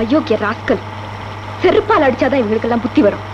அயோக்கிய ராஸ்கல், செருப்பால் அடிச்சாதான் இவங்களுக்கெல்லாம் புத்தி வரும்.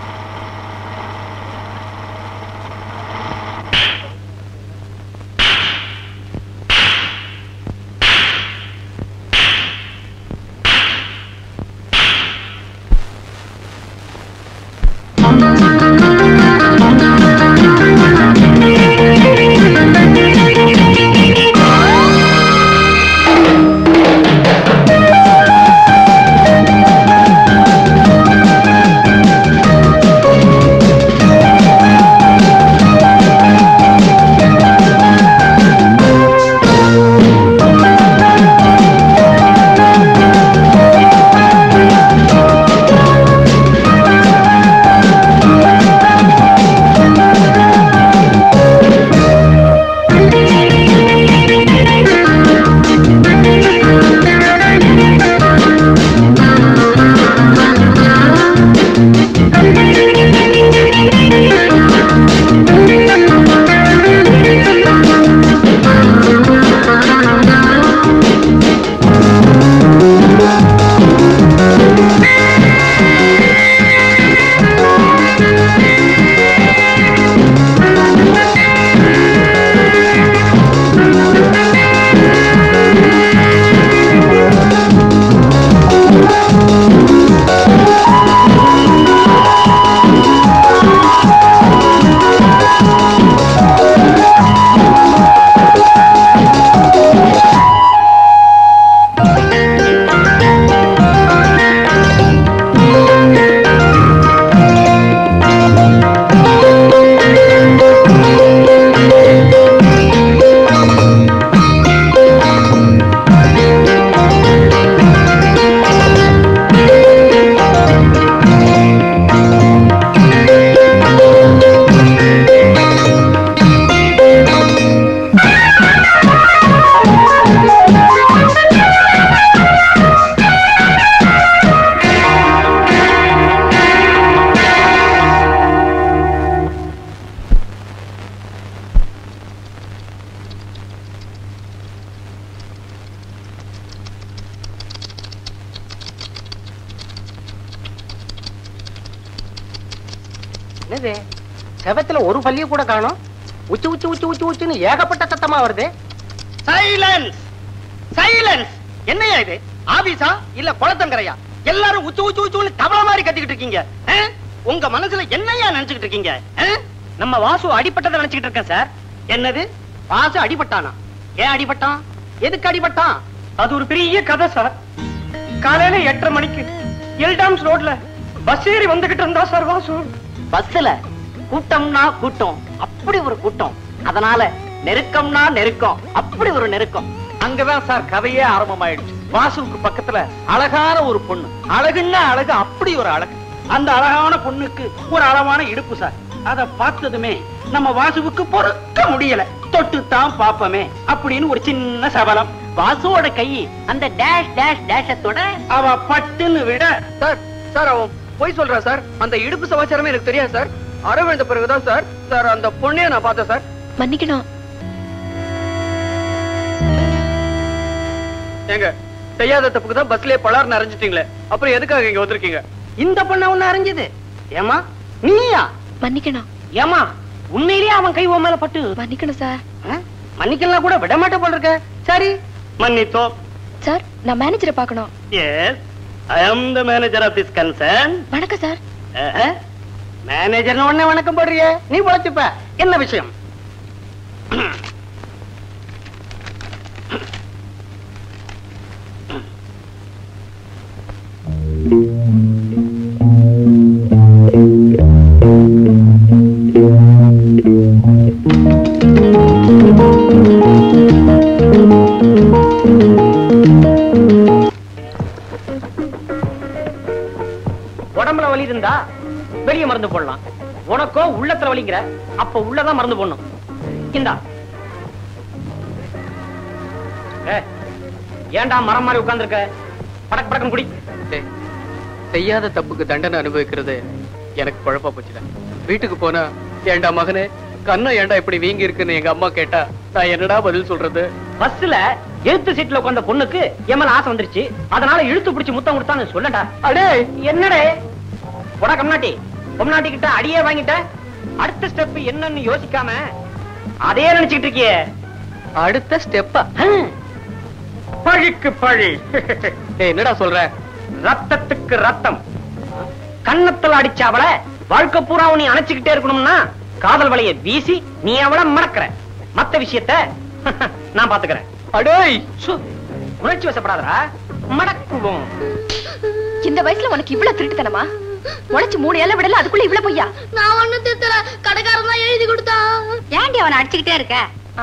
செவத்துல ஒரு பள்ளிய கூட காணோம். உச்சி உச்சி உச்சி உச்சி உச்சின்னு ஏகப்பட்ட சத்தமா வருது. Silence silence. என்னையா இது? ஆபீஸா இல்ல குளத்தங்கரையா? எல்லாரும் உச்சி உச்சி உச்சி தவள மாதிரி கத்திக்கிட்டு இருக்கீங்க. உங்க மனசுல என்னையா நினைச்சுக்கிட்டு இருக்கீங்க? நம்ம வாசு அடிபட்டதை நினைச்சுக்கிட்டு இருக்கேன் சார். என்னது? வாசு அடிபட்டானா? ஏன் அடிபட்டான்? எதுக்கு அடிபட்டான்? அது ஒரு பெரிய கதை சார். காலையில 8:30 மணிக்கு எல்டாம்ஸ் ரோட்ல பஸ் ஏறி வந்துகிட்டு இருந்தா சார் வாசு. பஸ்ல கூட்டம்னா கூட்டம், அப்படி ஒரு கூட்டம். அதனால நெருக்கம்னா நெருக்கம், அப்படி ஒரு நெருக்கம். அங்கதான் சார் கதையே ஆரம்பமாயிடுச்சு. வாசுவுக்கு பக்கத்துல அழகான ஒரு பொண்ணு. அழகுன்னா அழகு, அப்படி ஒரு அழகு. அந்த அழகான பொண்ணுக்கு ஒரு அளவான இடுப்பு சார். அத பார்த்ததுமே நம்ம வாசுவுக்கு பொறுக்க முடியல. தொட்டுத்தான் பாப்பமே அப்படின்னு ஒரு சின்ன சபலம். வாசுவோட கை அந்த டேஷ் டேஷ் டேஷத்தோட அவ பட்டுன்னு விட சார் சார் அவன் போய் சொல்றா சார். அந்த இடுப்பு சமாச்சாரமே எனக்கு தெரியாது சார். அரவிந்த பிறகுதான் சார் சார் அந்த பொண்ணைய நான் பார்த்தேன் சார். மன்னிக்கணும். ஏங்க செய்யாத தப்புக்கு தான் பஸ்லயே பலார்னு அரைஞ்சிட்டீங்களே, அப்புறம் எதுக்காக இங்க வந்திருக்கீங்க? இந்த பொண்ண ஒண்ணு அரைஞ்சது ஏமா? நீயா? மன்னிக்கணும். ஏமா உண்மையிலேயே அவன் கை உன் மேல பட்டு. மன்னிக்கணும் சார். மன்னிக்கலாம் கூட விட மாட்டே போல இருக்க. சரி மன்னித்தோம். சார், நான் மேனேஜரை பார்க்கணும். Yes, I am the manager of this concern. வணக்கம் சார். மேனேஜர் உடனே வணக்கம் போடுறிய, நீ பொழைச்சுப்ப. என்ன விஷயம்? உடம்புல வலி இருந்தா வெளிய மருந்து போடலாம். உனக்கோ உள்ளத்துல வலிங்கிற, அப்ப உள்ளதான் மருந்து போடணும். இந்தா. ஏன்டா மரம் மாதிரி உட்கார்ந்திருக்க? படக் படக்குன்னு குடி. செய்யாத தப்புக்கு தண்டனை அனுபவிக்கிறது எனக்கு குழப்பா போச்சுடா. வீட்டுக்கு போனா ஏண்டா மகனே கண்ணா ஏண்டா இப்படி வீங்கி இருக்குன்னு எங்க அம்மா கேட்டா நான் என்னடா பதில் சொல்றது? பஸ்ல எழுத்து சீட்ல உட்கார்ந்த பொண்ணுக்கு எம்மல ஆசை வந்துருச்சு, அதனால இழுத்து பிடிச்சு முத்தம் கொடுத்தான்னு சொல்லடா. அடே என்னடே போடா கம்நாட்டி, பொம்நாட்டி கிட்ட அடியே வாங்கிட்ட. அடுத்த ஸ்டெப் என்னன்னு யோசிக்காம அதே நினைச்சிட்டு இருக்கியே. அடுத்த ஸ்டெப்பா? பழிக்கு பழி. என்னடா சொல்ற? ரத்தத்துக்கு ரத்தம். கண்ணத்துல அடிச்ச அவளை வாழ்க்கை பூரா நீ அணைச்சுக்கிட்டே இருக்கணும்னா காதல் வலைய வீசி நீ அவளை மறக்கிற. மத்த விஷயத்த நான் பாத்துக்கிறேன். அடேய், உணர்ச்சி வசப்படாதடா, மடக்குவோம். இந்த வயசுல உனக்கு இவ்வளவு திருட்டுத்தனமா? உனச்சு 3 ஏழை விடல, அதுக்குள்ள இவ்வளவு பொய்யா? நான் ஒண்ணும் திருத்தல, கடைக்காரன் தான் எழுதி கொடுத்தான். ஏன்டி அவனை அடிச்சுக்கிட்டே இருக்க?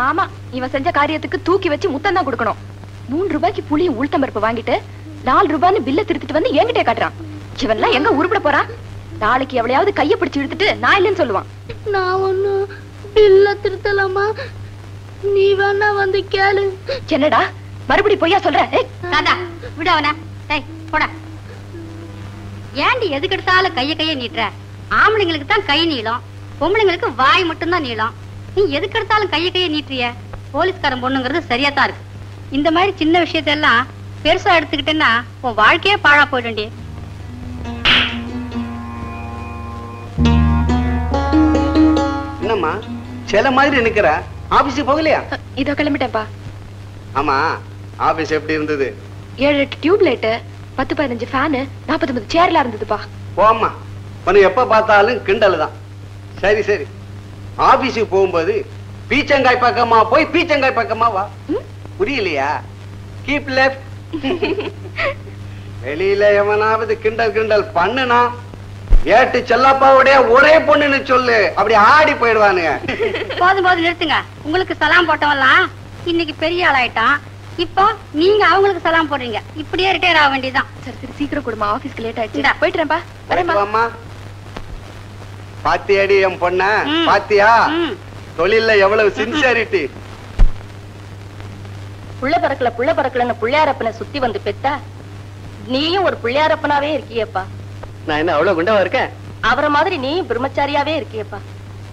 ஆமா, இவன் செஞ்ச காரியத்துக்கு தூக்கி வச்சு முத்தம் தான் கொடுக்கணும். 3 ரூபாய்க்கு புளியும் உளுத்தம் பருப்பு வாங்கிட்டு 4 ரூபான்னு பில்ல திருத்திட்டு வந்து என்கிட்ட காட்டுறான். இவன்லாம் எங்க உருப்பட போறான்? நாளைக்கு எவளையாவது கைய பிடிச்சு இழுத்துட்டு நான் இல்லைன்னு சொல்லுவான். நான் ஒண்ணும் பில்ல திருத்தலாமா? நீ வேணா வந்து கேளு. என்னடா மறுபடி பொய்யா சொல்ற? தாத்தா விடு அவன. டேய் போடா. ஏண்டி எதுக்கு எடுத்தாலும் கைய நீட்டுற? ஆம்பளைங்களுக்கு தான் கை நீளம், பொம்பளைங்களுக்கு வாய் மட்டும் தான் நீளம். நீ எதுக்கு எடுத்தாலும் கைய நீட்டுறிய? போலீஸ்காரன் பொண்ணுங்கிறது சரியா தான் இருக்கு. இந்த மாதிரி சின்ன விஷயத்தெல்லாம் பெருசா எடுத்துக்கிட்டேன்னா உன் வாழ்க்கையே பாழா போயிடும்டி. என்னம்மா சில மாதிரி நிக்கிற? ஆபீஸ் போகலையா? இதோ கிளம்பிட்டேன்ப்பா. ஆமா, ஆபீஸ் எப்படி இருந்தது? 7-8 டியூப் லைட், 10-15 ஃபேன், 49 சேர்ல இருந்ததுப்பா. போம்மா, உனக்கு எப்ப பார்த்தாலும் கிண்டல் தான். சரி சரி, ஆபீஸுக்கு போகும்போது பீச்சங்காய் பக்கமா போய் பீச்சங்காய் பக்கமா வா. புரியலையா? Keep left. வெளியில எவனாவது கிண்டல் பண்ணுனா ஏட்டு செல்லப்பாவுடைய ஒரே பொண்ணுன்னு சொல்லு, அப்படி ஆடி போயிடுவானுங்க. போதும் நிறுத்துங்க. உங்களுக்கு சலாம் போட்டவெல்லாம் இன்னைக்கு பெரிய ஆளாயிட்டான். இப்போ நீங்க அவங்களுக்கு சலாம் போடுறீங்க. இப்படியே ரிட்டையர் ஆக வேண்டியதான். சரி சரி, சீக்கிரம் கொடுமா, ஆபீஸ்க்கு லேட் ஆயிடுச்சு. போயிட்டுறேன்ப்பா. வரேம்மா. பாத்தியாடி என் பொண்ண? பாத்தியா தொழில்ல எவ்வளவு சின்சியாரிட்டி. புள்ள பறக்கலன்னு புள்ளையாரப்பனை சுத்தி வந்து பெத்தா நீயும் ஒரு புள்ளையாரப்பனாவே இருக்கியப்பா. நான் என்ன அவ்வளவு குண்டாவா இருக்கேன்? அவரை மாதிரி நீ பிரம்மச்சாரியாவே இருக்கியப்பா.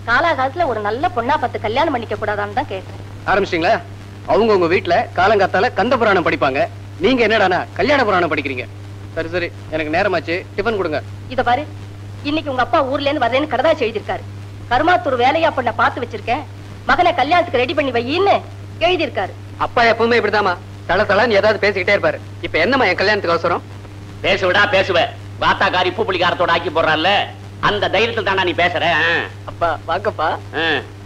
காலாகாலத்துல ஒரு நல்ல பொண்ணா பார்த்து கல்யாணம் பண்ணிக்க கூடாதான்னு தான் கேட்டேன். ஆரம்பிச்சிட்டீங்களா? அவங்க உங்க வீட்டுல காலங்காத்தால கந்த புராணம் படிப்பாங்க, நீங்க என்னடானா கல்யாண புராணம் படிக்கிறீங்க. சரி சரி, எனக்கு நேரமாச்சு, டிபன் கொடுங்க. இத பாரு, இன்னைக்கு உங்க அப்பா ஊர்ல இருந்து வரேன்னு கடதாச்சு எழுதிருக்காரு. கருமாத்தூர் வேலையா பொண்ண பார்த்து வச்சிருக்கேன், மகனை கல்யாணத்துக்கு ரெடி பண்ணி வையின்னு எழுதிருக்காரு. அப்பா எப்பவுமே இப்படிதாமா தள தளன்னு ஏதாவது பேசிக்கிட்டே இருப்பாரு. இப்ப என்னமா என் கல்யாணத்துக்கு அவசரம்? பேசுவடா பேசுவ. வாத்தாக்காரி பூ புளிகாரத்தோட ஆக்கி போடுறான்ல, அந்த தைரியத்தில் தானா நீ பேசுற? அப்பா வாக்கப்பா.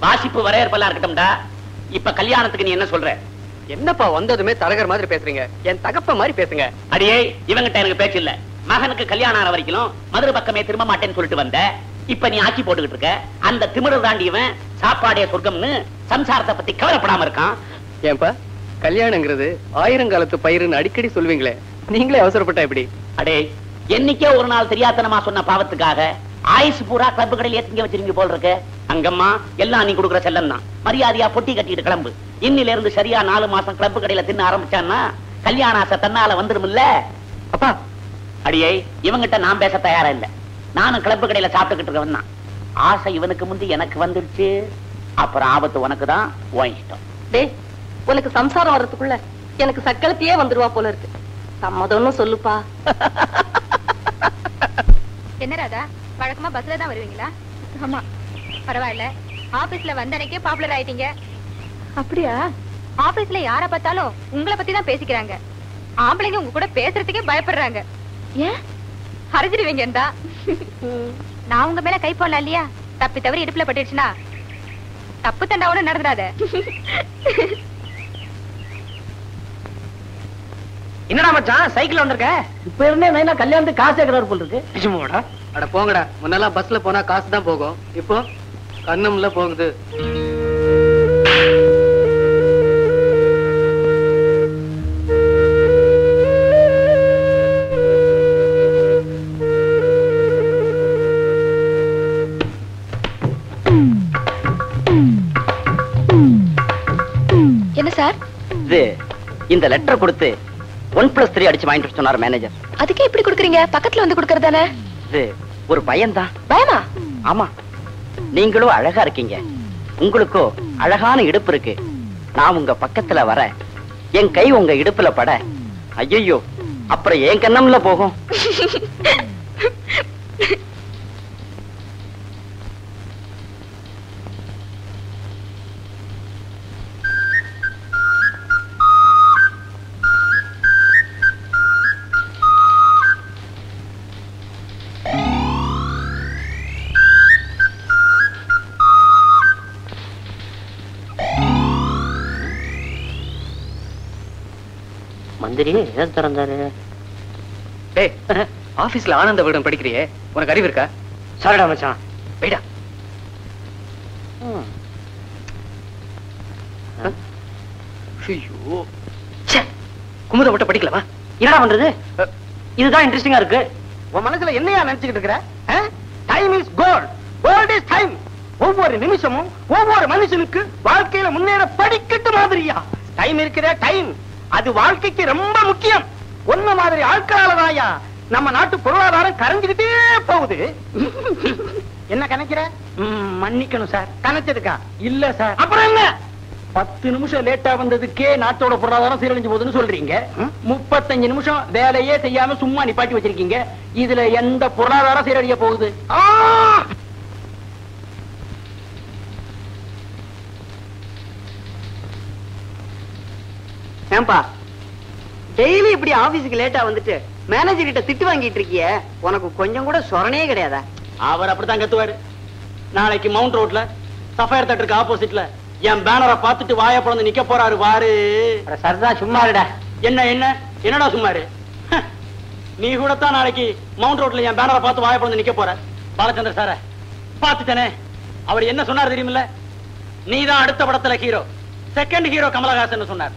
வாசிப்பு வரையறுப்பெல்லாம் இருக்கட்டும்டா. இப்ப கல்யாணத்துக்கு நீ என்ன சொல்ற? என்னப்பா வந்ததுமே தரகர் மாதிரி பேசுறீங்க? என் தகப்ப மாதிரி பேசுங்க. அடியே, இவங்கிட்ட எனக்கு பேச்சு இல்ல. மகனுக்கு கல்யாணம் ஆன வரைக்கும் மதுரை பக்கமே திரும்ப மாட்டேன்னு சொல்லிட்டு வந்த. இப்ப நீ ஆக்கி போட்டுக்கிட்டு இருக்க. அந்த திமிரு தாண்டியவன் சாப்பாடே சொர்க்கம்னு சம்சாரத்தை பத்தி கவலைப்படாம இருக்கான். ஏன்பா கல்யாணங்கிறது 1000 காலத்து பயிருன்னு அடிக்கடி சொல்வீங்களே, நீங்களே அவசரப்பட்டா எப்படி? அடே, என்னைக்கே ஒரு நாள் தெரியாதனமா சொன்ன பாவத்துக்காக ஆயுசு பூரா கிளப்பு கடையில ஏத்திங்க வச்சிருங்க போல் இருக்கு. அங்கம்மா எல்லாம் நீ கொடுக்குற செல்லம் தான். மரியாதையா பொட்டி கட்டிட்டு கிளம்பு. இன்னில இருந்து சரியா 4 மாசம் கிளப்பு கடையில தின்ன ஆரம்பிச்சான்னா கல்யாண ஆசை தன்னால வந்துருமில்ல. அப்பா அடியே, இவங்கிட்ட நான் பேச தயாரா இல்ல. நானும் கிளப்பு கடையில சாப்பிட்டுக்கிட்டு இருக்கவன் தான். ஆசை இவனுக்கு முந்தி எனக்கு வந்துருச்சு, அப்புறம் ஆபத்து உனக்கு தான். உன் இஷ்டம். டேய், உனக்கு சம்சாரம் வர்றதுக்குள்ள எனக்கு சக்களத்தையே வந்துருவா போல இருக்கு. சம்மதம்னு சொல்லுப்பா. என்ன ராதா, வழக்கமா பஸ்ல தான் வருவீங்களா? ஆமா. பரவாயில்ல, ஆபீஸ்ல வந்தனைக்கே பாப்புலர் ஆயிட்டீங்க. அப்படியா? ஆபீஸ்ல யார பார்த்தாலும் உங்களை பத்தி தான் பேசிக்கிறாங்க. ஆம்பளைங்க உங்க கூட பேசுறதுக்கே பயப்படுறாங்க. ஏன்? அரைஞ்சிடுவீங்க. நான் உங்க மேல கை போடல இல்லையா? தப்பி தவறி இடுப்புல பட்டுடுச்சுன்னா தப்பு தண்டா ஒண்ணு நடந்துடாத. என்னடா மச்சான் சைக்கிள் வந்திருக்க? இப்ப இருந்தே நைனா கல்யாணத்துக்கு காசு கேக்குறாரு போல இருக்கு. நிஜமாடா? அட போங்கடா. முன்னெல்லாம் பஸ்ல போனா காசு தான் போகும். இப்போ கண்ணம்ல போகுது. என்ன சார் இது? இந்த லெட்டர் கொடுத்து 1+3 அடிச்சு வாங்கிட்டு சொன்னார் மேனேஜர். அதுக்கே இப்படி குடுக்குறீங்க? பக்கத்துல வந்து குடுக்கறதானே? இது ஒரு பயம்தான். பயமா? ஆமா, நீங்களும் அழகா இருக்கீங்க, உங்களுக்கோ அழகான இடுப்பு இருக்கு. நான் உங்க பக்கத்துல வர என் கை உங்க இடுப்புல பட ஐயோ அப்புறம் என் கண்ணம்ல போகும். மந்திரி ஏன் திறந்தாரு? டேய், ஆபீஸ்ல ஆனந்த விகடன் படிக்கிறியே, உனக்கு அறிவு இருக்கா? சாரிடா மச்சான். போய்டா. ஐயோ, குமுத மட்டும் படிக்கலவா? என்னடா பண்றது? இதுதான் இன்ட்ரெஸ்டிங்கா இருக்கு. உன் மனசுல என்னையா நினைச்சுக்கிட்டு இருக்கிற? Time is gold. Gold is time. ஒவ்வொரு நிமிஷமும் ஒவ்வொரு மனுஷனுக்கு வாழ்க்கையில முன்னேற படிக்கட்டு மாதிரியா டைம் இருக்குதே. டைம் அது வாழ்க்கைக்கு ரொம்ப முக்கியம். ஒன்ன மாதிரி ஆட்களாலதாயா நம்ம நாட்டு பொருளாதாரம் கரைஞ்சுக்கிட்டே போகுது. என்ன கணக்கிற? மன்னிக்கணும் சார். கணச்சதுக்கா? இல்ல சார். அப்புறம் என்ன? 10 நிமிஷம் லேட்டா வந்ததுக்கே நாட்டோட பொருளாதாரம் சீரழிஞ்சு போகுதுன்னு சொல்றீங்க. 35 நிமிஷம் வேலையே செய்யாம சும்மா நிப்பாட்டி வச்சிருக்கீங்க. இதுல எந்த பொருளாதாரம் சீரழிய போகுது? ஏன்பா டெய்லி இப்படி ஆபீஸுக்கு லேட்டா வந்துட்டு மேனேஜர் கிட்ட திட்டு வாங்கிட்டு இருக்கிய, உனக்கு கொஞ்சம் கூட சொரணே கிடையாதா? அவர் அப்படித்தான் கத்துவாரு. நாளைக்கு மவுண்ட் ரோட்ல சஃபயர் தேட்டருக்கு ஆப்போசிட்ல என் பேனரை பார்த்துட்டு வாய பிறந்து நிக்க போறாரு வாரு. சரிதான், சும்மாருடா. என்ன என்ன என்னடா சும்மாரு? நீ கூட தான் நாளைக்கு மவுண்ட் ரோட்ல என் பேனரை பார்த்து வாய பிறந்து நிக்க போற. பாலச்சந்திர சார பார்த்துட்டனே, அவர் என்ன சொன்னார் தெரியுமில்ல? நீதான் அடுத்த படத்துல ஹீரோ, செகண்ட் ஹீரோ கமலஹாசன் சொன்னார்.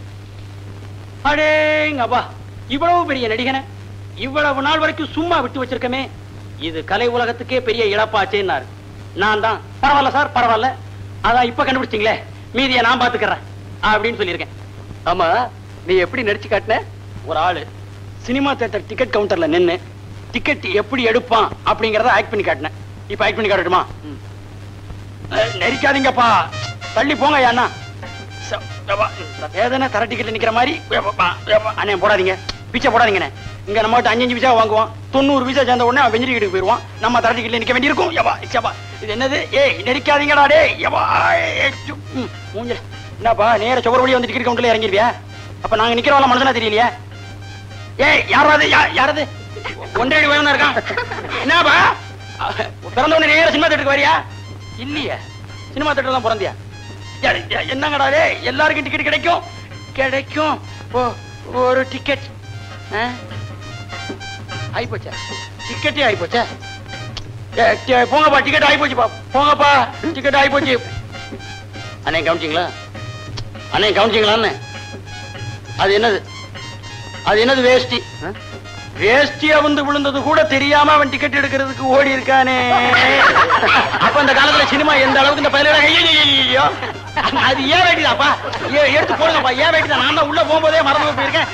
அடேங்கப்பா, இவ்வளவு பெரிய நடிகனை இவ்வளவு நாள் வரைக்கும் சும்மா விட்டு வச்சிருக்கமே, இது கலை உலகத்துக்கே பெரிய இழப்பாச்சேன்னாரு. நான் தான் பரவாயில்ல சார் பரவாயில்ல, அதான் இப்ப கண்டுபிடிச்சிங்களே, மீதியை நான் பாத்துக்கிறேன் அப்படின்னு சொல்லியிருக்கேன். ஆமா, நீ எப்படி நடிச்சு காட்டின? ஒரு ஆளு சினிமா தியேட்டர் டிக்கெட் கவுண்டர்ல நின்னு டிக்கெட் எப்படி எடுப்பான் அப்படிங்கறத ஆக்ட் பண்ணி காட்டினேன். இப்ப ஆக்ட் பண்ணி காட்டட்டுமா? நெரிக்காதீங்கப்பா, தள்ளி போங்க அண்ணா. வேதனை தர டிக்கெட்ல நிக்கிற மாதிரி அண்ணே போடாதீங்க, பிச்சை போடாதீங்கண்ணே. இங்க நம்ம 5 பைசா வாங்குவோம், 90 பைசா சேர்ந்த உடனே அவன் வெஞ்சரி கிட்ட போயிருவான். நம்ம தர டிக்கெட்ல நிக்க வேண்டியிருக்கும். இது என்னது? ஏய் நெரிக்காதீங்கடா டே. மூஞ்சல என்னப்பா நேர சுவர் வழியா வந்து டிக்கெட் கவுண்டர்ல இறங்கிருவியா? அப்ப நாங்க நிக்கிறவங்க மனசுனா தெரியலையா? ஏய் யாராவது யாராவது ஒன்றரை வேணும் இருக்கான். என்னப்பா பிறந்த உடனே நேர சினிமா தேட்டருக்கு வரியா? இல்லையா, சினிமா தேட்டர் தான் பிறந்தியா? என்னங்கடா எல்லாருக்கும் டிக்கெட் கிடைக்கும் கிடைக்கும். ஒரு டிக்கெட் ஆயிப்போச்சா? டிக்கெட்டே ஆயிப்போச்சா? போங்கப்பா, டிக்கெட் ஆயிப்போச்சுப்பா, போங்கப்பா, டிக்கெட் ஆயிப்போச்சு. அண்ணே கவனிச்சிங்களா? அண்ணே கவனிச்சிங்களா? அது என்னது? அது என்னது? வேஷ்டி. வேஷ்டியா வந்து விழுந்தது கூட தெரியாம அவன் டிக்கெட் எடுக்கிறதுக்கு ஓடி இருக்கானே. அப்ப அந்த காலத்துல சினிமா எந்த அளவுக்கு இந்த பயில அது ஏன் வேட்டிதாப்பா? எடுத்து போடுங்கப்பா. ஏன் வேட்டிதான்? நான் தான் உள்ள போகும்போதே மறந்து போயிருக்கேன்.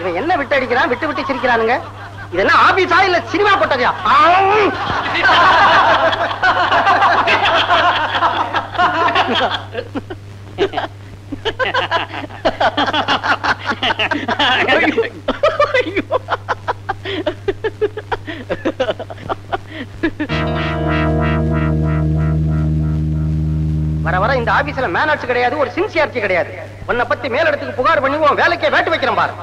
இவன் என்ன விட்டு அடிக்கிறான்? விட்டு விட்டு சிரிக்கிறானுங்க. இதெல்லாம் ஆபீஸா இல்ல சினிமா போட்டதா? ஆபீஸ்ல மேனர்ஸ் கிடையாது, ஒரு சின்சியாரிட்டி கிடையாது. உன்னை பத்தி மேலிடத்துக்கு புகார் பண்ணி உன் வேலைக்கே வேட்டு வைக்கிறேன் பாரு.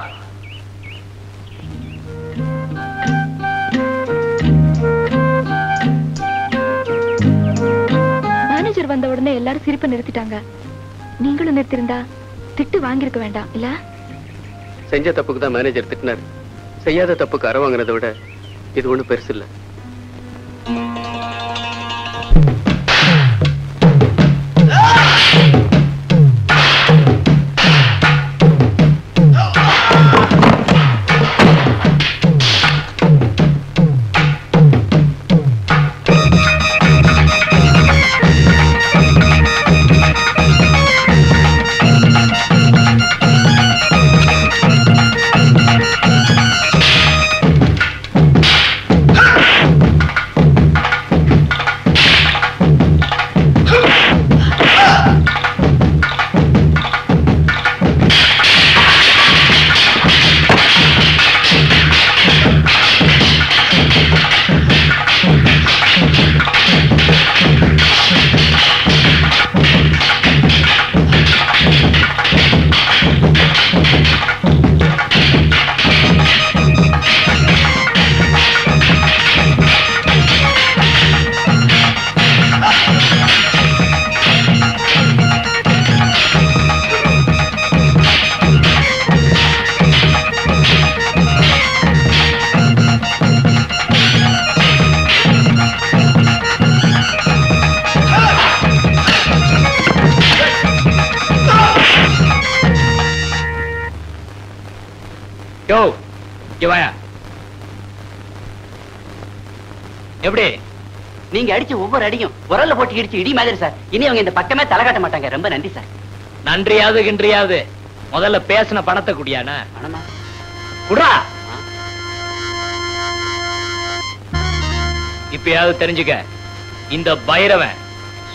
மேனேஜர் வந்த உடனே எல்லாரும் சிரிப்பை நிறுத்திட்டாங்க. நீங்களும் நிறுத்திருந்தா திட்டு வாங்கியிருக்க வேண்டாம் இல்ல? செஞ்ச தப்புக்கு தான் மேனேஜர் திட்டினார். செய்யாத தப்புக்கு அற வாங்கினதை விட இது ஒண்ணும் பெருசு இல்ல. எப்படி நீங்க அடிச்ச ஒவ்வொரு அடியும் உரல்ல போட்டு இடிச்சு இடி மாதிரி சார். இனி அவங்க இந்த பக்கமே தலை காட்ட மாட்டாங்க. ரொம்ப நன்றி சார். நன்றியாவது கின்றியாவது முதல்ல பேசின பணத்தை குடியானா? பணமா? குடா. இப்பயாவது தெரிஞ்சுக்க, இந்த பைரவன்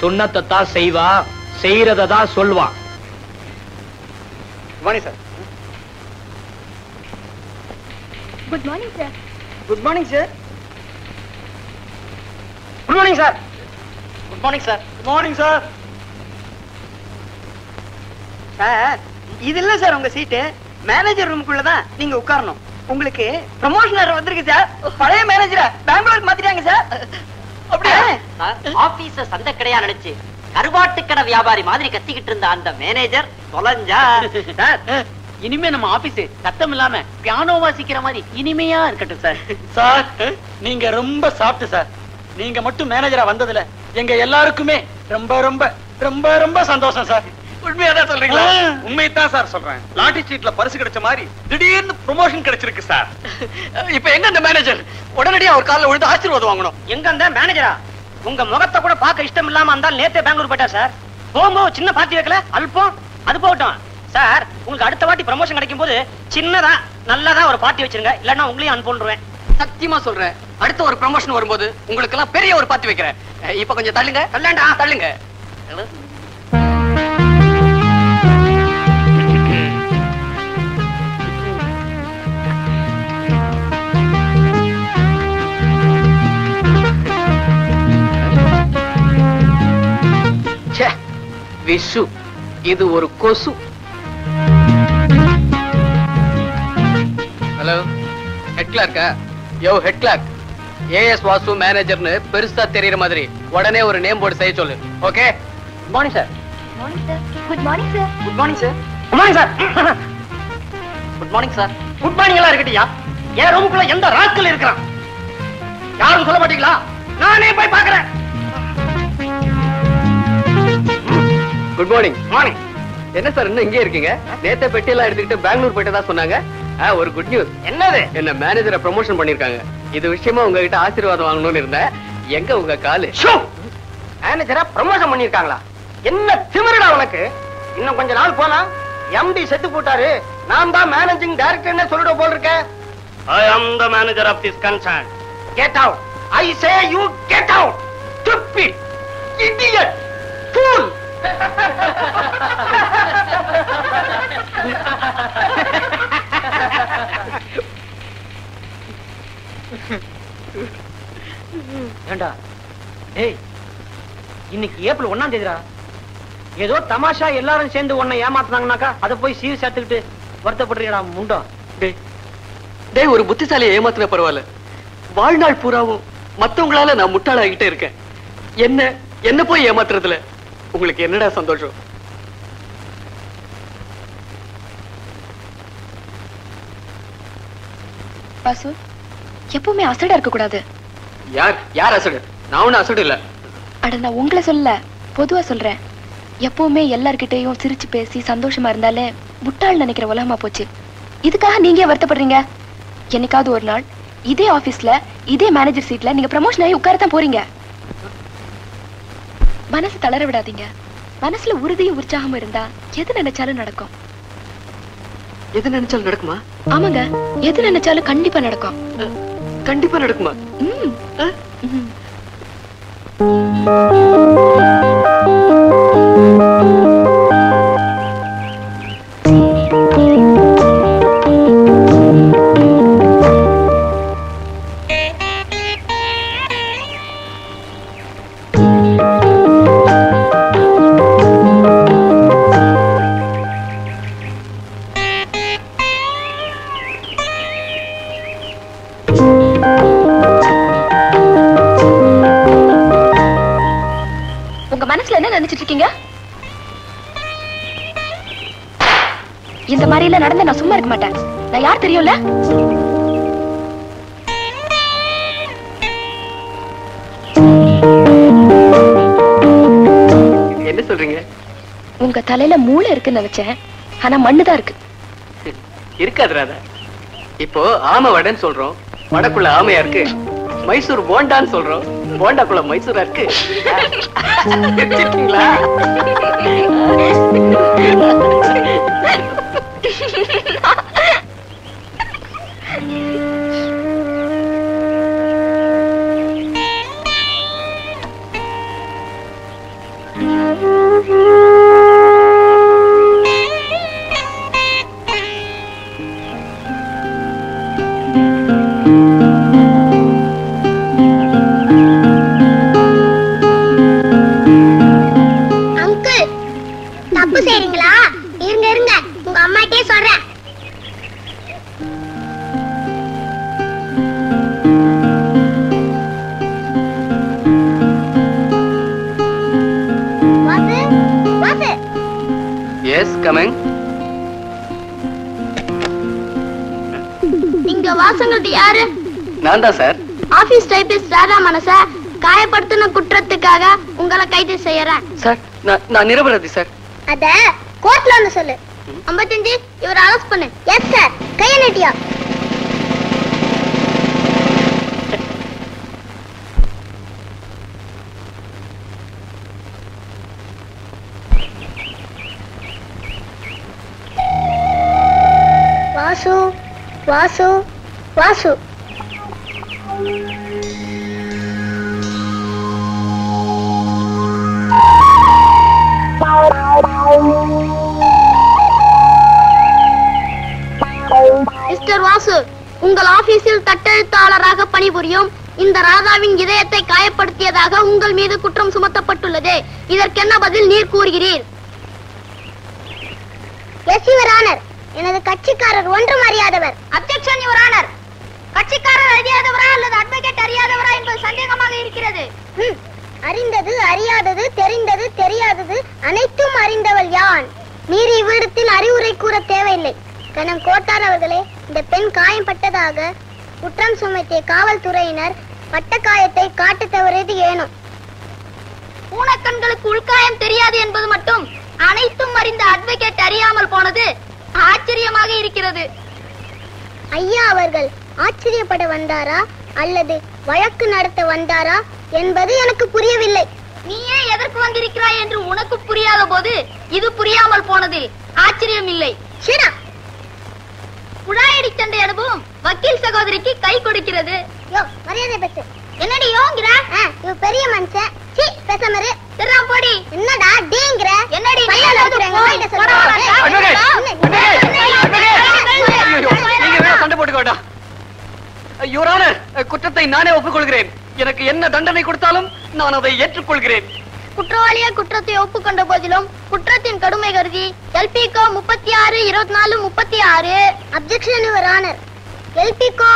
சொன்னத்தை தான் செய்வான், செய்யறதை தான் சொல்வான். Morning sir. Good morning sir. Good morning sir. Good morning sir. Good morning sir. Good morning sir. Sir, இது இல்ல சார் உங்க சீட்டு. மேனேஜர் ரூமுக்குள்ள தான் நீங்க உட்காரணும். உங்களுக்கு ப்ரமோஷன் வந்திருக்கு சார். பழைய மேனேஜரை பெங்களூருக்கு மாத்திட்டாங்க சார். அப்படியே ஆபீஸ சந்தை கடையா நினைச்சு கருவாட்டு கடை வியாபாரி மாதிரி கத்திக்கிட்டு இருந்த அந்த மேனேஜர் தொலைஞ்சா. இனிமே நம்ம ஆபீஸ் சத்தம் இல்லாம பியானோ வாசிக்கிற மாதிரி இனிமையா இருக்கட்டும் சார். சார், நீங்க ரொம்ப சாப்பிட்டு சார். நீங்க மட்டும் மேனேஜரா வந்ததுல எங்க எல்லாருக்குமே ரொம்ப ரொம்ப ரொம்ப ரொம்ப சந்தோஷம் சார். உண்மையாதான் சொல்றீங்களா? உண்மையத்தான் சார் சொல்றேன். லாட்டரி சீட்ல பரிசு கிடைச்ச மாதிரி திடீர்னு ப்ரமோஷன் கிடைச்சிருக்கு சார். இப்ப எங்க அந்த மேனேஜர்? உடனடியா ஒரு கால்ல விழுந்து ஆசீர்வாதம் வாங்கணும். எங்க அந்த மேனேஜரா? உங்க முகத்தை கூட பார்க்க இஷ்டம் இல்லாம இருந்தால் நேத்தே பெங்களூர் போயிட்டா சார். போகும்போது சின்ன பார்ட்டி வைக்கல அல்பம். அது போகட்டும் சார், உங்களுக்கு அடுத்த வாட்டி ப்ரமோஷன் கிடைக்கும் போது சின்னதா நல்லதா ஒரு பார்ட்டி வச்சிருங்க. இல்லன்னா உங்களையும் அனுப்பிடுறேன். சத்தியமா சொல்றேன், அடுத்த ஒரு ப்ரமோஷன் வரும்போது உங்களுக்கு எல்லாம் பெரிய ஒரு பார்ட்டி வைக்கிறேன். இப்ப கொஞ்சம் தள்ளுங்க. தள்ளேண்டா, தள்ளுங்க. விஷு, இது ஒரு கொசு. ஹலோ, ஹெட் கிளார்க்கா? Yo head clerk, AS Vasu மேனேஜர்னு பெருசா தெரியற மாதிரி உடனே ஒரு நேம் போர்டு செய்ய சொல்லு. Okay? Good morning sir. Morning sir. Good morning sir. Good morning sir. Good morning sir. Good morning sir. Good morning எல்லாம் இருக்கட்டியா? என் ரூமுக்குள்ள எந்த ராஸ்கல் இருக்கிறான்? யாரும் சொல்ல மாட்டீங்களா? நானே போய் பாக்குறேன். Good morning. மார்னிங். என்ன சார் இன்னும் இங்கே இருக்கீங்க? நேத்த பெட்டி எல்லாம் எடுத்துக்கிட்டு பெங்களூர் போயிட்டதா சொன்னாங்க. ஒரு குட் நியூஸ். என்னது? என்ன மேனேஜரை ப்ரமோஷன் பண்ணிருக்காங்க. இது விஷயமா உங்ககிட்ட ஆசீர்வாதம் வாங்கணும்னு இருந்தேன். எங்க உங்க காலு? மேனேஜரா ப்ரமோஷன் பண்ணிருக்காங்களா? என்ன திமிருடா உனக்கு? இன்னும் கொஞ்ச நாள் போனா எம்டி செத்து போட்டாரு, நான் தான் மேனேஜிங் டைரக்டர்னு சொல்லிட போல் இருக்க. I am the manager of this concern. Get out. I say you get out. Stupid, idiot, fool. ஏண்டா டேய், இன்னைக்கு ஏப்ரல் 1ஆம் தேதிடா. ஏதோ தமாஷா எல்லாரும் சேர்ந்து உன்னை ஏமாத்துனாங்கனாக்கா அதை போய் சீர் சேர்த்துக்கிட்டு வருத்தப்படுறீடா முண்டோ. டேய் ஒரு புத்திசாலியை ஏமாத்தின பரவாயில்ல, வாழ்நாள் பூராவும் மத்தவங்களால நான் முட்டாளாகிட்டே இருக்கேன். என்ன போய் ஏமாத்துறதுல உங்களுக்கு என்னடா சந்தோஷம்? வாசு, எப்பவுமே அசடா இருக்க கூடாது. யார் அசடு? நான் ஒண்ணு அசடு இல்ல. அட நான் உங்களை சொல்ல, பொதுவா சொல்றேன். எப்பவுமே எல்லார்கிட்டையும் சிரிச்சு பேசி சந்தோஷமா இருந்தாலே முட்டாள் நினைக்கிற உலகமா போச்சு. இதுக்காக நீங்க வருத்தப்படுறீங்க? என்னைக்காவது ஒரு நாள் இதே ஆபீஸ்ல இதே மேனேஜர் சீட்ல நீங்க ப்ரமோஷன் ஆகி உட்காரத்தான் போறீங்க. மனசு தளர விடாதீங்க. மனசுல உறுதியும் உற்சாகமும் இருந்தா எது நினைச்சாலும் நடக்கும். எது நினைச்சாலும் நடக்குமா? ஆமாங்க, எது நினைச்சாலும் கண்டிப்பா நடக்கும். கண்டிப்பா நடக்குமா? இந்த மாதிரி எல்லாம் நடந்து நான் சும்மா இருக்க மாட்டேன். நான் யார் தெரியும்ல? என்ன சொல்றீங்க? உங்க தலையில மூளை இருக்குன்னு நினைச்சேன், ஆனா மண்ணுதான் இருக்கு. இருக்காது ராதா. இப்போ ஆமை வடைன்னு சொல்றோம், வடக்குள்ள ஆமையா இருக்கு. மைசூர் போண்டான்னு சொல்றோம், போண்டாக்குள்ள மைசூரா இருக்கு. இருக்கீங்களா? நான் தான் சார். ஆபீஸ் டைபிஸ்ட் ராதா மனச காயப்படுத்தின குற்றத்துக்காக உங்களை கைது செய்யறேன் சார். நான் நிரபராதி சார். அத கோர்ட்ல வந்து சொல்லு. 55 இவரை அரெஸ்ட் பண்ணு. Yes sir. கைய நீட்டியா. வாசு வாசு வாசு மிஸ்டர் வாசு, உங்கள் ஆபீஸில் தட்டெழுத்தாளராக பணிபுரியும் இந்த ராதாவின் இதயத்தை காயப்படுத்தியதாக உங்கள் மீது குற்றம் சுமத்தப்பட்டுள்ளது. இதற்கென்ன பதில் நீர் கூறுகிறீர்? எஸ் யுவர் ஆனர், எனது கட்சிக்காரர் ஒன்றும் அறியாதவர். Objection your honour. கட்சிக்காரர் அறியாதவரா அல்லது அட்வொகேட் அறியாதவரா என்பது சந்தேகமாக இருக்கிறது. அறிந்தது அறியாதது தெரிந்தது தெரியாதது அனைத்தும் அறிந்தவள் யான். நீர் இவ்விடத்தில் அறிவுரை கூற தேவையில்லை. கணம் கோட்டார் அவர்களே, இந்த பெண் காயம்பட்டதாக குற்றம் சுமத்திய காவல்துறையினர் பட்ட காயத்தை காட்டு தவறியது ஏனோ? பூனக்கண்களுக்கு உள்காயம் தெரியாது என்பது மட்டும் அனைத்தும் அறிந்த அட்வொகேட் அறியாமல் போனது ஆச்சரியமாக இருக்கிறது. ஐயா அவர்கள் ஆச்சரியப்பட வந்தாரா அல்லது வழக்கு நடத்த வந்தாரா என்பது எனக்கு புரியவில்லை. நீயே எதற்கு வந்திருக்கிறாய் என்று உனக்கு புரியாத போது இது புரியாமல் போனது ஆச்சரியம் இல்லை. குழாயடி சண்டை அனுபவம் வக்கீல் சகோதரிக்கு கை கொடுக்கிறது. மரியாதை பேசு. என்னடி யோங்கிற? இவ பெரிய மனுஷன். சீ பேசாமரு. தெறாம் போடி. என்னடா டீங்கற? என்னடி நீ சண்டை போட்டுக்கோடா. யுவர் ஆனர், குற்றத்தை நானே ஒப்புக்கொள்கிறேன். எனக்கு என்ன தண்டனை கொடுத்தாலும் நான் அதை ஏற்றுக்கொள்கிறேன். குற்றவாளியா குற்றத்தை ஒப்புக்கொண்ட போதிலும் குற்றத்தின் கடுமை கருதி எல்பிகோ 36-24-36 அப்ஜெக்ஷன் யுவர் ஆனர். எல்பிகோ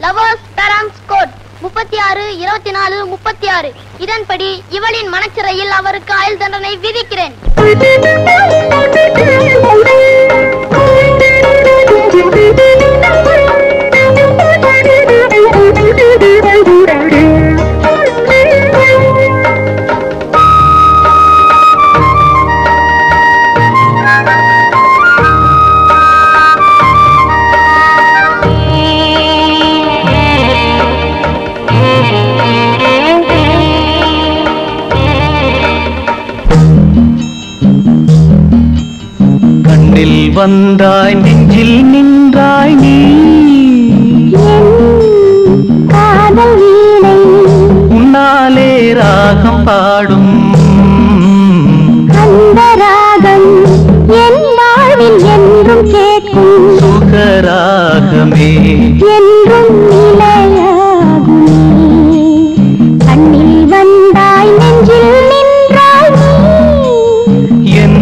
லவர்ஸ் பேரண்ட்ஸ் கோட் 36-24-36 இதன்படி இவளின் மனச்சிறையில் அவருக்கு ஆயுள் தண்டனை விதிக்கிறேன். வந்தாய் நெஞ்சில் நின்றாய் நீ காதல் வீணை உன்னாலே ராகம் பாடும் அந்த ராகம் என் வாழ்வில் என்றும் கேட்கும் சுகராகமே என்றும் நிலையாகுமே. கண்ணில் வந்தாய் நெஞ்சில் நின்றாய் என்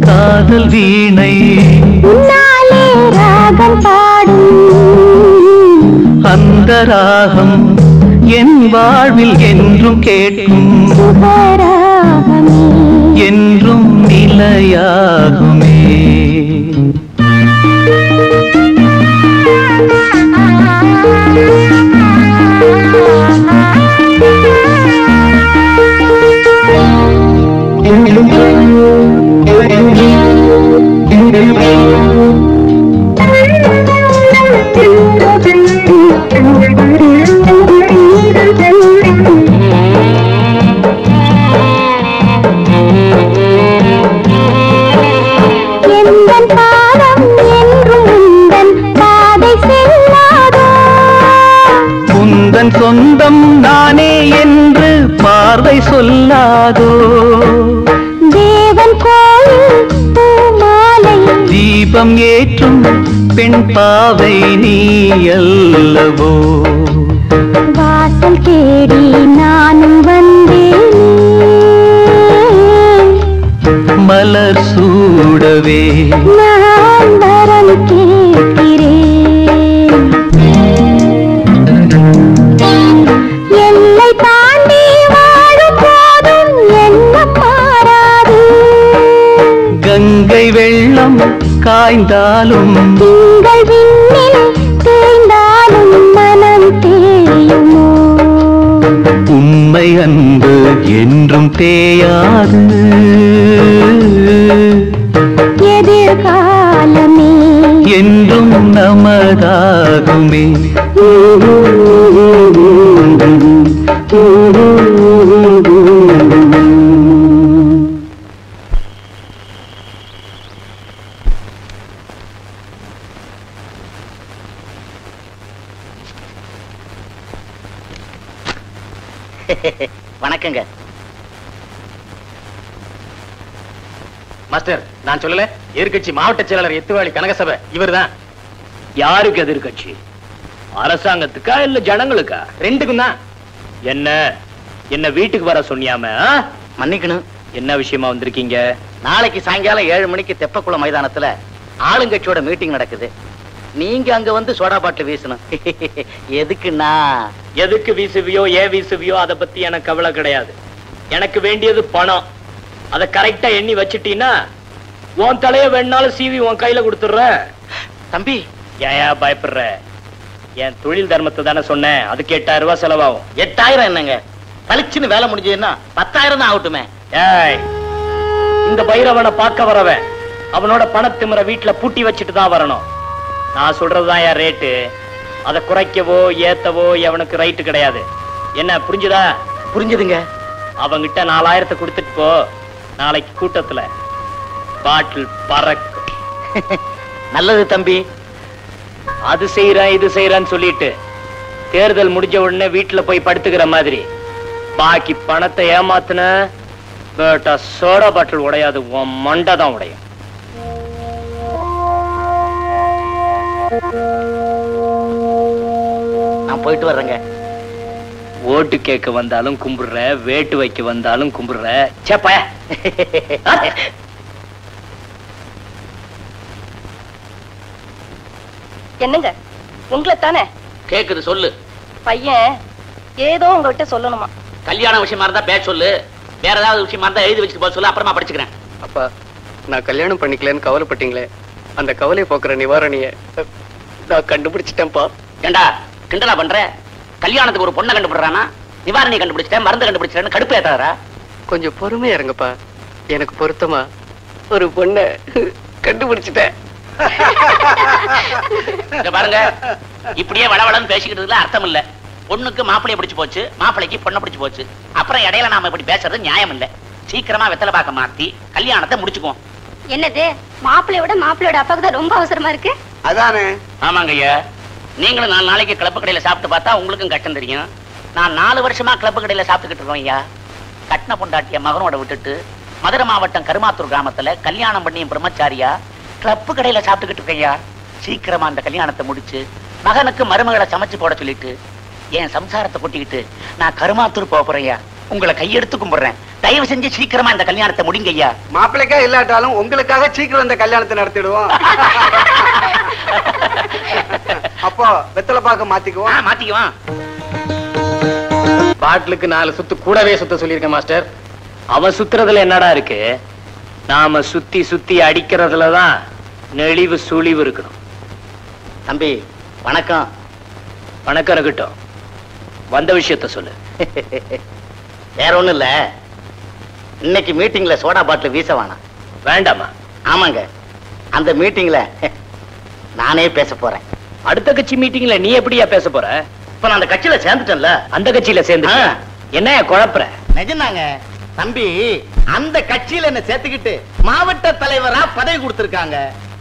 காதல் வீணை உன்னாலே ராகம் பாடும் அந்த ராகம் என் வாழ்வில் என்றும் கேட்கும் சுகராகமே என்றும் நிலையாகுமே. சொந்தம் நானே என்று பார்வை சொல்லாதோ தேவன் கோயில் பூமாலை தீபம் ஏற்றும் பெண் பாவை நீ அல்லவோ வாசல் தேடி நானும் வந்தேன் மலர் சூடவே நான் வரம் கேட்கிறேன். எல்லை தாண்டி வாழும் போதும் என்ன மாறாது கங்கை வெள்ளம் காய்ந்தாலும் திங்கள் விண்ணில் தேய்ந்தாலும் மனம் தேயுமோ உண்மை அன்பு என்றும் தேயாது எதிர்காலமே என்றும் நமதாகுமே. வணக்கங்க மாஸ்டர். நான் சொல்லல, எதிர்கட்சி மாவட்ட செயலாளர் எத்துவாளி கனகசபை இவர்தான். யாருக்கு எதிர்கட்சி? அரசாங்கத்துக்கா இல்ல ஜனங்களுக்கா? ரெண்டுக்கும் தான். என்ன என்ன வீட்டுக்கு வர சொன்னியாம? மன்னிக்கணும். என்ன விஷயமா வந்திருக்கீங்க? நாளைக்கு சாயங்காலம் 7 மணிக்கு தெப்பக்குளம் மைதானத்துல ஆளுங்கட்சியோட மீட்டிங் நடக்குது. நீங்க அங்க வந்து சோடா பாட்டில் வீசணும். எதுக்குன்னா எதுக்கு வீசுவியோ ஏன் வீசுவியோ அதை பத்தி எனக்கு கவலை கிடையாது. எனக்கு வேண்டியது பணம். அதை கரெக்டா எண்ணி வச்சுட்டீங்கன்னா உன் தலைய வேணாலும் சீவி உன் கையில கொடுத்துடுறேன். தம்பி ஏன் பயப்படுற? என் தொழில் தர்மத்தை தானே சொன்னேன். அதுக்கு 8000 ரூபாய் செலவாகும். 8000 என்னங்க? பளிச்சுன்னு வேலை முடிஞ்சதுன்னா 10,000 தான் ஆகட்டுமே. ஏய், இந்த பைரவனை பார்க்க வரவன் அவனோட பணத்திமுறை வீட்டுல பூட்டி வச்சுட்டு தான் வரணும். நான் சொல்றதுதான் என் ரேட்டு. அதை குறைக்கவோ ஏத்தவோ எவனுக்கு ரைட்டு கிடையாது. என்ன புரிஞ்சுதா? புரிஞ்சுதுங்க. அவங்கிட்ட 4000 கொடுத்துட்டு போ. நாளைக்கு கூட்டத்துல பாட்டில் பறக்கும். நல்லது தம்பி. அது செய்யறேன் இது செய்யறேன்னு சொல்லிட்டு தேர்தல் முடிஞ்ச உடனே வீட்டுல போய் படுத்துக்கிற மாதிரி பாக்கி பணத்தை ஏமாத்துன கேட்டா சோடா பாட்டில் உடையாது, உன் மண்டை தான் உடையும். நான் போயிட்டு வர்றேங்க. ஓட்டு கேட்க வந்தாலும் கும்பிடுற, வேட்டு வைக்க வந்தாலும் கும்பிடுற. சேப்பா என்னங்க உங்களை தானே கேக்குது, சொல்லு. பையன் ஏதோ உங்ககிட்ட சொல்லணுமா? கல்யாண விஷயமா இருந்தா பேச சொல்லு, வேற ஏதாவது விஷயமா இருந்தா எழுதி வச்சுட்டு போக சொல்லு, அப்புறமா படிச்சுக்கிறேன். அப்பா, நான் கல்யாணம் பண்ணிக்கலன்னு கவலைப்பட்டீங்களே, அந்த கவலை போக்குற நிவாரணிய நான் கண்டுபிடிச்சிட்டேன்ப்பா. ஏண்டா கிண்டலா பண்ற? கல்யாணத்துக்கு ஒரு பொண்ணை கண்டுபிடுறானா, நிவாரணி கண்டுபிடிச்சிட்டேன், மருந்து கண்டுபிடிச்சிட்டேன்னு கடுப்பு ஏத்தாதரா? கொஞ்சம் பொறுமையா இருங்கப்பா. எனக்கு பொருத்தமா ஒரு பொண்ணை கண்டுபிடிச்சிட்டேன். பாருங்க, இப்படியே வளவளன்னு பேசிக்கிட்டதுல அர்த்தம் இல்ல. பொண்ணுக்கு மாப்பிளைய பிடிச்சு போச்சு, மாப்பிளைக்கு பொண்ணை பிடிச்சு போச்சு. அப்புறம் இடையில நாம இப்படி பேசுறது நியாயம் இல்ல. சீக்கிரமா வெத்தலை பாக்க மாத்தி கல்யாணத்தை முடிச்சுக்குவோம். என்னது, மாப்பிள்ளையோட மாப்பிள்ளையோட அப்பாவுக்கு தான் ரொம்ப அவசரமா இருக்கு? அதானே. ஆமாங்க ஐயா, நீங்களும் 4 நாளைக்கு கிளப்பு கடையில சாப்பிட்டு பார்த்தா உங்களுக்கும் கஷ்டம் தெரியும். நான் 4 வருஷமா கிளப்பு கடையில சாப்பிட்டுக்கிட்டு இருக்கோம் ஐயா. கட்டின பொண்டாட்டிய மகனோட விட்டுட்டு மதுரை மாவட்டம் கருமாத்தூர் கிராமத்துல கல்யாணம் பண்ணி பிரம்மச்சாரியா கிளப்பு கடையில சாப்பிட்டுக்கிட்டு இருக்கேன் ஐயா. சீக்கிரமா அந்த கல்யாணத்தை முடிச்சு மகனுக்கு மருமகளை சமைச்சு போட சொல்லிட்டு என் சம்சாரத்தை கொட்டிக்கிட்டு நான் கருமாத்தூர் போறேன் ஐயா. உங்களை கையெடுத்து கும்பிடுறேன், தயவு செஞ்சு சீக்கிரமா இந்த கல்யாணத்தை முடிங்க ஐயா. மாப்பிள்ளைக்கா இல்லாட்டாலும் உங்களுக்காக சீக்கிரம் இந்த கல்யாணத்தை நடத்திடுவோம். அப்போ வெத்தலை பாக்க மாத்திக்குவோம். மாத்திக்குவோம். பாட்டிலுக்கு 4 சுத்து கூடவே சுத்த சொல்லியிருக்கேன் மாஸ்டர். அவன் சுத்துறதுல என்னடா இருக்கு? நாம சுத்தி சுத்தி அடிக்கிறதுலதான் நெளிவு சுழிவு இருக்கணும். தம்பி வணக்கம். வணக்கம் இருக்கட்டும், வந்த விஷயத்த சொல்லு. வேற ஒண்ணும் இல்ல, இன்னைக்கு மீட்டிங்ல சோடா பாட்டில் வீச வேணாம். வேண்டாமா? ஆமாங்க, அந்த மீட்டிங்ல நானே பேச போறேன். அடுத்த கட்சி மீட்டிங்ல நீ எப்படியா பேச போற? இப்ப நான் அந்த கட்சியில சேர்ந்துட்டேன்ல. அந்த கட்சியில சேர்ந்து என்ன குழப்பற? நிஜம்தாங்க தம்பி, அந்த கட்சியில என்ன சேர்த்துக்கிட்டு மாவட்ட தலைவரா பதவி கொடுத்திருக்காங்க.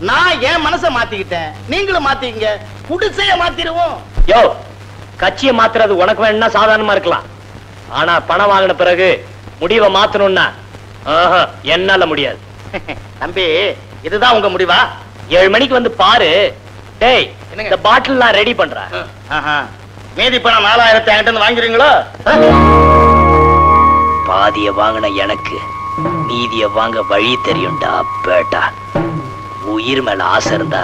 நான் என் மனசை மாத்திக்கிட்டேன், நீங்களும் மாத்திக்கங்க, குடிசைய மாத்திடுவோம். யோ, கட்சியை மாத்துறது உனக்கு வேணும்னா சாதாரணமா இருக்கலாம், ஆனா பணம் வாங்கின பிறகு முடிவை மாத்தணும்னா என்னால முடியாது. தம்பி, இதுதான் உங்க முடிவா? 7 மணிக்கு வந்து பாரு. டேய், இந்த பாட்டில் நான் ரெடி பண்றேன். மீதி பணம் 4000 என்கிட்ட வாங்குறீங்களோ? பாதிய வாங்கின எனக்கு மீதிய வாங்க வழி தெரியும்டா பேட்டா. உயிர் மேல ஆசை இருந்தா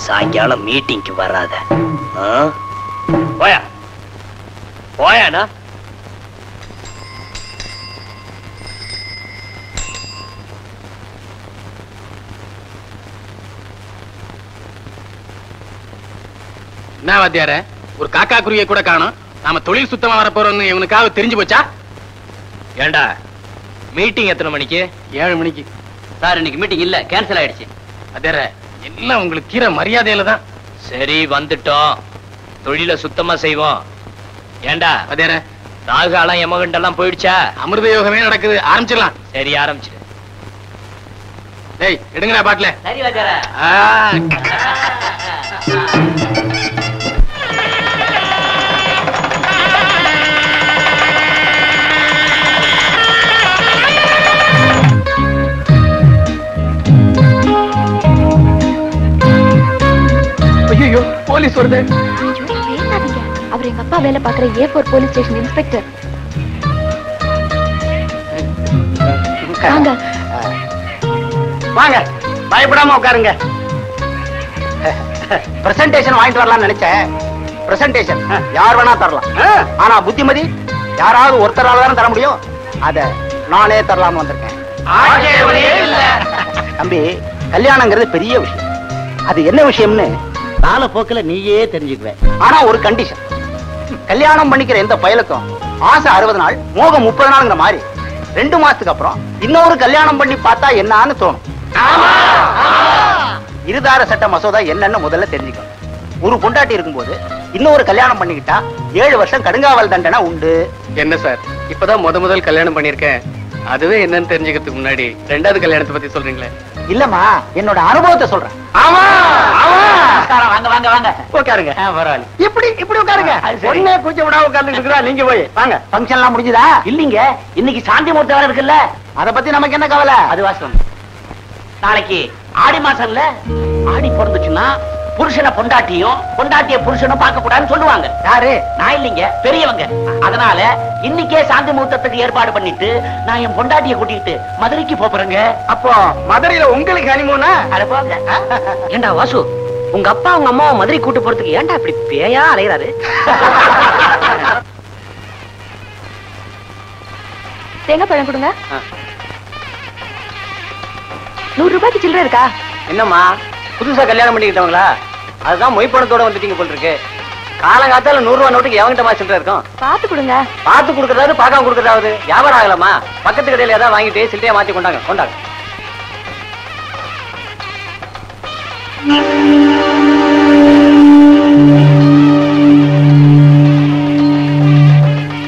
சாயங்காலம் மீட்டிங்க்கு வராத. போயா போயாண்ணா. என்ன வாத்தியார, ஒரு காக்கா குருவியை கூட காணோம். நாம தொழில் சுத்தமா வரப்போறோம்னு இவனுக்காக தெரிஞ்சு போச்சா? ஏண்டா, மீட்டிங் எத்தனை மணிக்கு? 7 மணிக்கு. சார், இன்னைக்கு மீட்டிங் இல்ல, கேன்சல் ஆயிடுச்சு. வாத்தியார, எல்லாம் உங்களுக்கு கீரை மரியாதையில தான். சரி, வந்துட்டோம், தொழில சுத்தமா செய்வோம். ஏண்டா வாத்தியார, ராகாலம் யமகண்டெல்லாம் போயிடுச்சா? அமிர்த யோகமே நடக்குது, ஆரம்பிச்சிடலாம். சரி, ஆரம்பிச்சிடு. டேய், எடுங்கடா பாட்டில. சரி வாத்தியார. ஐயோ, போலீஸ் வருது. அவர் எங்க அப்பா வேலை பாக்குற A4 போலீஸ் ஸ்டேஷன் இன்ஸ்பெக்டர். வாங்க வாங்க, பயப்படாம உட்காருங்க. பிரசன்டேஷன் வாங்கிட்டு வரலாம்னு நினைச்சேன். பிரசன்டேஷன் யார் வேணா தரலாம், ஆனா புத்திமதி யாராவது ஒருத்தரால தானே தர முடியும். அத நானே தரலாம வந்திருக்கேன். தம்பி, கல்யாணங்கிறது பெரிய விஷயம். அது என்ன விஷயம்னு காலப்போக்கில நீயே தெரிஞ்சுக்குவேன். ஆனா ஒரு கண்டிஷன், கல்யாணம் பண்ணிக்கிற எந்த பயலுக்கும் ஆசை 60 நாள், மோகம் 30 நாளுங்கிற மாதிரி 2 மாசத்துக்கு அப்புறம் இன்னொரு கல்யாணம் பண்ணி பார்த்தா என்னன்னு தோணும். இருதார சட்ட மசோதா என்னன்னு முதல்ல தெரிஞ்சுக்கணும். ஒரு பொண்டாட்டி இருக்கும்போது இன்னொரு கல்யாணம் பண்ணிக்கிட்டா 7 வருஷம் கடுங்காவல் தண்டனை உண்டு. என்ன சார், இப்பதான் முதல் கல்யாணம் பண்ணிருக்கேன். அதுவே என்னன்னு தெரிஞ்சுக்கிறதுக்கு முன்னாடி 2வது கல்யாணத்தை பத்தி சொல்றீங்களே? இல்லம்மா, என்னோட அனுபவத்தை சொல்றேன். வாங்க வாங்க வாங்க, உட்காருங்க. பரவாயில்ல, இப்படி உட்காருங்க. ஒண்ணே கூச்ச விடாம உட்கார்ந்து இருக்கிறா. நீங்க போய் வாங்க. ஃபங்க்ஷன் எல்லாம் முடிஞ்சதா? இல்லீங்க, இன்னைக்கு சாந்தி முகூர்த்த வேலை இருக்குல்ல, அத பத்தி நமக்கு என்ன கவலை? அது வாசம். நாளைக்கு ஆடி மாசம்ல, ஆடி பிறந்துச்சுன்னா புருஷனை பொண்டாட்டியும் பொண்டாட்டிய புருஷனும் பார்க்க கூடாதுன்னு சொல்லுவாங்க. யாரு? நான் இல்லைங்க, பெரியவங்க. அதனால இன்னைக்கே சாந்தி முகூர்த்தத்துக்கு ஏற்பாடு பண்ணிட்டு நான் என் பொண்டாட்டிய கூட்டிட்டு மதுரைக்கு போறேங்க. அப்போ மதுரையில உங்களுக்கு ஹனிமூனா? அட போங்க. ஏண்டா வாசு, உங்க அப்பா உங்க அம்மாவை மதுரை கூட்டு போறதுக்கு ஏன்டா இப்படி பேயா அலையறாரு? தேங்காய் பழம் கொடுங்க. 100 ரூபாய்க்கு சில்லறை இருக்கா? என்னம்மா புதுசா கல்யாணம் பண்ணிக்கிட்டவங்களா? அதுதான் மொய் பணத்தோட வந்துட்டீங்க போல் இருக்கு. காலங்காத்தால 100 ரூபா நோட்டுக்கு எவங்கிட்ட சில்லறை இருக்கும்? பார்த்து கொடுங்க. பார்த்து கொடுக்கறதாவது பார்க்காம கொடுக்கறதாவது வியாபாரம் ஆகலாமா? பக்கத்து கடையில ஏதாவது வாங்கிட்டு சில்லறையா மாத்தி கொண்டாங்க.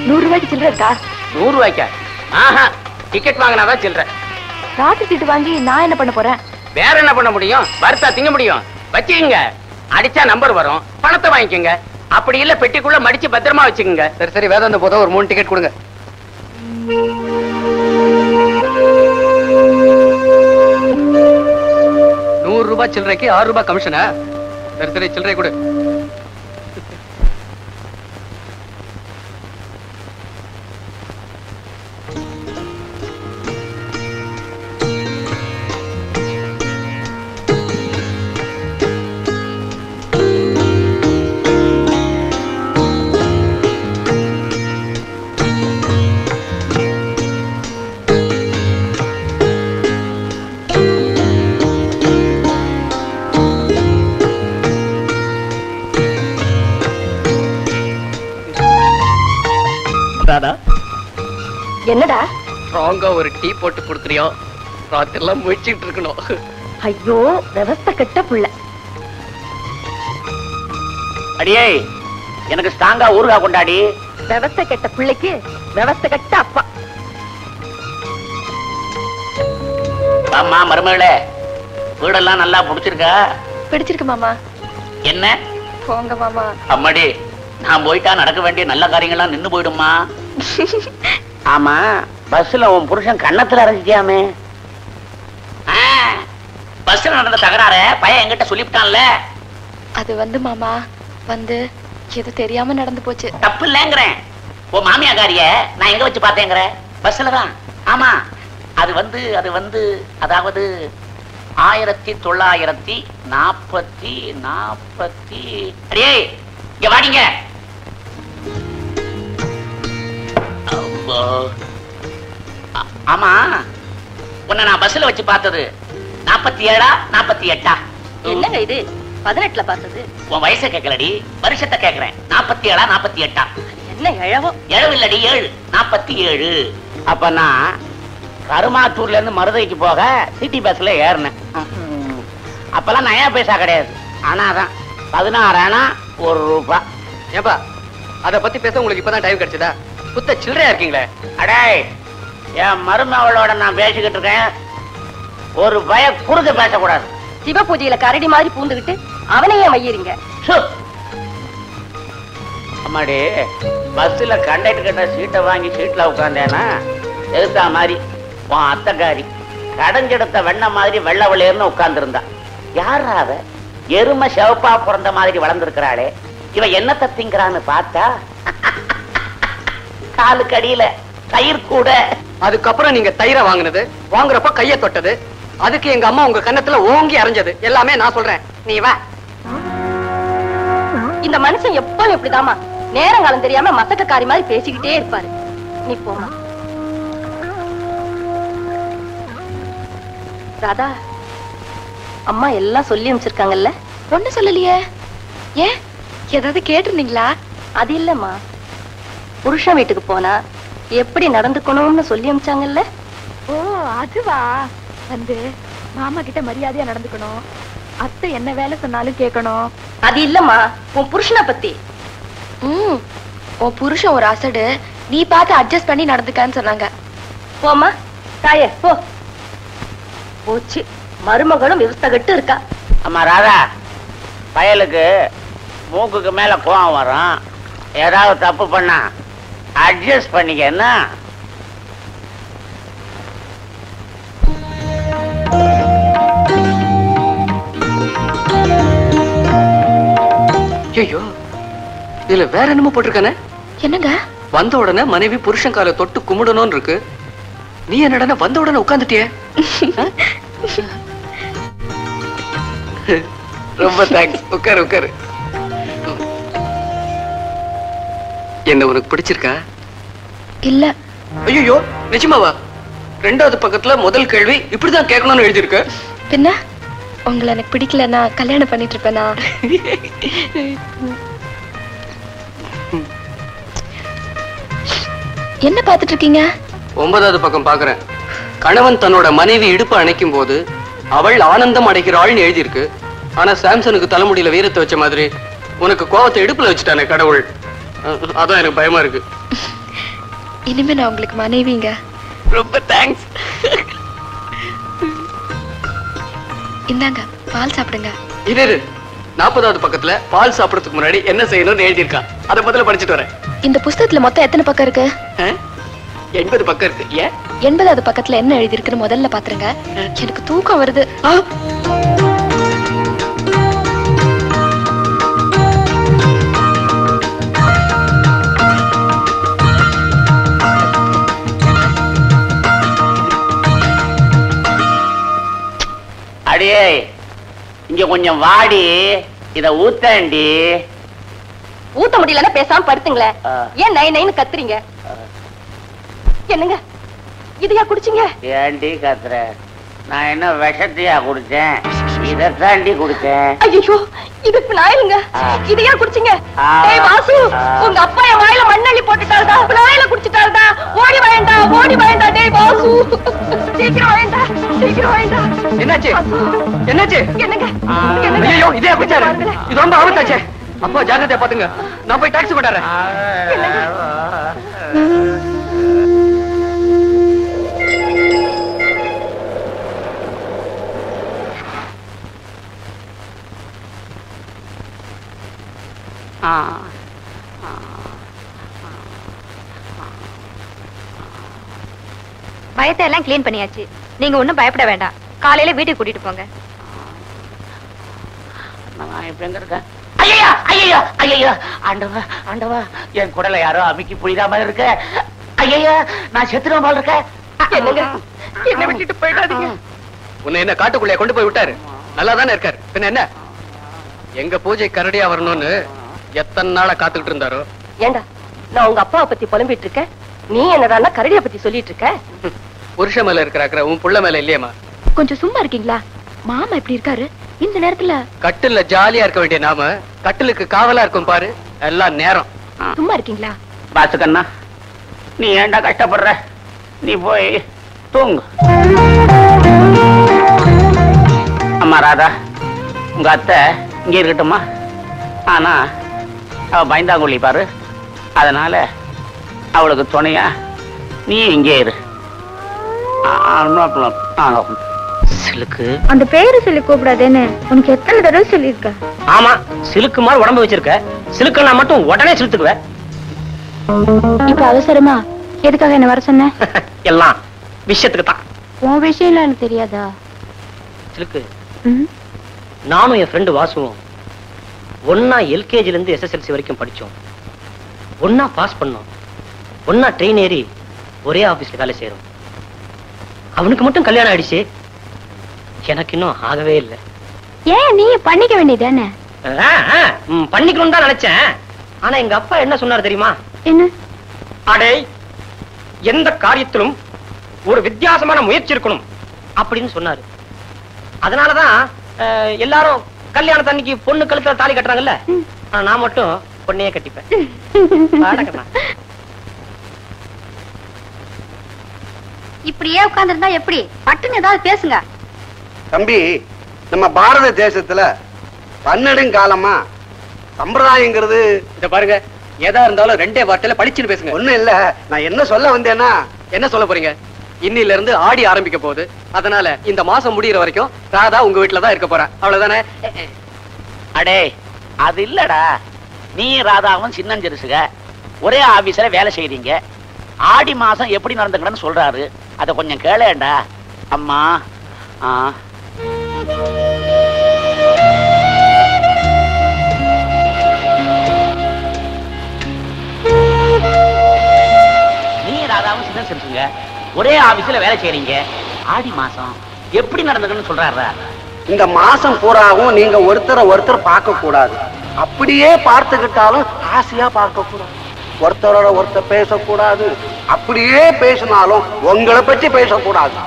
100 ரூபாய்க்கு சில்லறை இருக்கா? 100 ரூபாய்க்கா? ஆஹா, டிக்கெட் வாங்கினாதான் சில்லறை. ராத்திரி சீட்டு வாங்கி நான் என்ன பண்ண போறேன்? வேற என்ன பண்ண முடியும்? வறுத்தா திங்க முடியும். வச்சுக்கங்க, அடிச்சா நம்பர் வரும், பணத்தை வாங்கிக்கோங்க. அப்படி இல்ல பெட்டிக்குள்ள மடிச்சு பத்திரமா வச்சுக்கோங்க. சரி சரி, வேதாந்த போதும் ஒரு 3 டிக்கெட் கொடுங்க. 100 ரூபாய் சில்லறைக்கு 6 ரூபாய் கமிஷனா? சரி சரி, சில்லறை கொடு. என்னடா ஸ்ட்ராங்கா ஒரு டீ போட்டு கொடுக்குறியோ? ராத்திரி எல்லாம் முயற்சிட்டு இருக்கணும். ஐயோ, விவஸ்தை கெட்ட புள்ள. அடியே, எனக்கு ஸ்ட்ராங்கா ஊறுகாய் கொண்டாடி. விவஸ்தை கெட்ட பிள்ளைக்கு விவஸ்தை கெட்ட அப்பா. அம்மா மருமகளே, வீடெல்லாம் நல்லா பிடிச்சிருக்கா? பிடிச்சிருக்கு மாமா. என்ன போங்க மாமா. அம்மாடி, நான் போயிட்டா நடக்க வேண்டிய நல்ல காரியங்கள்லாம் நின்னு போயிடுமா? ஆமா, பஸ்ல உன் புருஷன் கன்னத்துல அரைஞ்சிட்டியாமே. பஸ்ல நடந்த தகராற பையன் என்கிட்ட சொல்லிவிட்டான்ல. அது வந்து மாமா வந்து எது தெரியாம நடந்து போச்சு. தப்பு இல்லங்கிறேன். உன் மாமியாக்காரிய நான் எங்க வச்சு பார்த்தேங்கிற? பஸ்ல தான். ஆமா, அது வந்து அதாவது 1940 அடியே இங்க வாடிங்க. ஆமா, உன்னை நான் பஸ்ல வச்சு பார்த்தது 47 48? என்னங்க இது 18ல பார்த்தது? உன் வயசை கேட்கலடி, வருஷத்தை கேட்கிறேன். 47 48? என்ன எழவோ? எழவு இல்லடி, 7 47. அப்ப நான் கருமாத்தூர்ல இருந்து மருதைக்கு போக சிட்டி பஸ்ல ஏறினேன். அப்பெல்லாம் நயா பைசா கிடையாது. ஆனாதான் 16 ஆனா 1 ரூபாய். ஏப்பா, அத பத்தி பேச உங்களுக்கு இப்பதான் டைம் கிடைச்சதா? புத்த சில்லறையா இருக்கீங்களே. அடே, என் மருமகளோட நான் பேசிக்கிட்டு இருக்கேன். ஒரு பய குறுக்க பேசக்கூடாது. சிவ பூஜையில கரடி மாதிரி பூந்துகிட்டு அவனையே மையறீங்க. அம்மாடி, பஸ்ல கண்டக்டர் கிட்ட சீட்டை வாங்கி சீட்ல உட்காந்தேனா எதுத்தா மாதிரி உன் அத்தைக்காரி கடைஞ்செடுத்த வெண்ண மாதிரி வெள்ள வெள்ளையர்னு உட்கார்ந்து இருந்தா. யாரா அவ? எருமை செவப்பா பிறந்த மாதிரி வளர்ந்துருக்கிறாளே. இவ என்ன தத்திங்கிறான்னு பார்த்தா காலுக்கு அடியில தயிர் கூட. அதுக்கப்புறம் நீங்க தயிரை வாங்கினது, வாங்குறப்ப கைய தொட்டது, அதுக்கு எங்க அம்மா உங்க கன்னத்துல ஓங்கி அரைஞ்சது எல்லாமே நான் சொல்றேன். நீ வா. இந்த மனுஷன் எப்பவும் எப்படிதாமா நேரங்காலம் தெரியாம மத்தக்காரி மாதிரி பேசிக்கிட்டே இருப்பாரு. நீ போமா. ராதா, அம்மா எல்லாம் சொல்லி அனுப்பிச்சிருக்காங்கல்ல? ஒண்ணு சொல்லலையே. ஏன், ஏதாவது கேட்டிருந்தீங்களா? அது இல்லம்மா, புருஷன் வீட்டுக்கு போனா எப்படி நடந்துக்கணும்னு சொல்லி அனுப்பிச்சாங்கல்ல. ஓ, அதுவா? வந்து மாமா கிட்ட மரியாதையா நடந்துக்கணும், அத்தை என்ன வேலை சொன்னாலும் கேட்கணும். அது இல்லம்மா, உன் புருஷனை பத்தி. உன் புருஷன் ஒரு அசடு, நீ பார்த்து அட்ஜஸ்ட் பண்ணி நடந்துக்கான்னு சொன்னாங்க. போமா தாயே, போ. போச்சு, மருமகளும் விவஸ்தகட்டு இருக்கா. அம்மா ராதா, பயலுக்கு மூக்குக்கு மேல கோவம் வரும். ஏதாவது தப்பு பண்ணா அட்ஜஸ்ட் பண்ணிக்க. என்ன ஐயோ, இதுல வேற என்னமோ போட்டிருக்கானே. என்னங்க? வந்த உடனே மனைவி புருஷன் காலை தொட்டு கும்பிடணும்னு இருக்கு. நீ என்னடா வந்த உடனே உட்கார்ந்துட்டியே? ரொம்ப தேங்க்ஸ். உட்காரு உட்காரு. என்ன உனக்கு பிடிச்சிருக்கா? இல்ல. ஐயோ, நிஜமாவா? ரெண்டாவது பக்கத்துல முதல் கேள்வி இப்படிதான் கேட்கணும்னு எழுதிருக்கு. பின்ன உங்களை எனக்கு பிடிக்கலன்னா கல்யாணம் பண்ணிட்டு இருப்பேனா? என்ன பாத்துட்டு இருக்கீங்க? 9வது பக்கம் பாக்குறேன். கணவன் தன்னோட மனைவி இடுப்பு அணைக்கும் போது அவள் ஆனந்தம் அடைகிறாள்னு எழுதியிருக்கு. ஆனா சாம்சனுக்கு தலைமுடியில வீரத்தை வச்ச மாதிரி உனக்கு கோவத்தை இடுப்புல வச்சுட்டானே கடவுள். அதான் எனக்கு பயமா இருக்கு. இனிமே நான் உங்களுக்கு மனைவிங்க. ரொம்ப தேங்க்ஸ். இந்தாங்க பால் சாப்பிடுங்க. இரு 40வது பக்கத்துல பால் சாப்பிடறதுக்கு முன்னாடி என்ன செய்யணும்னு எழுதியிருக்கான். அதை முதல்ல படிச்சுட்டு வரேன். இந்த புஸ்தகத்துல மொத்தம் எத்தனை பக்கம் இருக்கு? 80 பக்கம் இருக்கு. ஏன்? 80வது பக்கத்துல என்ன எழுதி இருக்குன்னு முதல்ல பாத்துருங்க. எனக்கு தூக்கம் வருது. அடியே, இங்க கொஞ்சம் வாடி, இத ஊத்தாண்டி. ஊத்த முடியலன்னா பேசாம படுத்துங்களேன். ஏன் நை நைன்னு கத்துறீங்க? என்னங்க இதையா குடிச்சீங்க? ஏண்டி கத்துற? நான் என்ன விஷத்தையா குடிச்சேன்? இதத்தாண்டி குடிச்சேன். ஐயோ, இது நாயிலுங்க. இதையா குடிச்சீங்க? டேய் வாசு, உங்க அப்பா என் வாயில மண்ணள்ளி போட்டுட்டாருடா. நாயில குடிச்சிட்டாருடா. ஓடி வாயேண்டா, ஓடி வாயேண்டா. டேய் வாசு, சீக்கிரம் வாயேண்டா, சீக்கிரம் வாயேண்டா. என்னாச்சு? என்னாச்சு? என்னங்க? ஐயோ, இதே குடிச்சாரு. இது ரொம்ப ஆபத்தாச்சே. அப்பா ஜாக்கிரதையா பாத்துங்க. நான் போய் டாக்ஸி போட்டாரேன். பயத்தை எல்லாம் கிளீன் பண்ணியாச்சு. நீங்க ஒண்ணும் பயப்பட வேண்டாம். காலையில வீட்டுக்கு கூட்டிட்டு போங்க. நான் இப்ப எங்க இருக்கேன்? ஐயா ஐயா ஐயா, ஆண்டவா ஆண்டவா, என் குடலை யாரோ அமுக்கி புரியாம இருக்க. ஐயா, நான் செத்துருவேன் போல இருக்கேன். என்னங்க, என்ன விட்டுட்டு போயிடாதீங்க. உன்னை என்ன காட்டுக்குள்ளே கொண்டு போய் விட்டாரு. நல்லா தானே இருக்காரு. பின்ன என்ன, எங்க பூஜை கரடியா வரணும்னு எத்தனை நாளா காத்துக்கிட்டு இருந்தாரோ. ஏண்டா, நான் உங்க அப்பாவை பத்தி புலம்பிட்டு இருக்கேன். நீ என்னடான்னா கரடியை பத்தி சொல்லிட்டு இருக்க. புருஷ மேல இருக்கிற உன் புள்ள மேல இல்லையம்மா. கொஞ்சம் சும்மா இருக்கீங்களா? மாமா எப்படி இருக்காரு இந்த நேரத்துல? கட்டில்ல ஜாலியா இருக்க வேண்டிய நாம கட்டிலுக்கு காவலா இருக்கும் பாரு. எல்லாம் நேரம். சும்மா இருக்கீங்களா? பாத்துக்கண்ணா, நீ ஏண்டா கஷ்டப்படுற? நீ போய் தூங்கு. அம்மா ராதா, உங்க அத்தை இங்க இருக்கட்டுமா? ஆனா அவ பயந்தாங்குழி பாரு. அதனால அவளுக்கு துணையா நீ இங்கே இரு. சிலுக்கு, அந்த பேரு சொல்லி கூப்பிடாதேன்னு உனக்கு எத்தனை தடவை சொல்லிருக்க? ஆமா, சிலுக்கு மாதிரி உடம்பு வச்சிருக்க. சிலுக்குன்னா மட்டும் உடனே சிலுத்துக்குவேன். இப்ப அவசரமா எதுக்காக என்ன வர சொன்ன? எல்லாம் விஷயத்துக்கு தான். உன் விஷயம் எனக்கு தெரியாதா? சிலுக்கு, நானும் என் ஃப்ரெண்டு வாசுவோம் ஒன்னா எல்கேஜில இருந்து SSLC வரைக்கும் படிச்சோம். ஒன்னா பாஸ் பண்ணோம். ஒன்னா ட்ரெயின் ஏறி ஒரே ஆபீஸ்ல வேலை செய்யறோம். அவனுக்கு மட்டும் கல்யாணம் ஆயிடுச்சு, எனக்கு இன்னும் ஆகவே இல்லை. ஏன் நீ பண்ணிக்க வேண்டியதானே? பண்ணிக்கணும் தான் நினைச்சேன். ஆனா எங்க அப்பா என்ன சொன்னார் தெரியுமா? என்ன? அடே, எந்த காரியத்திலும் ஒரு வித்தியாசமான முயற்சி இருக்கணும் அப்படின்னு சொன்னாரு. அதனாலதான் எல்லாரும் கல்யாணத்து அன்னைக்கு பொண்ணு கழுத்துல தாலி கட்டுறாங்கல்ல. நான் மட்டும் பொண்ணையே கட்டிப்பேன். இப்படியே உட்கார்ந்துருந்தா எப்படி? பட்டுன்னு ஏதாவது பேசுங்க. தம்பி, நம்ம பாரத தேசத்துல பன்னெடுங்காலமா சம்பிரதாயங்கிறது. இத பாருங்க, எதா இருந்தாலும் ரெண்டே வார்த்தையில படிச்சுன்னு பேசுங்க. ஒண்ணும் இல்ல, நான் என்ன சொல்ல வந்தேன்னா. என்ன சொல்ல போறீங்க? இன்னில இருந்து ஆடி ஆரம்பிக்க போகுது. அதனால இந்த மாசம் முடியற வரைக்கும் ராதா உங்க வீட்டுல தான் இருக்க போறேன். அவ்வளவுதானே? அடே, அது இல்லடா. நீ ராதாவும் சின்னஞ்சிறுசுக ஒரே ஆபீஸ்ல வேலை செய்றீங்க. ஆடி மாசம் எப்படி நடந்துக்கணும்னு சொல்றாரு. அத கொஞ்சம் கேளேண்டா அம்மா. ராதாவும் சின்ன சென்சுங்க ஒரே ஆபீஸ்ல வேலை செய்யறீங்க. ஆடி மாசம் எப்படி நடந்ததுன்னு சொல்றாரா? இந்த மாசம் பூராவும் நீங்க ஒருத்தர் பார்க்க கூடாது. அப்படியே பார்த்துக்கிட்டாலும் ஆசையா பார்க்க கூடாது. ஒருத்தரோட ஒருத்தர் பேசக்கூடாது. அப்படியே பேசினாலும் உங்களை பற்றி பேசக்கூடாது.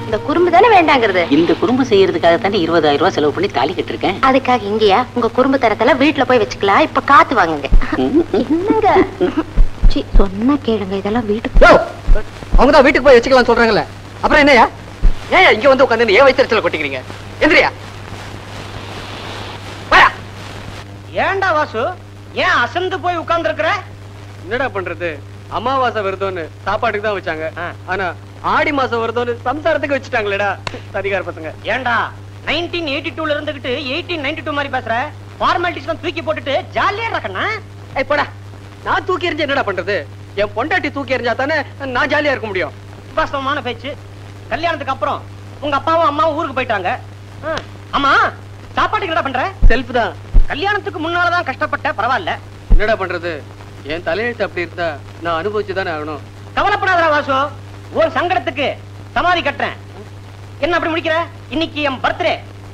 இந்த குறும்பு தானே வேண்டாங்கிறது. இந்த குறும்பு செய்யறதுக்காக தானே 20,000 ரூபாய் செலவு பண்ணி தாலி கட்டிருக்கேன். அதுக்காக இங்கயா உங்க குறும்பு தரத்தெல்லாம் வீட்டுல போய் வச்சுக்கலாம். இப்ப காத்து வாங்குங்க. என்னங்க சொன்னா கேளுங்க. இதெல்லாம் வீட்டுக்கு அவங்கதான் வீட்டுக்கு போய் வச்சுக்கலாம் சொல்றாங்கல்ல. அப்புறம் என்னையா ஏன் இங்க வந்து உட்காந்து ஏன் வயிற்றுல கொட்டிக்கிறீங்க? எந்திரியா. ஏன்டா வாசு ஏன் அசந்து போய் உட்கார்ந்து இருக்கிற? என்னடா பண்றது? அமாவாசை வருதோன்னு சாப்பாட்டுக்கு தான் வச்சாங்க. ஆனா ஆடி மாசம் வருதோன்னு சம்சாரத்துக்கு வச்சுட்டாங்களேடா அதிகார பசங்க. ஏன்டா 1982ல இருந்துகிட்டு 1892 மாதிரி பேசுற? ஃபார்மாலிட்டிஸ் எல்லாம் தூக்கி போட்டுட்டு ஜாலியா இருக்கண்ணா. ஏய் போடா. நான் தூக்கி எறிஞ்சு என்னடா பண்றது? என் பொண்டாட்டி தூக்கி எறிஞ்சா தானே நான் ஜாலியா இருக்க முடியும். வாஸ்தவமான பேச்சு. கல்யாணத்துக்கு அப்புறம் உங்க அப்பாவும் அம்மாவும் ஊருக்கு போயிட்டாங்க. ஆமா சாப்பாட்டுக்கு என்னடா பண்ற? செல்ஃப் தான். கல்யாணத்துக்கு முன்னாலதான் கஷ்டப்பட்ட, பரவாயில்ல. என்னடா பண்றது? என் தலையெழுத்து அப்படி இருந்தா நான் அனுபவிச்சுதானே ஆகணும். கவலைப்படாதடா வாசு, ஒரு சங்கடத்துக்கு சமாதி கட்டுறேன். என்ன அப்படி முடிக்கிற? இன்னைக்கு என் பர்த்டே,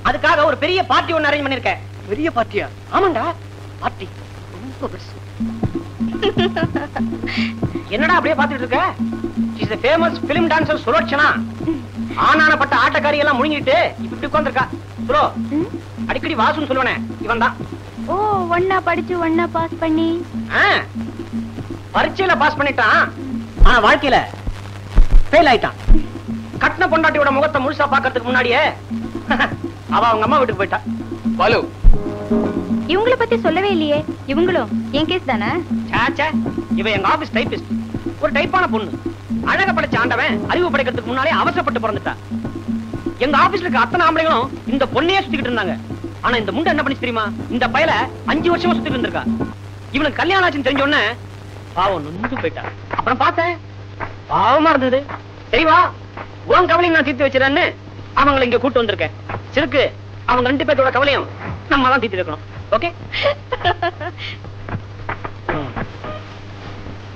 அதுக்காக ஒரு பெரிய பார்ட்டி ஒன்னு அரேஞ்ச் பண்ணிருக்கேன். பெரிய பார்ட்டியா? ஆமாண்டா, பார்ட்டி ரொம்ப பெருசு. என்னடா அப்படியே பாத்துட்டு இருக்க? She is a famous film dancer Sulochana. ஆனானப்பட்ட ஆட்டக்காரி எல்லாம் முழுங்கிட்டு இப்படி உட்கார்ந்திருக்கா. சுலோ, அடிக்கடி வாசுன்னு சொல்லுவனே இவன் தான். ஓ, ஒண்ணா படிச்சு ஒண்ணா பாஸ் பண்ணி பரீட்சையில பாஸ் பண்ணிட்டான். ஆனா வாழ்க்கையில ஃபெயில் ஆயிட்டான். கட்டின பொண்டாட்டியோட முகத்தை முழுசா பாக்கிறதுக்கு முன்னாடியே அவ அவங்க அம்மா வீட்டுக்கு போயிட்டா. பாலு, இவங்கள பத்தி சொல்லவே இல்லையே. இவங்களும் என் கேஸ் தானே? சாச்சா, இவ எங்க ஆபீஸ் டைபிஸ்ட். ஒரு டைப்பான பொண்ணு. அழக படைச்ச ஆண்டவன் அறிவு படைக்கிறதுக்கு முன்னாலே அவசரப்பட்டு பிறந்துட்டா. எங்க ஆபீஸ்ல இருக்க அத்தனை ஆம்பளைங்களும் இந்த பொண்ணையே சுத்திக்கிட்டு இருந்தாங்க. ஆனா இந்த முண்டை என்ன பண்ணி தெரியுமா? இந்த பயல 5 வருஷமா சுத்திட்டு இருந்திருக்கா. இவனுக்கு கல்யாணம் ஆச்சுன்னு தெரிஞ்ச உடனே பாவம் நொந்து போயிட்டா. அப்புறம் பார்த்தேன், பாவமா இருந்தது. சரிவா, உன் கவலையும் நான் தீர்த்து வச்சிடறேன்னு அவங்களை இங்க கூட்டு வந்திருக்கேன். சிறுக்கு, அவங்க 2 பேரோட கவலையும் நம்ம தான் தீர்த்து வைக்கணும். ஓகே?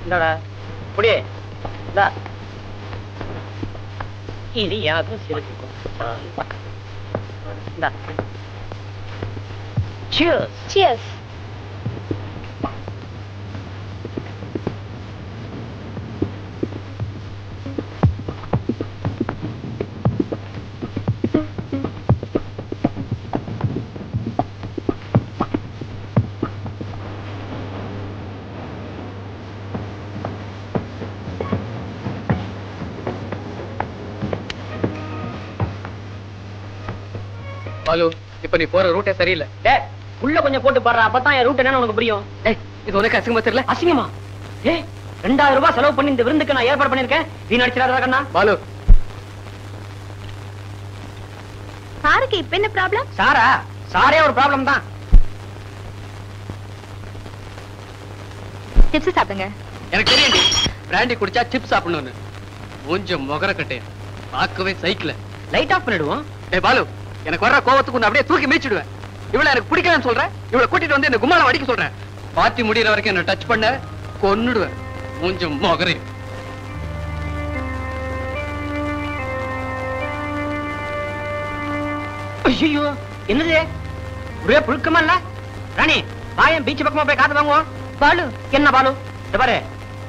இந்தாடா புடியே. இது எனக்கும் சிறுக்கும். இந்தா. Cheers. Cheers. பாலு, இப்ப நீ போற ரூட்டே சரியில்லை. டேய், உள்ள கொஞ்சம் போட்டு பாரு, அப்பதான் என் ரூட் என்னன்னு உனக்கு புரியும். டேய், இது உனக்கு அசிங்கமா தெரியல? அசிங்கமா? டேய், 2000 ரூபாய் செலவு பண்ணி இந்த விருந்துக்கு நான் ஏற்பாடு பண்ணிருக்கேன். வீண் அடிச்சிடாதடா கண்ணா. பாலு, சாருக்கு இப்ப என்ன ப்ராப்ளம்? சாரே ஒரு ப்ராப்ளம் தான். டிப்ஸ் சாப்பிடுங்க. எனக்கு தெரியும் பிராண்டி குடிச்சா சிப்ஸ் சாப்பிடணும்னு. கொஞ்சம் முகர கட்டே பார்க்கவே சைக்கிள் லைட் ஆஃப் பண்ணிடுவோம். டேய் பாலு, எனக்கு வர்ற கோவத்துக்கு நான் அப்படியே தூக்கி மீச்சிடுவேன். இவளை எனக்கு பிடிக்கலன்னு சொல்றேன், இவளை கூட்டிட்டு வந்து இந்த கும்மாளம் அடிக்க சொல்றேன். பார்ட்டி முடியற வரைக்கும் என்ன டச் பண்ண கொன்னுடுவேன். கொஞ்சம் முகரே. ஐயோ, என்னது ஒரே புழுக்கமா இல்ல? ராணி, வாயன் பீச் பக்கமா போய் காத்து வாங்குவோம். பாலு, என்ன பாலு? பாரு,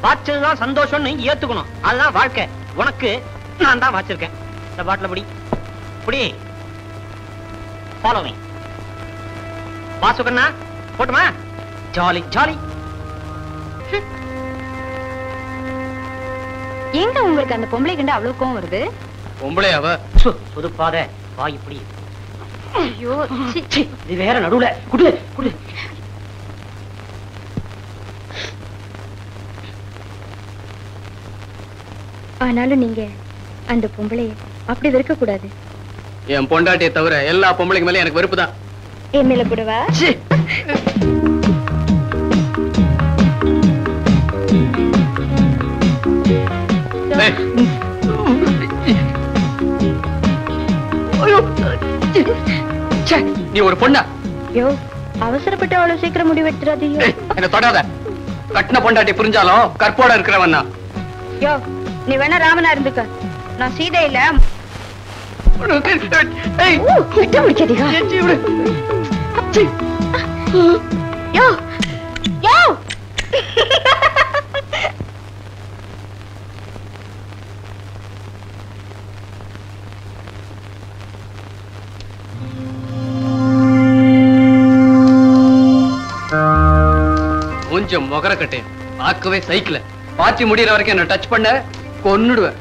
வாச்சதுதான் சந்தோஷம்னு ஏத்துக்கணும். அதுதான் வாழ்க்கை. உனக்கு நான் தான் வாச்சிருக்கேன். இந்த பாட்டில புடி புடி. Follow me. வாசுகண்ணா, போட்டுமா? Jolly jolly. எங்க உங்களுக்கு அந்த பொம்பளை கண்டு அவ்வளவு கோவம் வருது? பொம்பளை அவ சொதுப்பாத வாய் இப்படி. ஐயோ, இது வேற நடுவுல குடு குடு. ஆனாலும் நீங்க அந்த பொம்பளைய அப்படி வெறுக்க கூடாது. என் பொண்டாட்டியை தவிர எல்லா பொம்பளைக்கு மேல எனக்கு வெறுப்பு தான். என் மேல கூடவா? நீ ஒரு பொண்ணா? அவசரப்பட்டு அவ்வளவு சீக்கிரம் முடிவெடுத்துறாதீங்க. என்ன தொடாத. கட்டின பொண்டாட்டி புரிஞ்சாலும் கற்போட இருக்கிறவன்னா. யோ, நீ வேணா ராமனா இருந்துக்க. நான் சீதை இல்ல. விட்டு முடிச்சதிகா. யோ யோ கொஞ்சம் முகர கட்டேன். பார்க்கவே சைக்கிள். பார்ட்டி முடியற வரைக்கும் என்ன டச் பண்ண கொன்னுடுவேன்.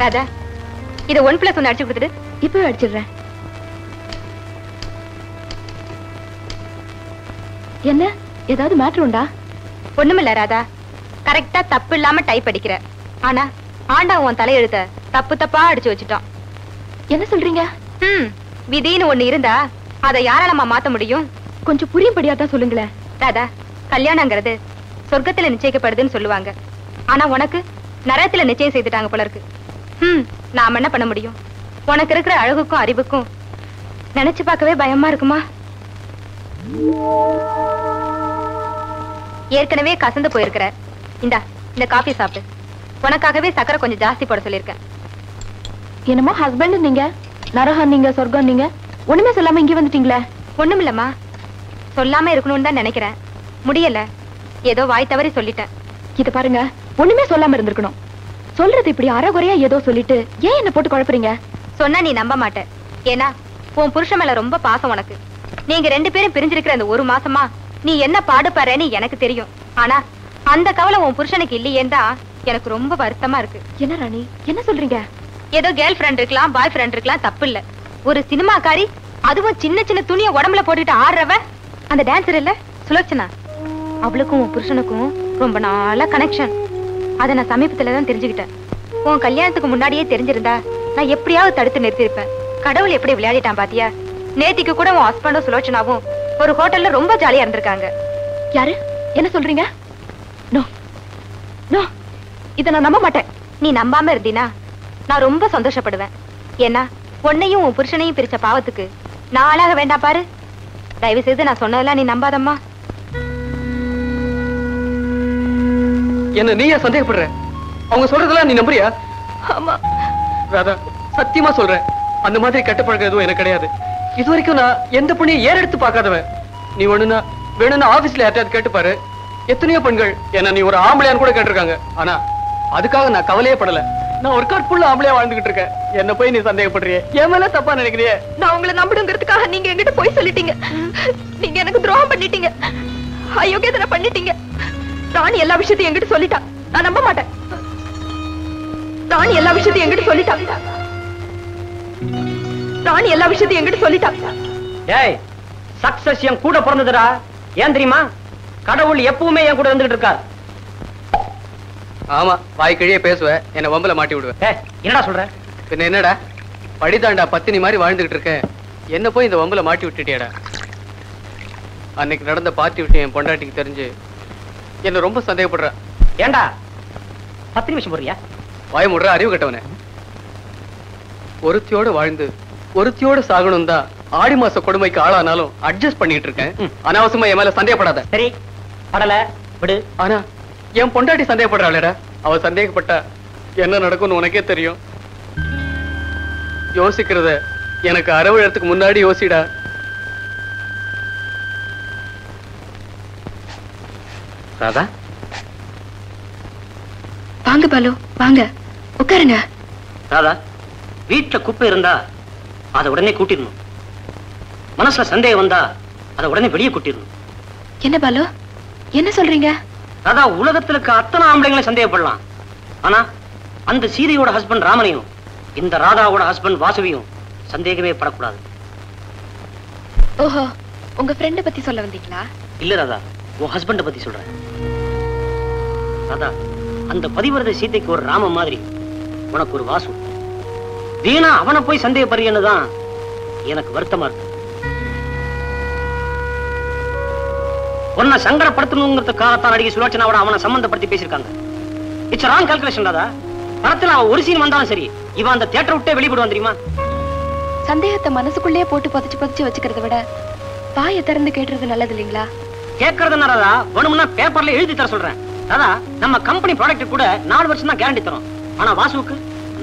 ராதா, இத 1+1 அடிச்சு கொடுத்துட்டு இப்பவே அடிச்சிடுறேன். என்ன ஏதாவது மேட்ரு உண்டா? ஒண்ணுமில்ல ராதா, கரெக்டா தப்பு இல்லாம டைப் அடிக்கிற. ஆனா ஆண்டா உன் தலையெழுத்த தப்பு தப்பா அடிச்சு வச்சுட்டான். என்ன சொல்றீங்க? விதின்னு ஒண்ணு இருந்தா அதை யாராலமா மாத்த முடியும்? கொஞ்சம் புரியும்படியா தான் சொல்லுங்களேன். ராதா, கல்யாணங்கிறது சொர்க்கத்துல நிச்சயிக்கப்படுதுன்னு சொல்லுவாங்க. ஆனா உனக்கு நரகத்துல நிச்சயம் செய்துட்டாங்க போல இருக்கு. நாம என்ன பண்ண முடியும்? உனக்கு இருக்கிற அழகுக்கும் அறிவுக்கும் நினைச்சு பார்க்கவே பயமா இருக்குமா? ஏற்கனவே கசந்து போயிருக்கிற. இந்த காபி சாப்பிடு. உனக்காகவே சக்கரை கொஞ்சம் ஜாஸ்தி போட சொல்லிருக்கேன். என்னமோ ஹஸ்பண்ட் நீங்க, நரகம் நீங்க, சொர்க்கம் நீங்க, ஒண்ணுமே சொல்லாம இங்க வந்துட்டீங்களே. ஒண்ணுமில்லம்மா, சொல்லாம இருக்கணும்னு தான் நினைக்கிறேன். முடியல, ஏதோ வாய் தவறி சொல்லிட்டேன். இது பாருங்க, ஒண்ணுமே சொல்லாம இருந்திருக்கணும். சொல்றது இப்படி அறகுறையா ஏதோ சொல்லிட்டு ஏன் என்ன போட்டு குழப்பறீங்க? சொன்னா நீ நம்ப மாட்ட. ஏன்னா உன் புருஷன் மேல ரொம்ப பாசம் உனக்கு. நீங்க 2 பேரும் பிரிஞ்சிருக்கிற அந்த 1 மாசமா நீ என்ன பாடுபறேன்னு எனக்கு தெரியும். ஆனா அந்த கவலை உன் புருஷனுக்கு இல்லையேன்னு தான் எனக்கு ரொம்ப வருத்தமா இருக்கு. என்ன ராணி, என்ன சொல்றீங்க? ஏதோ கேர்ள் ஃப்ரெண்ட் இருக்கலாம், பாய் ஃப்ரெண்ட் இருக்கலாம், தப்பு இல்ல. ஒரு சினிமாக்காரி, அதுவும் சின்ன சின்ன துணியை உடம்புல போட்டுட்டு ஆடுறவ, அந்த டான்சர் இல்ல சுலோச்சனா, அவளுக்கும் உன் புருஷனுக்கும் ரொம்ப நாளா கனெக்ஷன். அதை நான் சமீபத்துல தான் தெரிஞ்சுக்கிட்டேன். உன் கல்யாணத்துக்கு முன்னாடியே தெரிஞ்சிருந்தா நான் எப்படியாவது தடுத்து நிறுத்திருப்பேன். கடவுள் எப்படி விளையாடிட்டான் பாத்தியா? நேத்திக்கு கூட உன் ஹஸ்பண்டும் சுலோச்சனாவும் ஒரு ஹோட்டல்ல ரொம்ப ஜாலியா இருந்திருக்காங்க. யாரு? என்ன சொல்றீங்க? நோ நோ, இத நான் நம்ப மாட்டேன். நீ நம்பாம இருந்தீனா நான் ரொம்ப சந்தோஷப்படுவேன். ஏன்னா உன்னையும் உன் புருஷனையும் பிரிச்ச பாவத்துக்கு நான் ஆளாக வேண்டாம் பாரு. தயவு செய்து நான் சொன்னதெல்லாம் நீ நம்பாதம்மா. என்ன நீயா சந்தேகப்படுற? அவங்க சொல்றதெல்லாம் நீ நம்புறியா? ஆமா ராதா, சத்தியமா சொல்றேன், அந்த மாதிரி கெட்ட பழக்கம் எதுவும் எனக்கு கிடையாது. இது வரைக்கும் நான் எந்த பொண்ணையும் ஏறெடுத்து பார்க்காதவன். நீ வேணும்னா ஆபீஸ்ல யார்ட்டாவது கேட்டுப்பாரு. எத்தனையோ பெண்கள் என்ன நீ ஒரு ஆம்பளையான்னு கூட கேட்டிருக்காங்க. ஆனா அதுக்காக நான் கவலையே படல. நான் ஒரு காட்புள்ள ஆம்பளையா வாழ்ந்துகிட்டு இருக்கேன். என்ன போய் நீ சந்தேகப்படுறியே? என் மேல தப்பா நினைக்கிறியே? நான் உங்களை நம்பணுங்கிறதுக்காக நீங்க என்கிட்ட போய் சொல்லிட்டீங்க. நீங்க எனக்கு துரோகம் பண்ணிட்டீங்க, அயோக்கியத்தனை பண்ணிட்டீங்க. ராணி எல்லா விஷயத்தையும் என்கிட்ட சொல்லிட்டா. நான் நம்ப மாட்டேன். ராணி எல்லா விஷயத்தையும் என்கிட்ட சொல்லிட்டா. ராணி எல்லா விஷயத்தையும் என்கிட்ட சொல்லிட்டா. ஏய், சக்சஸ் என் கூட பிறந்ததுடா. ஏன் தெரியுமா? கடவுள் எப்பவுமே என் கூட இருந்துட்டு இருக்கார். ஆமா, வாய் கிழியே பேசுவேன், என்ன வம்பல மாட்டி விடுவேன். என்னடா சொல்ற? பின்ன என்னடா, படிதாண்டா பத்தினி மாதிரி வாழ்ந்துகிட்டு இருக்கேன். என்ன போய் இந்த வம்பல மாட்டி விட்டுட்டியாடா. அன்னைக்கு நடந்த பார்ட்டி விஷயம் என் பொண்டாட்டிக்கு தெரிஞ்சு என்ன ரொம்ப சந்தேகப்படுற. ஏண்டா 10 நிமிஷம் போறியா? வாய முடுற அறிவு கட்டவனே. ஒருத்தியோட வாழ்ந்து ஒருத்தியோட சாகணும் தான் ஆடி மாச கொடுமைக்கு ஆளானாலும் அட்ஜஸ்ட் பண்ணிட்டு இருக்கேன். அனாவசியமா என் மேல சந்தேகப்படாத. சரி, படல விடு. ஆனா என் பொண்டாட்டி சந்தேகப்படுறாளேடா. அவ சந்தேகப்பட்டா என்ன நடக்கும்னு உனக்கே தெரியும். யோசிக்கிறத எனக்கு அரவழத்துக்கு முன்னாடி யோசிடா. ராதா, வாங்க பாலு, வாங்க உட்காருங்க. ராதா, வீட்டுல குப்பை இருந்தா அதை உடனே கூட்டிடணும். மனசுல சந்தேகம் வந்தா அதை உடனே வெளியே கூட்டிடணும். என்ன பாலு, என்ன சொல்றீங்க? ராதா, உலகத்துல இருக்க அத்தனை ஆம்பளைங்களை சந்தேகப்படலாம். ஆனா அந்த சீதையோட ஹஸ்பண்ட் ராமனையும் இந்த ராதாவோட ஹஸ்பண்ட் வாசுவியும் சந்தேகமே படக்கூடாது. ஓஹோ, உங்க ஃப்ரெண்ட பத்தி சொல்ல வந்தீங்களா? இல்ல ராதா, உன் ஹஸ்பண்ட பத்தி சொல்றேன். ராதா, அந்த பதிவிரத சீதைக்கு ஒரு ராம மாதிரி உனக்கு ஒரு வாசு. வீணா அவனை போய் சந்தேகப்படுறீன்னு தான் எனக்கு வருத்தமா இருக்கு. உன்னை சங்கடப்படுத்தணுங்கிறதுக்காகத்தான் நடிகை சுலோச்சனாவோட அவனை சம்பந்தப்படுத்தி பேசியிருக்காங்க. It's wrong calculation. படத்துல அவன் ஒரு சீன் வந்தாலும் சரி, இவன் அந்த தியேட்டர் விட்டே வெளிப்படுவான் தெரியுமா? சந்தேகத்தை மனசுக்குள்ளே போட்டு பதிச்சு வச்சுக்கிறத விட வாயை திறந்து கேட்டுறது நல்லது இல்லைங்களா? கேட்கறது ராதா, வேணும்னா பேப்பர்ல எழுதி தர சொல்றேன். ராதா, நம்ம கம்பெனி ப்ராடக்ட் கூட 4 வருஷம் தான் கேரண்டி தரும். ஆனா வாசுவுக்கு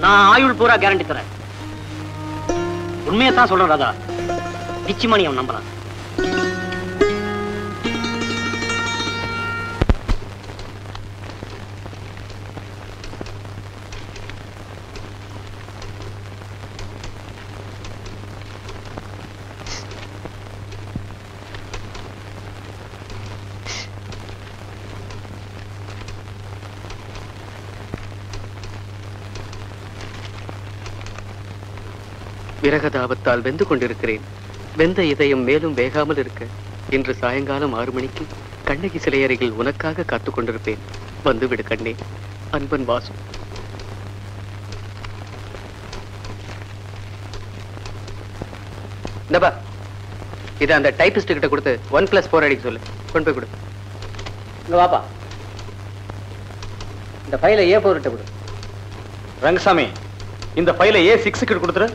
நான் ஆயுள் பூரா கேரண்டி தரேன். உண்மையை தான் சொல்றேன் ராதா, நிச்சயமா நீ அவன் நம்பலாம். விரகதாபத்தால் வெந்து கொண்டிருக்கிறேன். வெந்த இதயம் மேலும் வேகாமல் இருக்க இன்று சாயங்காலம் 6 மணிக்கு கண்ணகி சிலை அருகில் உனக்காக காத்துக் கொண்டிருப்பேன். வந்துவிடு கண்ணே. அன்பன் வாசு. இந்தபா, இதை அந்த டைபிஸ்ட் கிட்ட கொடுத்து 1+4 அடிக்க சொல்லு. கொண்டு போய் கொடு. இங்க வாப்பா, இந்த ஃபைலை A4 கிட்ட கொடு. ரங்கசாமி, இந்த ஃபைலை A6 கிட்ட கொடுத்துரு.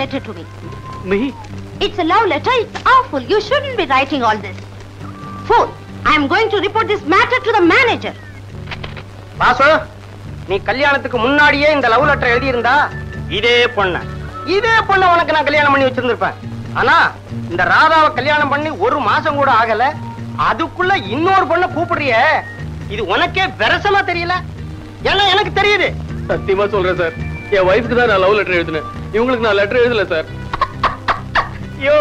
Letter to me. Me? It's a love letter. It's awful. You shouldn't be writing all this. Fool, I am going to report this matter to the manager. Basu, நீ கல்யாணத்துக்கு முன்னாடியே இந்த லவ் லெட்டர் எழுதி இருந்தா இதே பொண்ண உனக்கு நான் கல்யாணம் பண்ணி வச்சிருந்திருப்பேன். ஆனா இந்த ராதாவை கல்யாணம் பண்ணி 1 மாசம் கூட ஆகல, அதுக்குள்ள இன்னொரு பொண்ணை கூப்பிடுறிய, இது உனக்கே விரசமா தெரியல? ஏன்னா எனக்கு தெரியுது. சத்தியமா சொல்றேன் சார், என் வைஃப்க்கு தான் நான் லவ் லெட்டர் எழுதினேன். இவங்களுக்கு நான் லெட்டர் எழுதல சார். ஐயோ,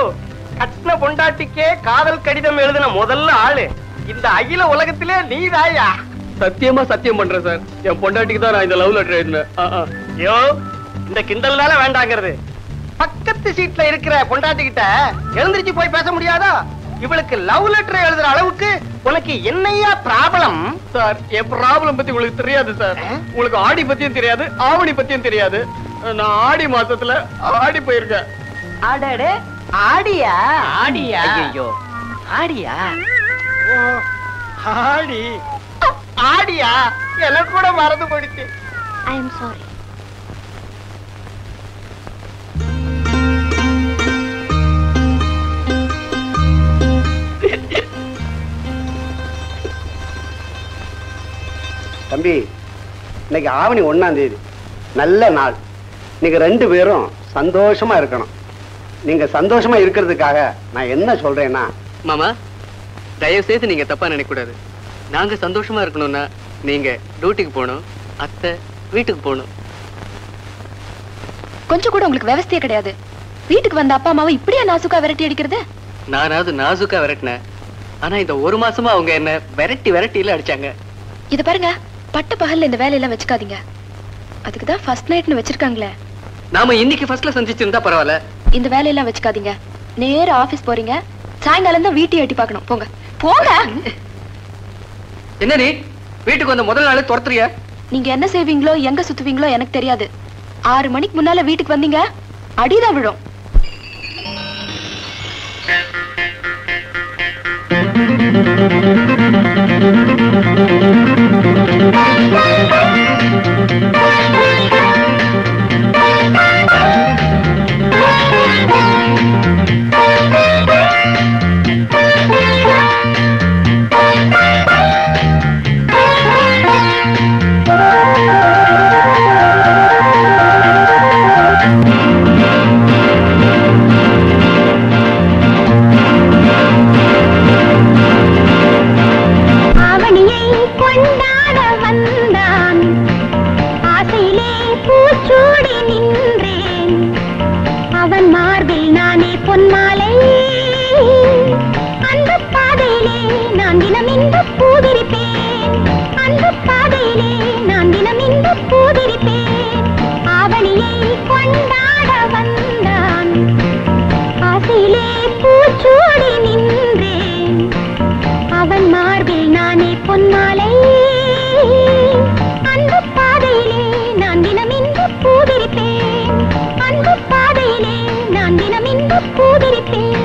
கட்டின பொண்டாட்டிக்கே காதல் கடிதம் எழுதின முதல்ல ஆளு இந்த அகில உலகத்திலே நீதாயா? சத்தியமா சத்தியம் பண்றேன் சார், என் பொண்டாட்டிக்கு தான் நான் இந்த லவ் லெட்டர் எழுதினேன். ஐயோ, இந்த கிண்டல்னால வேண்டாங்கிறது. பக்கத்து சீட்ல இருக்கிற பொண்டாட்டி கிட்ட எழுந்திருச்சு போய் பேச முடியாதா? இவளுக்கு லவ் லெட்டர் எழுதுற அளவுக்கு உனக்கு என்னையா ப்ராப்ளம்? சார், என் ப்ராப்ளம் பத்தி உங்களுக்கு தெரியாது சார். உங்களுக்கு ஆடி பத்தியும் தெரியாது, ஆவணி பத்தியும் தெரியாது. நான் ஆடி மாசத்துல ஆடி போயிருக்கேன். அடடே, ஆடியா? ஆடியா? ஐயோ, ஆடியா? ஆடி ஆடியா? எனக்கு கூட மறந்து போயிடுச்சு. I am sorry. தம்பி, இன்னைக்கு ஆவணி 1ஆம் தேதி, நல்ல நாள். நீங்க 2 பேரும் சந்தோஷமா இருக்கணும். நீங்க சந்தோஷமா இருக்கிறதுக்காக நான் என்ன சொல்றேன்னா, மாமா, தயவு செய்து நீங்க தப்பா நினைக்க கூடாது. நாங்க சந்தோஷமா இருக்கணும்னா நீங்க டியூட்டிக்கு போகணும், அத்தை வீட்டுக்கு போகணும். கொஞ்சம் கூட உங்களுக்கு விவசாயே கிடையாது. வீட்டுக்கு வந்த அப்பா அம்மாவை இப்படியா நாசுக்கா விரட்டி அடிக்கிறது? நானாவது நாசுக்கா விரட்டினேன், ஆனா இந்த 1 மாசமா அவங்க என்ன விரட்டியில அடிச்சாங்க. இது பாருங்க, பட்ட பகல்ல இந்த வேலையெல்லாம் வச்சுக்காதீங்க. அதுக்குதான் ஃபர்ஸ்ட் நைட்னு வச்சிருக்காங்களே. நாம இன்னைக்கு ஃபர்ஸ்ட்ல சந்திச்சிருந்தா பரவாயில்ல. இந்த வேலையெல்லாம் வச்சுக்காதீங்க. நேரா ஆபீஸ் போறீங்க, சாயங்காலம் தான் வீட்டை எட்டி பார்க்கணும். போங்க போங்க. என்ன நீ வீட்டுக்கு வந்த முதல் நாளே துரத்துறிய? நீங்க என்ன செய்வீங்களோ எங்க சுத்துவீங்களோ எனக்கு தெரியாது. 6 மணிக்கு முன்னால வீட்டுக்கு வந்தீங்க, அடிதான் விழும். அந்த பாதையிலே நான் தினம் இந்த பூவிரிப்பேன். அந்த பொன்மாலை அன்பு பாதையிலே நான் தினம் இன்று பூவிரிப்பேன் அன்பு பாதையிலே நான் தினம் இன்று பூவிரிப்பேன்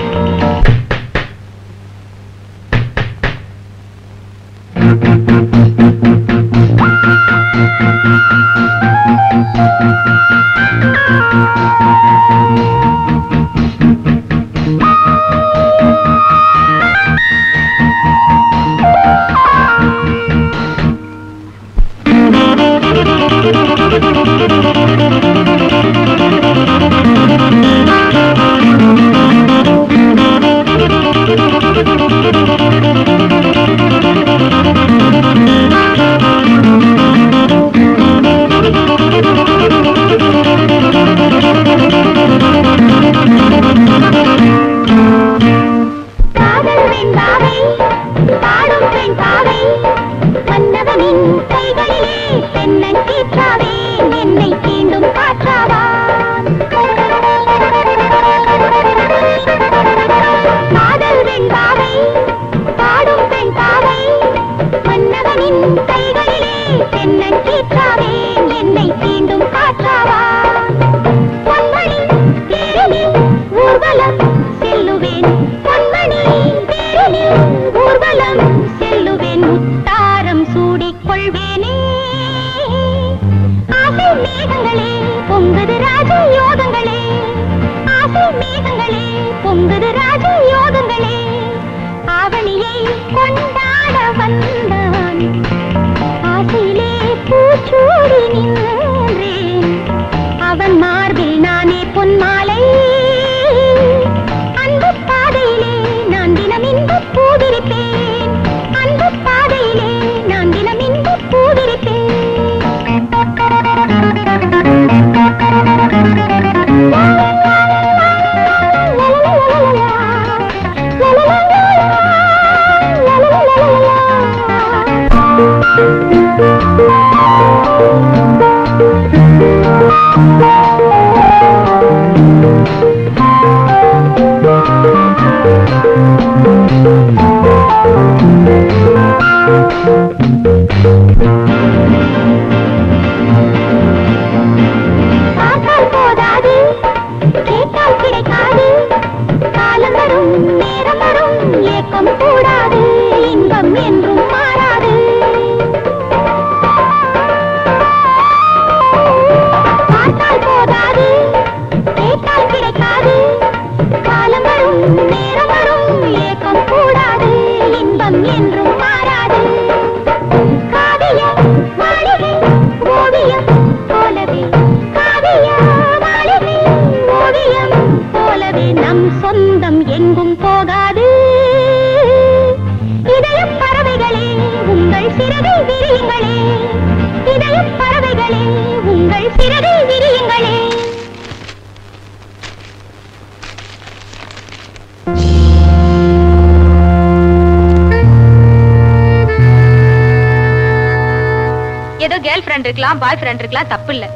பாய் ஃப்ரெண்ட் இருக்கலாம் தப்பு இல்ல.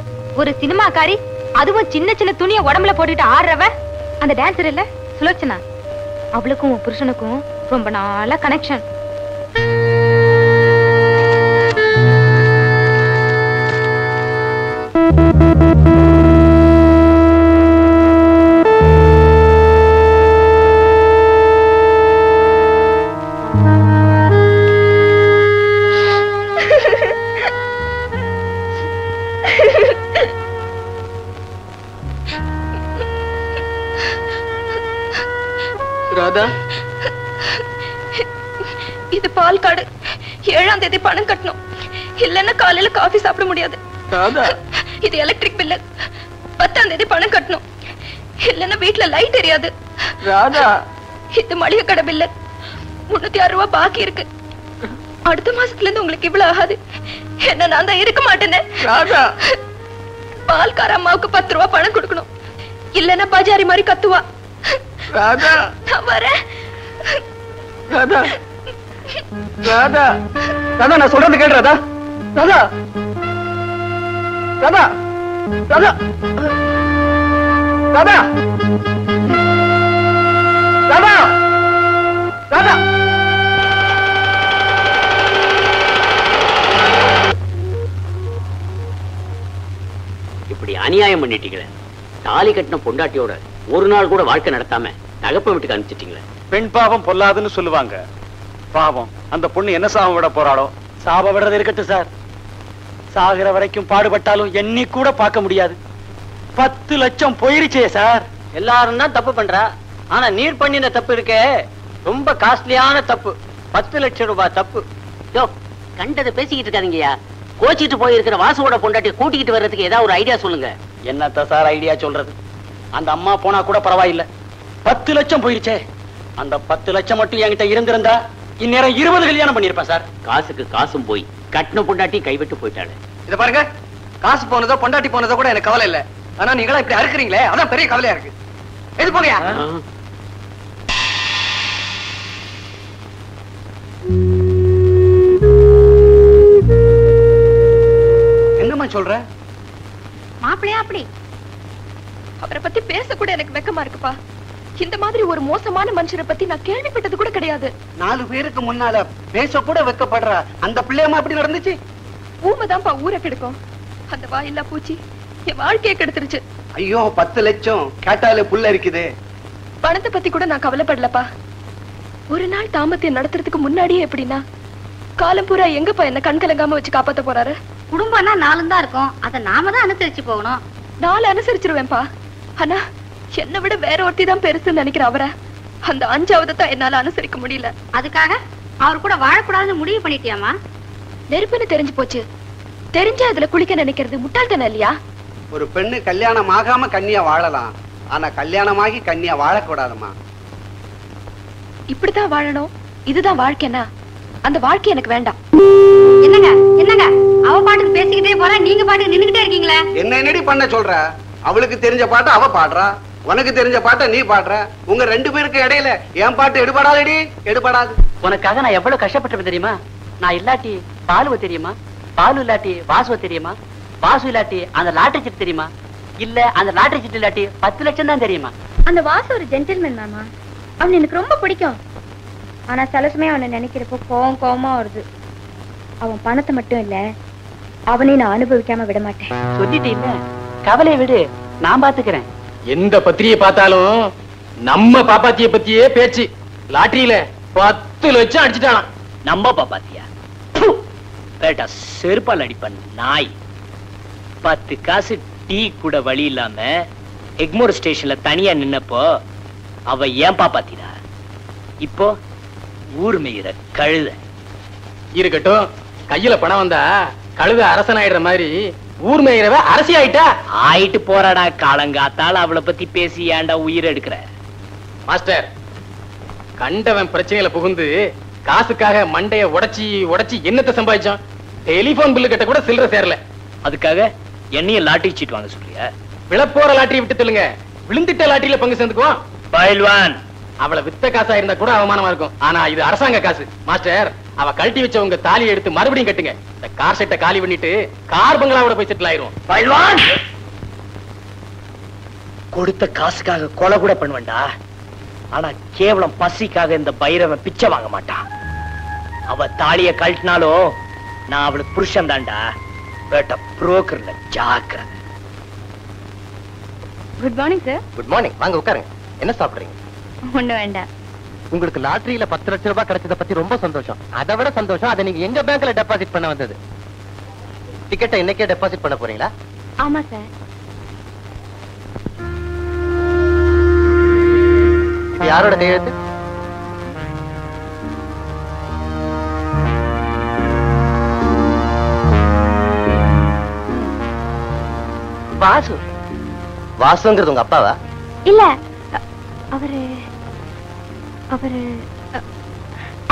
ஒரு சினிமாக்காரி அதுவும் சின்ன சின்ன துணியை உடம்புல போட்டுட்டு ஆடுறவ அந்த டான்சர் இல்ல சுலோச்சனா, அவளுக்கும் புருஷனுக்கும் ரொம்ப நாளா கனெக்ஷன். இது பால் கார்டு. 7ஆம் தேதி பணம் கட்டணும், இல்லன்னா காலையில காஃபி சாப்பிட முடியாது. இது எலக்ட்ரிக் பில்லு. 10ஆம் தேதி பணம் கட்டணும், இல்லன்னா வீட்டுல லைட் எரியாது. இது மளிகை கடை பில்லு. 306 ரூபாய் பாக்கி இருக்கு. அடுத்த மாசத்துல இருந்து உங்களுக்கு இவ்வளவு ஆகாது. என்ன நான் தான் இருக்க மாட்டேன்னு. பால்கார அம்மாவுக்கு 10 ரூபாய் பணம் கொடுக்கணும், இல்லன்னா பஜாரி மாதிரி கத்துவா. நான் வரேன். ராதா ராதா ராதா, நான் சொல்றது கேளு ராதா. ராதா ராதா ராதா ராதா ராதா ராதா அநியாயம் பண்ணிட்டீங்களே. தாலி கட்டின பொண்டாட்டியோட ஒரு நாள் கூட வாழ்க்கை நடத்தாம தகப்ப வீட்டுக்கு அனுப்பிச்சிட்டீங்களே. பெண் பாவம் பொல்லாதுன்னு சொல்லுவாங்க. பாவம் அந்த பொண்ணு என்ன சாபம் விட போறாளோ. சாபம் விடுறது இருக்கட்டும் சார். சாகிற வரைக்கும் பாடுபட்டாலும் எண்ணி கூட பார்க்க முடியாது. 10 லட்சம் போயிருச்சே சார். எல்லாரும் தான் தப்பு பண்றா. ஆனா நீர் பண்ணின தப்பு இருக்கே ரொம்ப காஸ்ட்லியான தப்பு. 10 லட்சம் ரூபாய் தப்பு. யோ, கண்டதை பேசிக்கிட்டு இருக்காதீங்கயா. கோச்சிட்டு போயிருக்கிற வாசுவோட பொண்டாட்டி கூட்டிக்கிட்டு வர்றதுக்கு ஏதாவது ஒரு ஐடியா சொல்லுங்க. என்னத்த சார் ஐடியா சொல்றது? அந்த அம்மா போனா கூட பரவாயில்லை. 10 லட்சம் போயிருச்சே. அந்த 10 லட்சம் மட்டும் என்கிட்ட இருந்திருந்தா இந்நேரம் 20 கல்யாணம் பண்ணிருப்பேன் சார். காசுக்கு காசும் போய் கட்டின பொண்டாட்டி கைவிட்டு போயிட்டாளு. இத பாருங்க, காசு போனதோ பொண்டாட்டி போனதோ கூட எனக்கு கவலை இல்ல. ஆனா நீங்களா இப்படி அறுக்குறீங்களே, அதான் பெரிய கவலையா இருக்கு. எது போங்கயா. என்னம்மா சொல்ற? மாப்பிள்ளையா அப்படி? அவரை பத்தி பேச கூட எனக்கு வெக்கமா இருக்குப்பா. இந்த மாதிரி ஒரு மோசமான மனுஷரை பத்தி நான் கேள்விப்பட்டது கூட கிடையாது. 4 பேருக்கு முன்னால பேச கூட வெக்கப்படுற அந்த பிள்ளையம்மா எப்படி நடந்துச்சு? ஊமைதான்ப்பா ஊரை கெடுக்கும். அந்த வாயில்லா பூச்சி என் வாழ்க்கையை கெடுத்துருச்சு. ஐயோ 10 லட்சம் கேட்டாலே புல்ல இருக்குது. பணத்தை பத்தி கூட நான் கவலைப்படலப்பா. ஒரு நாள் தாமத்தியம் நடத்துறதுக்கு முன்னாடியே எப்படின்னா காலம் பூரா எங்கப்பா என்ன கண் கலங்காம வச்சு காப்பாத்த போறாரு? குடும்பம்னா 4 தான் இருக்கும். அதை நாம தான் அனுசரிச்சு போகணும். 4 அனுசரிச்சிருவேன்பா. ஆனா என்னை விட வேற ஒருத்தி தான் பெருசுன்னு நினைக்கிற அவரை அந்த 5வது தான் என்னால அனுசரிக்க முடியல. அதுக்காக அவர் கூட வாழக்கூடாதுன்னு முடிவு பண்ணிட்டியாமா? நெருப்புன்னு தெரிஞ்சு போச்சு. தெரிஞ்சு அதுல குளிக்க நினைக்கிறது முட்டாள்தானே இல்லையா? ஒரு பெண்ணு கல்யாணம் ஆகாம கன்னியா வாழலாம். ஆனா கல்யாணமாகி கன்னியா வாழக்கூடாதுமா. இப்படித்தான் வாழணும், இதுதான் வாழ்க்கைன்னா அந்த வாழ்க்கை எனக்கு வேண்டாம். என்னங்க என்னங்க அவ பாட்டுக்கு பேசிக்கிட்டே போறா, நீங்க பாட்டுக்கு நின்னுகிட்டே இருக்கீங்களே. என்ன என்னடி பண்ண சொல்ற? அவளுக்கு தெரிஞ்ச பாட்டை அவ பாடுறா, உனக்கு தெரிஞ்ச பாட்டை நீ பாடுற. உங்க 2 பேருக்கு இடையில என் பாட்டு எடுபடாதடி, எடுபடாது. உனக்காக நான் எவ்வளவு கஷ்டப்பட்டிருப்பேன் தெரியுமா? நான் இல்லாட்டி பாலுவ தெரியுமா? பாலு இல்லாட்டி வாசுவ தெரியுமா? வாசு இல்லாட்டி அந்த லாட்டரி சீட்டு தெரியுமா? இல்ல அந்த லாட்டரி சீட்டு இல்லாட்டி 10 லட்சம் தான் தெரியுமா? அந்த வாசு ஒரு ஜென்டில்மேன் மாமா. அவன் எனக்கு ரொம்ப பிடிக்கும். ஆனா சில சமயம் அவனை நினைக்கிறப்போ கோவமா வருது. அவன் பணத்தை மட்டும் இல்ல, அவனை நான் அனுபவிக்காம விட மாட்டேன். சொல்லிட்டு இல்ல, கவலையை விடு, நான் பாத்துக்கிறேன். எந்த பத்திரியை பார்த்தாலும் நம்ம பாப்பாத்திய பத்தியே பேச்சு. லாட்டரியில 10 லட்சம் அடிச்சுட்டான். நம்ம பாப்பாத்தியா? பேட்டா செருப்பால் அடிப்பன் நாய். 10 காசு டீ கூட வழி இல்லாம எக்மோர் ஸ்டேஷன்ல தனியா நின்னப்போ அவ ஏன் பாப்பாத்திடா. இப்போ ஊர் மேயிற கழுத. இருக்கட்டும், கையில பணம் வந்தா கழுத அரசன் ஆயிடுற மாதிரி ஊர் மேயிறவ அரசி ஆயிட்டா. ஆயிட்டு போறாடா காலங்காத்தால அவளை பத்தி பேசி ஏன்டா உயிர் எடுக்கிற? மாஸ்டர், கண்டவன் பிரச்சனையில புகுந்து காசுக்காக மண்டைய உடைச்சி என்னத்தை சம்பாதிச்சான்? டெலிபோன் பில்லு கட்ட கூட சில்லற சேரல. அதுக்காக என்னையும் லாட்டரி சீட் வாங்க சொல்றியா? விழப்போற லாட்டரி விட்டு சொல்லுங்க, விழுந்துட்ட லாட்டரியில பங்கு சேர்ந்துக்குவோம். பயில்வான், அவளை வித்த காசா இருந்தா கூட அவமானமா இருக்கும். ஆனா இது அரசாங்க காசு. மாஸ்டர், அவ கழட்டி வச்ச உங்க தாலியை எடுத்து மறுபடியும் கட்டுங்க. இந்த கார் செட்டை காலி பண்ணிட்டு கார் பங்களாவோட போய் செட்டில் ஆயிரும். பயில்வான், கொடுத்த காசுக்காக கொலை கூட பண்ணுவேன்டா. ஆனா கேவலம் பசிக்காக இந்த பைரவன் பிச்சை வாங்க மாட்டான். அவ தாலிய கழட்டினாலும் நான் அவளுக்கு புருஷன் தான்டா. பேட்ட புரோக்கர்ல ஜாக்கிரதை. Good morning sir. Good morning. வாங்க உட்காருங்க. என்ன சாப்பிடுறீங்க? ஒண்ணு வேண்டாம். உங்களுக்கு லாட்டரியில 10 லட்சம் ரூபாய் கிடைச்சத பத்தி ரொம்ப சந்தோஷம். அதை விட சந்தோஷம் அதை நீங்க எங்க பேங்க்ல டெபாசிட் பண்ண வந்தது. டிக்கெட்டை இன்னைக்கே டெபாசிட் பண்ண போறீங்களா? ஆமா சார். இது யாரோட கையெழுத்து? வாசு. வாசுங்கிறது உங்க அப்பாவா? இல்ல,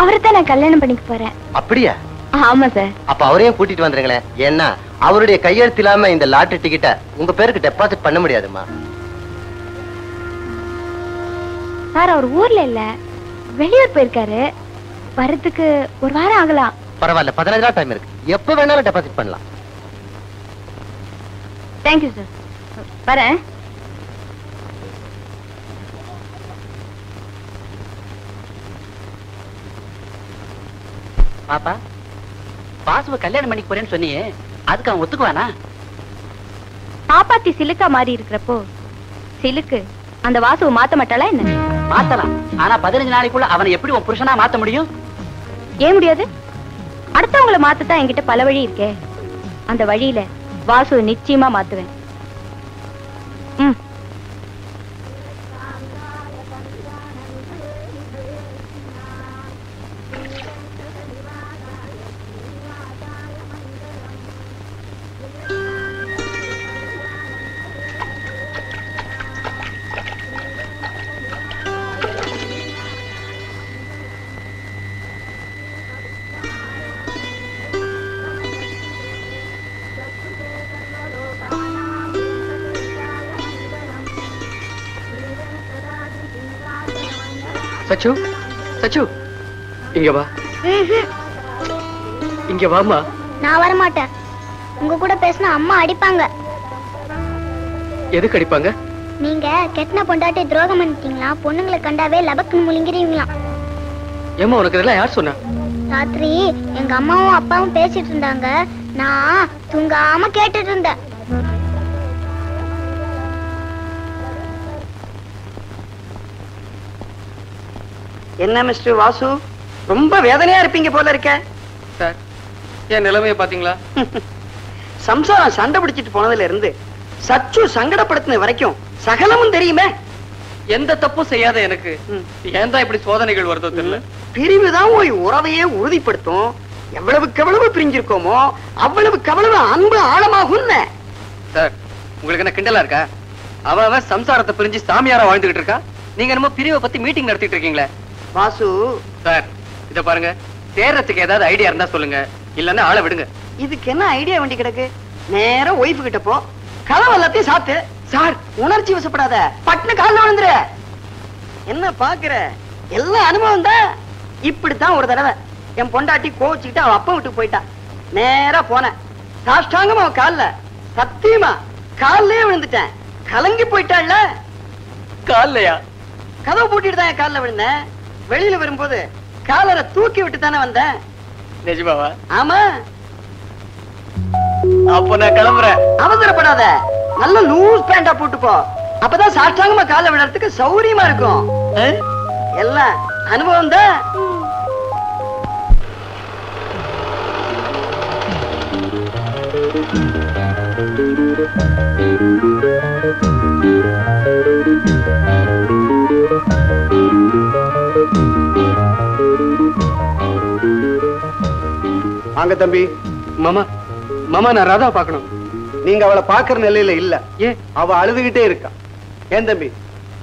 அவரைத்தான் நான் கல்யாணம் பண்ணிக்க போறேன். அப்படியா? ஆமா சார். அப்ப அவரையும் கூட்டிட்டு வந்துருங்களேன். ஏன்னா அவருடைய கையெழுத்து இல்லாம இந்த லாட்டரி டிக்கெட்டை உங்க பேருக்கு டெபாசிட் பண்ண முடியாதுமா. சார் அவர் ஊர்ல இல்ல, வெளியூர் போயிருக்காரு. வரதுக்கு 1 வாரம் ஆகலாம். பரவாயில்ல, 15 நாள் டைம் இருக்கு. எப்ப வேணாலும் டெபாசிட் பண்ணலாம். Thank you sir. வரேன். பாப்பா, வாசுவ கல்யாணம் பண்ணிக்க போறேன்னு சொன்னியே, அதுக்கு அவன் ஒத்துக்குவானா? பாப்பாத்தி சிலுக்கா மாறி இருக்கிறப்போ சிலுக்கு அந்த வாசுவை மாத்த மாட்டாளா என்ன? மாத்தலாம். ஆனா 15 நாளைக்குள்ள அவனை எப்படி உன் புருஷனா மாத்த முடியும்? ஏன் முடியாது? அடுத்தவங்களை மாத்தத்தான் என்கிட்ட பல வழி இருக்கே. அந்த வழியில வாசுவை நிச்சயமா மாத்துவேன். சச்சு, சச்சு, இங்க வா. இங்க வாமா. நான் வர மாட்டேன். உங்க கூட பேசினா அம்மா அடிப்பாங்க. எதுக்கு அடிப்பாங்க? நீங்க கெட்டின பொண்டாட்டி துரோகம் பண்ணிட்டீங்களா? பொண்ணுங்களை கண்டாவே லபக்குன்னு முழுங்கிறீங்களாம். ஏமா உனக்கு இதெல்லாம் யார் சொன்னா? ராத்திரி எங்க அம்மாவும் அப்பாவும் பேசிட்டு இருந்தாங்க. நான் தூங்காம கேட்டுட்டு இருந்தேன். என்ன மிஸ்டர் வாசு, ரொம்ப வேதனையா இருப்பீங்க போல இருக்க. சார், என் நிலைமைய பாத்தீங்களா? சம்சாரம் சண்டை பிடிச்சிட்டு போனதுல இருந்து சச்சு சங்கடப்படுத்தின வரைக்கும் சகலமும் தெரியுமே. எந்த தப்பும் செய்யாத எனக்கு ஏன் தான் இப்படி சோதனைகள் வருதோ தெரியல. பிரிவுதான் ஒரு உறவையே உறுதிப்படுத்தும். எவ்வளவுக்கு எவ்வளவு பிரிஞ்சிருக்கோமோ அவ்வளவுக்கு அவ்வளவு அன்பு ஆழமாகும். சார், உங்களுக்கு என்ன கிண்டலா இருக்கா? அவன் சம்சாரத்தை பிரிஞ்சு சாமியாரா வாழ்ந்துகிட்டு இருக்கா. நீங்க என்னமோ பிரிவை பத்தி மீட்டிங் நடத்திட்டு இருக்கீங்களே. வாசு சார், இத பாருங்க, தேர்றதுக்கு ஏதாவது ஐடியா இருந்தா சொல்லுங்க, இல்லன்னா ஆளை விடுங்க. இதுக்கு என்ன ஐடியா வேண்டி கிடக்கு? நேரா ஒய்ஃபு கிட்ட போ, கதவு எல்லாத்தையும் சாத்து. சார், உணர்ச்சி வசப்படாத, பட்டுன்னு கால்ல விழுந்துரு. என்ன பாக்குற? எல்லாம் அனுபவம் தான். இப்படித்தான் ஒரு தடவை என் பொண்டாட்டி கோச்சுக்கிட்டு அவ அப்பா வீட்டுக்கு போயிட்டா. நேரா போன சாஷ்டாங்கமா அவன் கால்ல, சத்தியமா கால்லயே விழுந்துட்டேன். கலங்கி போயிட்டாள்ல. கால்லையா? கதவு பூட்டிட்டு தான் என் கால்ல விழுந்தேன். வெளியில வரும்போது காலரை தூக்கி விட்டு தானே வந்தேன். நிஜமாவா? ஆமா. அப்போ நான் கிளம்புறேன். அவசரப்படாத, நல்ல லூஸ் பேண்டா போட்டு போ. அப்பதான் சாஷ்டாங்கமா கால விடுறதுக்கு சௌரியமா இருக்கும். எல்லாம் அனுபவம் தான். வாங்க தம்பி. மாமா, மாமா, நான் ராதா பார்க்கணும். நீங்க அவளை பாக்குற நிலையில இல்ல. ஏன்? அவ அழுதுகிட்டே இருக்கா. ஏன் தம்பி,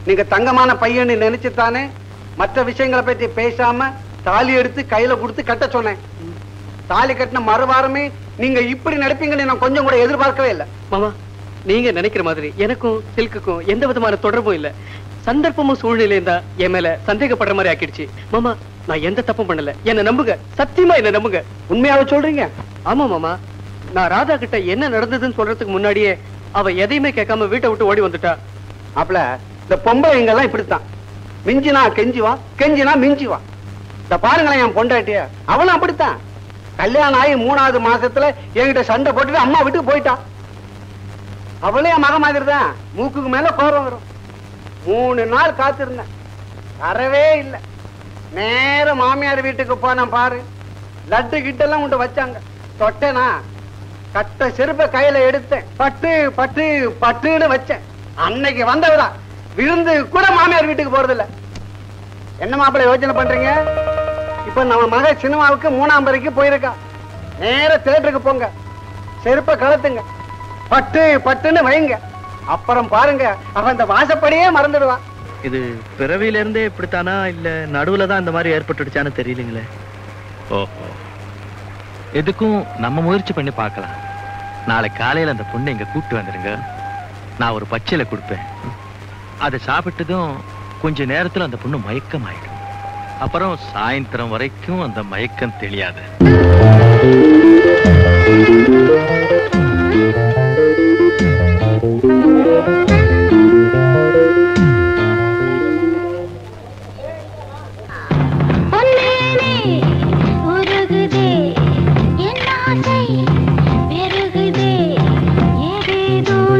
நீங்க தங்கமான பையன்னு நினைச்சுத்தானே மற்ற விஷயங்களை பத்தி பேசாம தாலி எடுத்து கையில கொடுத்து கட்ட சொன்னேன். தாலி கட்டின மறுவாரமே நீங்க இப்படி நடப்பீங்கன்னு நான் கொஞ்சம் கூட எதிர்பார்க்கவே இல்லை. மாமா, நீங்க நினைக்கிற மாதிரி எனக்கும் சில்க்குக்கும் எந்த விதமான தொடர்பும் இல்ல. சந்தர்ப்பமும் சூழ்நிலையும் தான் என் மேல சந்தேகப்படுற மாதிரி ஆக்கிடுச்சு. மாமா, நான் எந்த தப்பும் பண்ணல. என்ன நம்புங்க, சத்தியமா என்ன நம்புங்க. உண்மையாவே சொல்றீங்க? ஆமா மாமா, நான் ராதா கிட்ட என்ன நடந்ததுன்னு சொல்றதுக்கு முன்னாடியே அவ எதையுமே கேட்காம வீட்டை விட்டு ஓடி வந்துட்டா. அப்பல இந்த பொம்பளைங்க எல்லாம் இப்படித்தான். மிஞ்சினா கெஞ்சிவா, கெஞ்சினா மிஞ்சிவா. இந்த பாருங்களேன், என் பொண்டாட்டிய அவனும் அப்படித்தான். கல்யாணம் ஆகி 3வது மாசத்துல என்கிட்ட சண்டை போட்டுட்டு அம்மா வீட்டுக்கு போயிட்டான். அவளே என் மக மாதிரி தான். மூக்குக்கு மேல கோபம் வரும். 3 நாள் காத்திருந்தேன், வரவே இல்லை. நேர மாமியார் வீட்டுக்கு போனேன். பாரு, லட்டு கிட்டெல்லாம் உண்டு வச்சாங்க. தொட்டேனா கட்ட செருப்ப கையில எடுத்தேன். பட்டு பட்டு பட்டுன்னு வச்சேன். அன்னைக்கு வந்தவரா விருந்து கூட மாமியார் வீட்டுக்கு போறதில்ல. என்ன மாப்பிள்ளை யோசனை பண்றீங்க? இப்ப நம்ம மக சினிமாவுக்கு 3ஆம் வரைக்கு போயிருக்கா. நேர தியேட்டருக்கு போங்க, செருப்ப கலத்துங்க, பட்டு பட்டுன்னு வைங்க. அப்புறம் பாருங்க, அவன் இந்த வாசப்படியே மறந்துடுவான். இது பிறவியில இருந்தே இப்படித்தானா, இல்ல நடுவுல தான் இந்த மாதிரி ஏற்பட்டுடுச்சான்னு தெரியலங்களே. ஓஹோ, எதுக்கும் நம்ம முயற்சி பண்ணி பார்க்கலாம். நாளை காலையில அந்த பொண்ணை இங்க கூப்பிட்டு வந்துருங்க. நான் ஒரு பச்சையில கொடுப்பேன். அதை சாப்பிட்டதும் கொஞ்ச நேரத்துல அந்த பொண்ணு மயக்கம் ஆயிடும். அப்புறம் சாயந்தரம் வரைக்கும் அந்த மயக்கம் தெரியாது.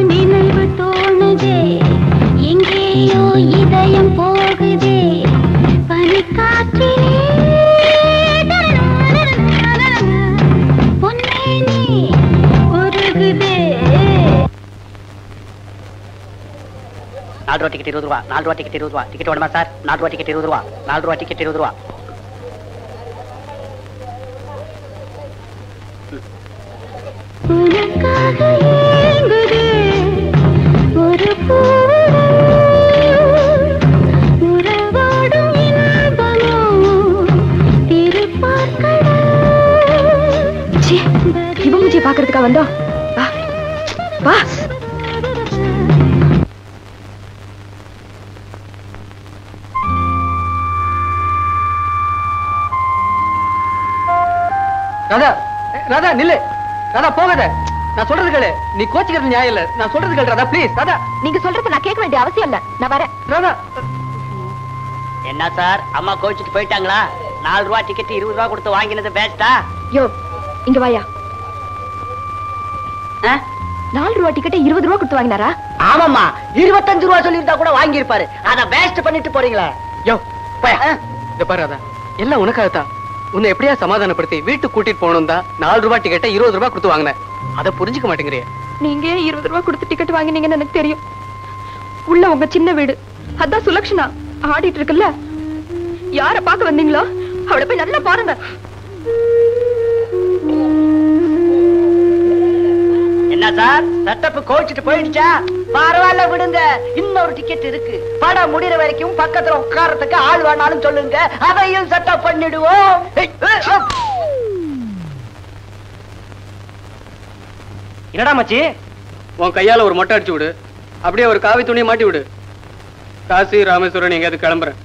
நீ 4 ரூபா டிக்கெட் 20 ரூபா 4 ரூபா டிக்கெட் 20 ரூபா டிக்கெட் வேணுமா சார் 4 ரூபா டிக்கெட் 20 ரூபா 4 ரூபா டிக்கெட் 20 ரூபா இவன் முஞ்சி பாக்குறதுக்கா வந்தோம் வா வா ராதா ராதா நில்லு ராதா போகாத நான் சொல்றது கேளு நீ கோச்சிக்கிறது நியாயம் இல்ல நான் சொல்றது கேளு ராதா ப்ளீஸ் ராதா நீங்க சொல்றது நான் கேட்க வேண்டிய அவசியம் இல்ல நான் வரேன் ராதா என்ன சார் அம்மா கோச்சிட்டு போயிட்டாங்களா 4 ரூபா டிக்கெட் 20 ரூபா கொடுத்து வாங்கினது பேஸ்டா யோ இங்க வாயா 4 ரூபா டிக்கெட் 20 ரூபா கொடுத்து வாங்கினாரா ஆமாமா 25 ரூபா சொல்லிருந்தா கூட வாங்கி இருப்பாரு அத வேஸ்ட் பண்ணிட்டு போறீங்களா யோ போய் இத பாரு ராதா எல்லாம் உனக்காகத்தான் உன்னை எப்படியா சமாதானப்படுத்தி வீட்டுக்கு கூட்டிட்டு போகணும் தான் 4 ரூபா டிக்கெட்டை 20 ரூபா கொடுத்து வாங்கினேன் அதை புரிஞ்சுக்க மாட்டேங்கிறிய நீங்க 20 ரூபா கொடுத்து டிக்கெட் வாங்கினீங்கன்னு எனக்கு தெரியும் உள்ள உங்க சின்ன வீடு அதான் சுலக்ஷனா ஆடிட்டு இருக்குல்ல யார பாக்க வந்தீங்களோ அவளை போய் நல்லா பாருங்க என்ன சார் செட்டப் கோச்சிட்டு போயிடுச்சா பரவாயில்ல விடுங்க இன்னொரு டிக்கெட் இருக்கு படம் முடிகிற வரைக்கும் பக்கத்துல உட்கார்றதுக்கு ஆள் வேணாலும் சொல்லுங்க அதையும் செட்டப் பண்ணிடுவோம் என்னடா மச்சி உன் கையால ஒரு மொட்டை அடிச்சு விடு அப்படியே ஒரு காவி துணியை மாட்டி விடு காசி ராமேஸ்வரன் எங்கேயாவது கிளம்புறேன்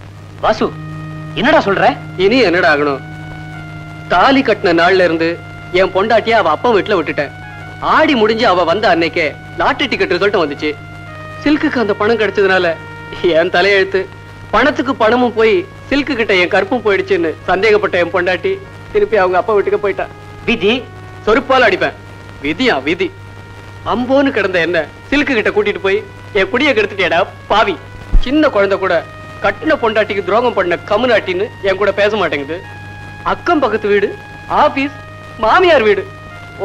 வாசு என்னடா சொல்ற இனி என்னடா ஆகணும் தாலி கட்டின நாள்ல இருந்து என் பொண்டாட்டிய அவ அப்பா வீட்டுல விட்டுட்டேன் ஆடி முடிஞ்சு அவ வந்த அன்னைக்கே லாட்டரி டிக்கெட் ரிசல்ட் வந்துச்சு சில்க்குக்கு அந்த பணம் கிடைச்சதுனால என் தலையெழுத்து பணத்துக்கு பணமும் போய் சில்க்கு கிட்ட என் கற்பும் போயிடுச்சுன்னு சந்தேகப்பட்ட என் பொண்டாட்டி திருப்பி அவங்க அப்பா வீட்டுக்கு போயிட்டா விதி சொருப்பால் அடிப்பேன் விதியா விதி அம்போன்னு கிடந்த என்ன சில்க்கு கிட்ட கூட்டிட்டு போய் என் குடிய கெடுத்துட்டேடா பாவி சின்ன குழந்தை கூட கட்டின பொண்டாட்டிக்கு துரோகம் பண்ண கம்முனாட்டின்னு என் கூட பேச மாட்டேங்குது அக்கம் பக்கத்து வீடு ஆபீஸ் மாமியார் வீடு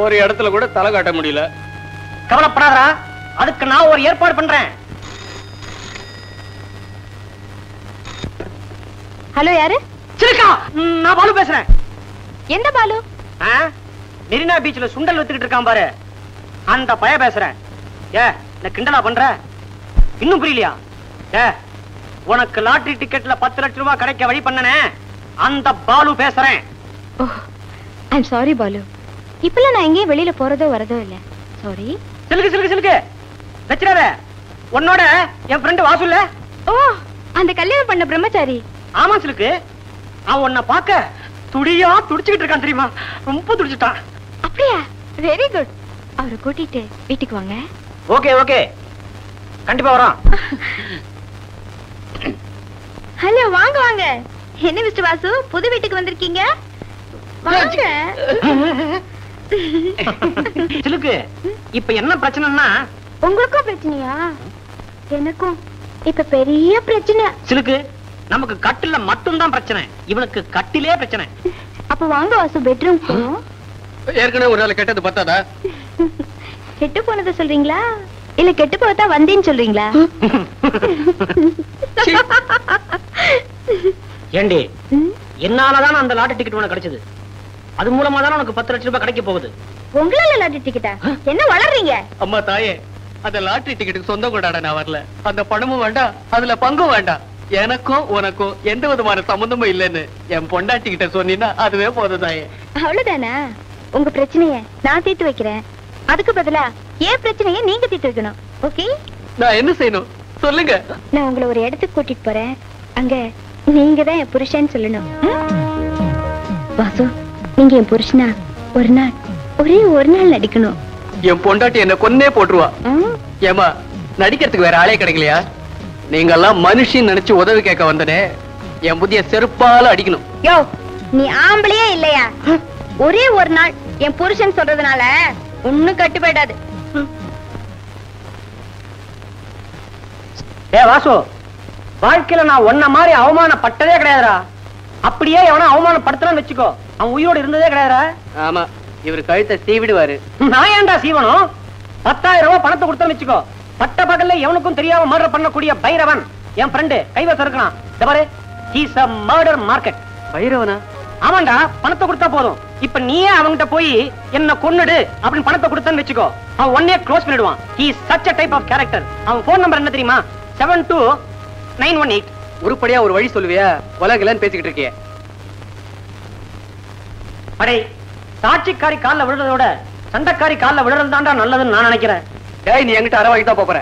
ஒரு இடத்துல கூட தலை காட்ட முடியல கவலைப்படாதா அதுக்கு நான் ஒரு ஏற்பாடு பண்றேன் ஹலோ யாரு சிலுக்கா நான் பாலு பேசுறேன் எந்த பாலு மெரினா பீச்ல சுண்டல் வித்துக்கிட்டு இருக்கான் பாரு அந்த பய பேசுறேன் இந்த கிண்டலா பண்ற இன்னும் புரியலையா உனக்கு லாட்டரி டிக்கெட்ல 10 லட்சம் ரூபாய் கிடைக்க வழி பண்ணனே அந்த பாலு பேசுறேன் ஐம் சாரி பாலு இப்பெல்லாம் நான் எங்கேயும் வெளியில போறதோ வரதோ இல்ல சாரி சிலுக்கு சிலுக்கு சிலுக்கு வச்சிடாத உன்னோட என் ஃப்ரெண்ட் வாசு இல்ல ஓ அந்த கல்யாணம் பண்ண பிரம்மச்சாரி ஆமா சிலுக்கு அவன் உன்னை பார்க்க துடியா துடிச்சுக்கிட்டு இருக்கான் தெரியுமா ரொம்ப துடிச்சுட்டான் அப்படியா வெரி குட் அவரை கூட்டிட்டு வீட்டுக்கு வாங்க ஓகே ஓகே கண்டிப்பா வரோம் ஹலோ வாங்க வாங்க என்ன மிஸ்டர் வாசு புது வீட்டுக்கு வந்திருக்கீங்க வாங்க சிலுக்கு இப்ப என்ன பிரச்சனைன்னா உங்களுக்கும் பிரச்சனையா எனக்கும் இப்ப பெரிய பிரச்சனை சிலுக்கு நமக்கு கட்டில மட்டும்தான் பிரச்சனை இவனுக்கு கட்டிலே பிரச்சனை அப்ப வாங்க வாசு பெட்ரூம் போவோம் ஏற்கனவே ஒரு நாள் கெட்டது பத்தாதா கெட்டு போனதை சொல்றீங்களா இல்ல கெட்டு போதா வந்தேன்னு சொல்றீங்களா ஏண்டி என்னாலதான் அந்த லாட்டரி டிக்கெட் உனக்கு கிடைச்சது அது மூலமா தான் உனக்கு 10 லட்சம் ரூபாய் கிடைக்க போகுது உங்களால லாட்டரி டிக்கெட்டா என்ன வளர்றீங்க அம்மா தாயே அந்த லாட்டரி டிக்கெட்டுக்கு சொந்தம் கொண்டாட நான் வரல அந்த பணமும் வேண்டாம் அதுல பங்கும் வேண்டாம் எனக்கும் உனக்கும் எந்த விதமான சம்பந்தமும் இல்லைன்னு என் பொண்டாட்டி கிட்ட சொன்னீங்கன்னா அதுவே போதும் தாயே அவ்வளவுதானா உங்க பிரச்சனைய நான் தீர்த்து வைக்கிறேன் அதுக்கு பதிலா ஏன் பிரச்சனைய நீங்க தீர்த்து வைக்கணும் ஓகே நான் என்ன செய்யணும் சொல்லுங்க நான் உங்களை ஒரு இடத்துக்கு கூட்டிட்டு போறேன் அங்க நீங்க தான் என் புருஷன் சொல்லணும் வாசு நீங்க என் புருஷனா ஒரு நாள் ஒரே ஒரு நாள் நடிக்கணும் என் பொண்டாட்டி என்ன கொன்னே போட்டுருவா ஏமா நடிக்கிறதுக்கு வேற ஆளே கிடைக்கலையா நீங்க எல்லாம் மனுஷன் நினைச்சு உதவி கேட்க வந்தனே என் புதிய செருப்பால அடிக்கணும் யோ நீ ஆம்பளையே இல்லையா ஒரே ஒரு நாள் என் புருஷன் சொல்றதுனால ஒண்ணும் கட்டுப்படாது வாசு வாழ்க்கையில நான் ஒன்ன மாதிரி அவமானப்பட்டதே கிடையாதுடா அப்படியே எவனா அவமானப்படுத்தலாம்னு வச்சுக்கோ அவன் உயிரோடு இருந்ததே கிடையாதுடா ஆமா இவர் கழுத்தை சீவிடுவாரு நான் ஏன்டா சீவனம் 10,000 ரூபாய் பணத்தை கொடுத்தேன்னு வச்சுக்கோ பட்ட பகல்ல எவனுக்கும் தெரியாம மர்டர் பண்ணக்கூடிய பைரவன் என் ஃப்ரெண்டு கைவசம் இருக்கான். பாரு, ஹீஸ் a murder market. பைரவனா? ஆமாண்டா, பணத்தை கொடுத்தா போதும். இப்ப நீயே அவன்கிட்ட போய் என்ன கொன்னுடு அப்படின்னு பணத்தை கொடுத்தன்னு வெச்சுக்கோ, அவன் ஒன்னே க்ளோஸ் பண்ணிடுவான். he is such a type of character. அவன் போன் நம்பர் என்ன தெரியுமா? 72918. உருப்படியா ஒரு வழி சொல்லுவியா? உலகலன்னு பேசிக்கிட்டு இருக்கியே. அடே, சாட்சிக்காரி கால்ல விழுறதோட சண்டைக்காரி கால்ல விழுறது தான்டா நல்லதுன்னு நான் நினைக்கிறேன். டேய், நீ என்கிட்ட அரை வாங்கி தான் போற.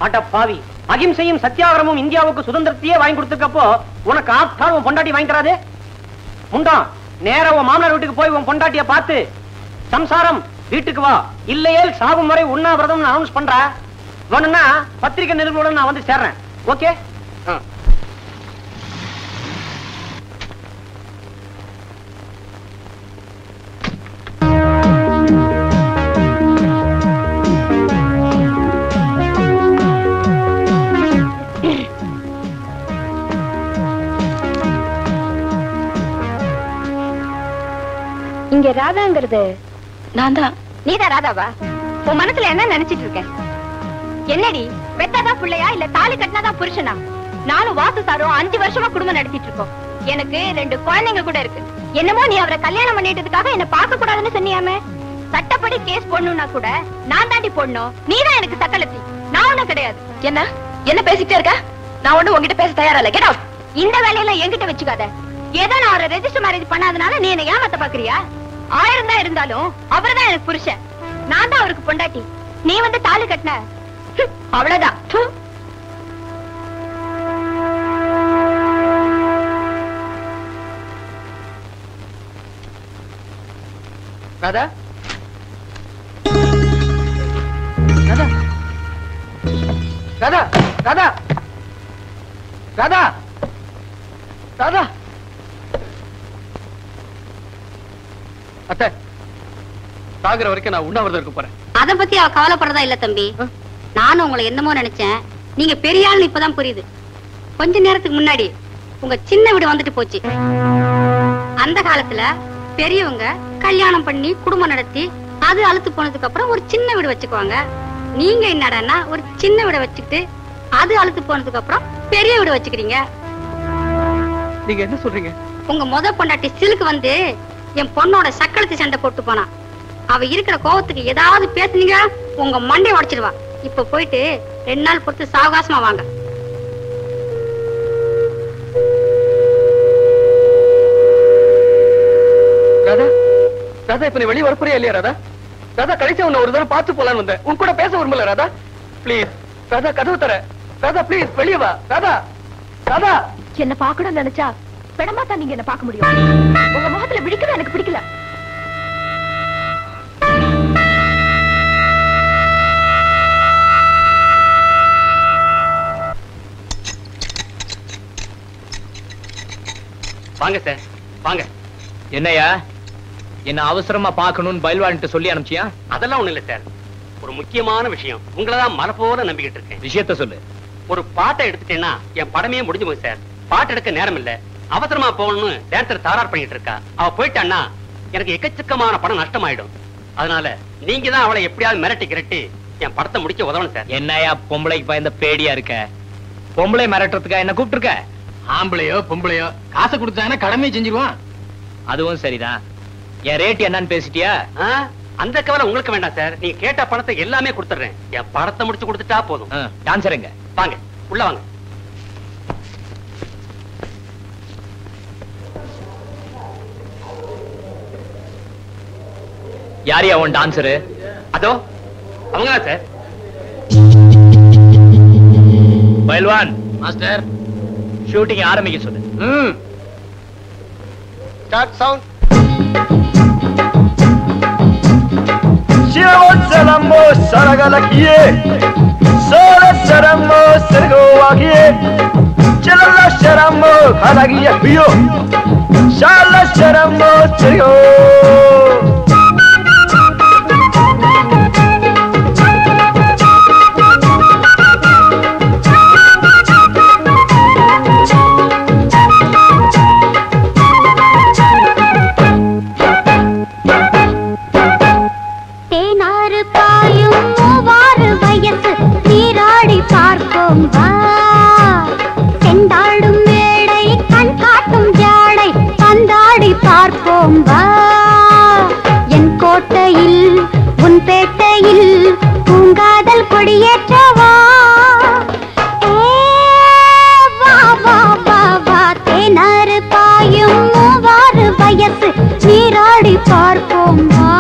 ஆட்ட பாவி, அகிம்சையும் சத்தியாகிரமும் இந்தியாவுக்கு சுதந்திரத்தையே வாங்கி கொடுத்துக்கப்போ உனக்கு ஆப்டால் உன் பொண்டாட்டி வாங்கி தராது? முண்டா, நேரா உன் மாமனார் வீட்டுக்கு போய் உன் பொண்டாட்டிய பார்த்து சம்சாரம் வீட்டுக்கு வா, இல்லையே சாகும் வரை உண்ணாவிரதம் அனௌன்ஸ் பண்ற. வேணும்னா பத்திரிகை நிருபருடன் நான் வந்து சேர்றேன். ஓகே? இங்க ராதாங்கிறது நான் தான். நீதான் ராதாவா? உன் மனசுல என்ன நினைச்சிட்டு இருக்க? என்னடி, பெத்தாதான் பிள்ளையா இல்ல தாலி கட்டினாதான் புருஷனா? நானும் வாசு சாரும் 5 வருஷமா குடும்பம் நடத்திட்டு இருக்கோம். எனக்கு 2 குழந்தைங்க கூட இருக்கு. என்னமோ நீ அவரை கல்யாணம் பண்ணிட்டதுக்காக என்ன பார்க்க கூடாதுன்னு சொன்னியாமே. சட்டப்படி கேஸ் போடணும்னா கூட நான் தாண்டி போடணும். நீதான் எனக்கு சக்கலத்தி, நான் ஒண்ணும் கிடையாது. என்ன பேசிட்டே இருக்க? நான் ஒண்ணு உங்ககிட்ட பேச தயாரா இல்ல. Get out. இந்த வேலையெல்லாம் என்கிட்ட வச்சுக்காத. ஏதோ நான் அவரை ரெஜிஸ்டர் மேரேஜ் பண்ணாதனால நீ என்ன ஏமாத்த பாக்குறியா? 1000 தான் இருந்தாலும் அவர்தான் எனக்கு புருஷன், நான் தான் அவருக்கு பொண்டாட்டி. நீ வந்து தாலி கட்டின அவ்வளவுதான். ராதா, ராதா, ராதா, ராதா, ராதா, ராதா. அத்தை, சாகுற வரைக்கும் நான் உண்ணாவிரதம் இருக்க போறேன். அத பத்தி அவ கவலைப்படுறதா இல்ல தம்பி. நானும் உங்களை என்னமோ நினைச்சேன். நீங்க பெரிய ஆள்னு இப்பதான் புரியுது. கொஞ்ச நேரத்துக்கு முன்னாடி உங்க சின்ன வீடு வந்துட்டு போச்சு. அந்த காலத்துல பெரியவங்க கல்யாணம் பண்ணி குடும்பம் நடத்தி அது அழுத்து போனதுக்கு அப்புறம் ஒரு சின்ன வீடு வச்சுக்குவாங்க. நீங்க என்னடான்னா ஒரு சின்ன வீடு வச்சுக்கிட்டு அது அழுத்து போனதுக்கு அப்புறம் பெரிய வீடு வச்சுக்கிறீங்க. நீங்க என்ன சொல்றீங்க? உங்க முத பொண்டாட்டி சிலுக்கு வந்து என் பொண்ணோட சக்களத்து சண்டை போட்டு போனா. அவ இருக்கிற கோவத்துக்கு ஏதாவது பேசுனீங்க உங்க மண்டைய உடைச்சிடுவா. இப்ப போயிட்டு 2 நாள் பொறுத்து சாவகாசமா வாங்க. ராதா, ராதா, இப்ப நீ வெளியே வரப்போறியா இல்லையா? ராதா, ராதா, கடைசியா உன்னை ஒரு தடவை பார்த்து போலான்னு வந்தேன். உன் கூட பேச விரும்பல. ராதா பிளீஸ், ராதா கதவு தர. ராதா பிளீஸ் வெளியே வா. ராதா, ராதா. என்ன பாக்கணும்னு நினைச்சா பெடமா தான் நீங்க என்ன பார்க்க முடியும். உங்க முகத்துல விழிக்கிறது எனக்கு பிடிக்கல. வாங்க சார், வாங்க. என்னையா, என்ன அவசரமா பாக்கணும்னு பயில்வான்ட்டு சொல்லி அனுப்பிச்சியா? அதெல்லாம் ஒண்ணு இல்ல சார், ஒரு முக்கியமான விஷயம். உங்களதான் மலை போல நம்பிக்கிட்டு இருக்கேன். விஷயத்த சொல்லு. ஒரு பாட்டை எடுத்துட்டேன்னா என் படமே முடிஞ்சு போகுது சார். பாட்டு எடுக்க நேரம் இல்ல, அவசரமா போகணும்னு டான்சர் தாரார் பண்ணிட்டு இருக்கா. அவ போயிட்டான்னா எனக்கு எக்கச்சக்கமான படம் நஷ்டமாயிடும். அதனால நீங்க தான் அவளை எப்படியாவது மிரட்டி கிரட்டி என் படத்தை முடிக்க உதவணும் சார். என்னையா பொம்பளைக்கு பயந்த பேடியா இருக்க? பொம்பளை மிரட்டுறதுக்கா என்ன கூப்பிட்டு இருக்க? ஆம்பளையோ பொம்பளையோ காசை கொடுத்தாங்கன்னா கடமையை செஞ்சிருவான். அதுவும் சரிதான். என் ரேட் என்னன்னு பேசிட்டியா? அந்த கவலை உங்களுக்கு வேண்டாம் சார். நீங்க கேட்ட பணத்தை எல்லாமே கொடுத்துறேன். என் படத்தை முடிச்சு கொடுத்துட்டா போதும். டான்சருங்க வாங்க, உள்ள வாங்க. யாரியா உன் டான்சரு? அதோ அவங்கதான் சார். பயில்வான் மாஸ்டர், ஷூட்டிங் ஆரம்பிக்க சொல்லு. Start sound. Salamo saragalakiye sora saramo sergo wakiye chalala sharamo khalagiye biyo shala sharamo sergo உன் பேட்டையில் பூங்காதல் கொடியேற்றவா வா வா வா வா தேனாறு பாயும் மூவாறு வயசு நீராடி பார்ப்போம் வா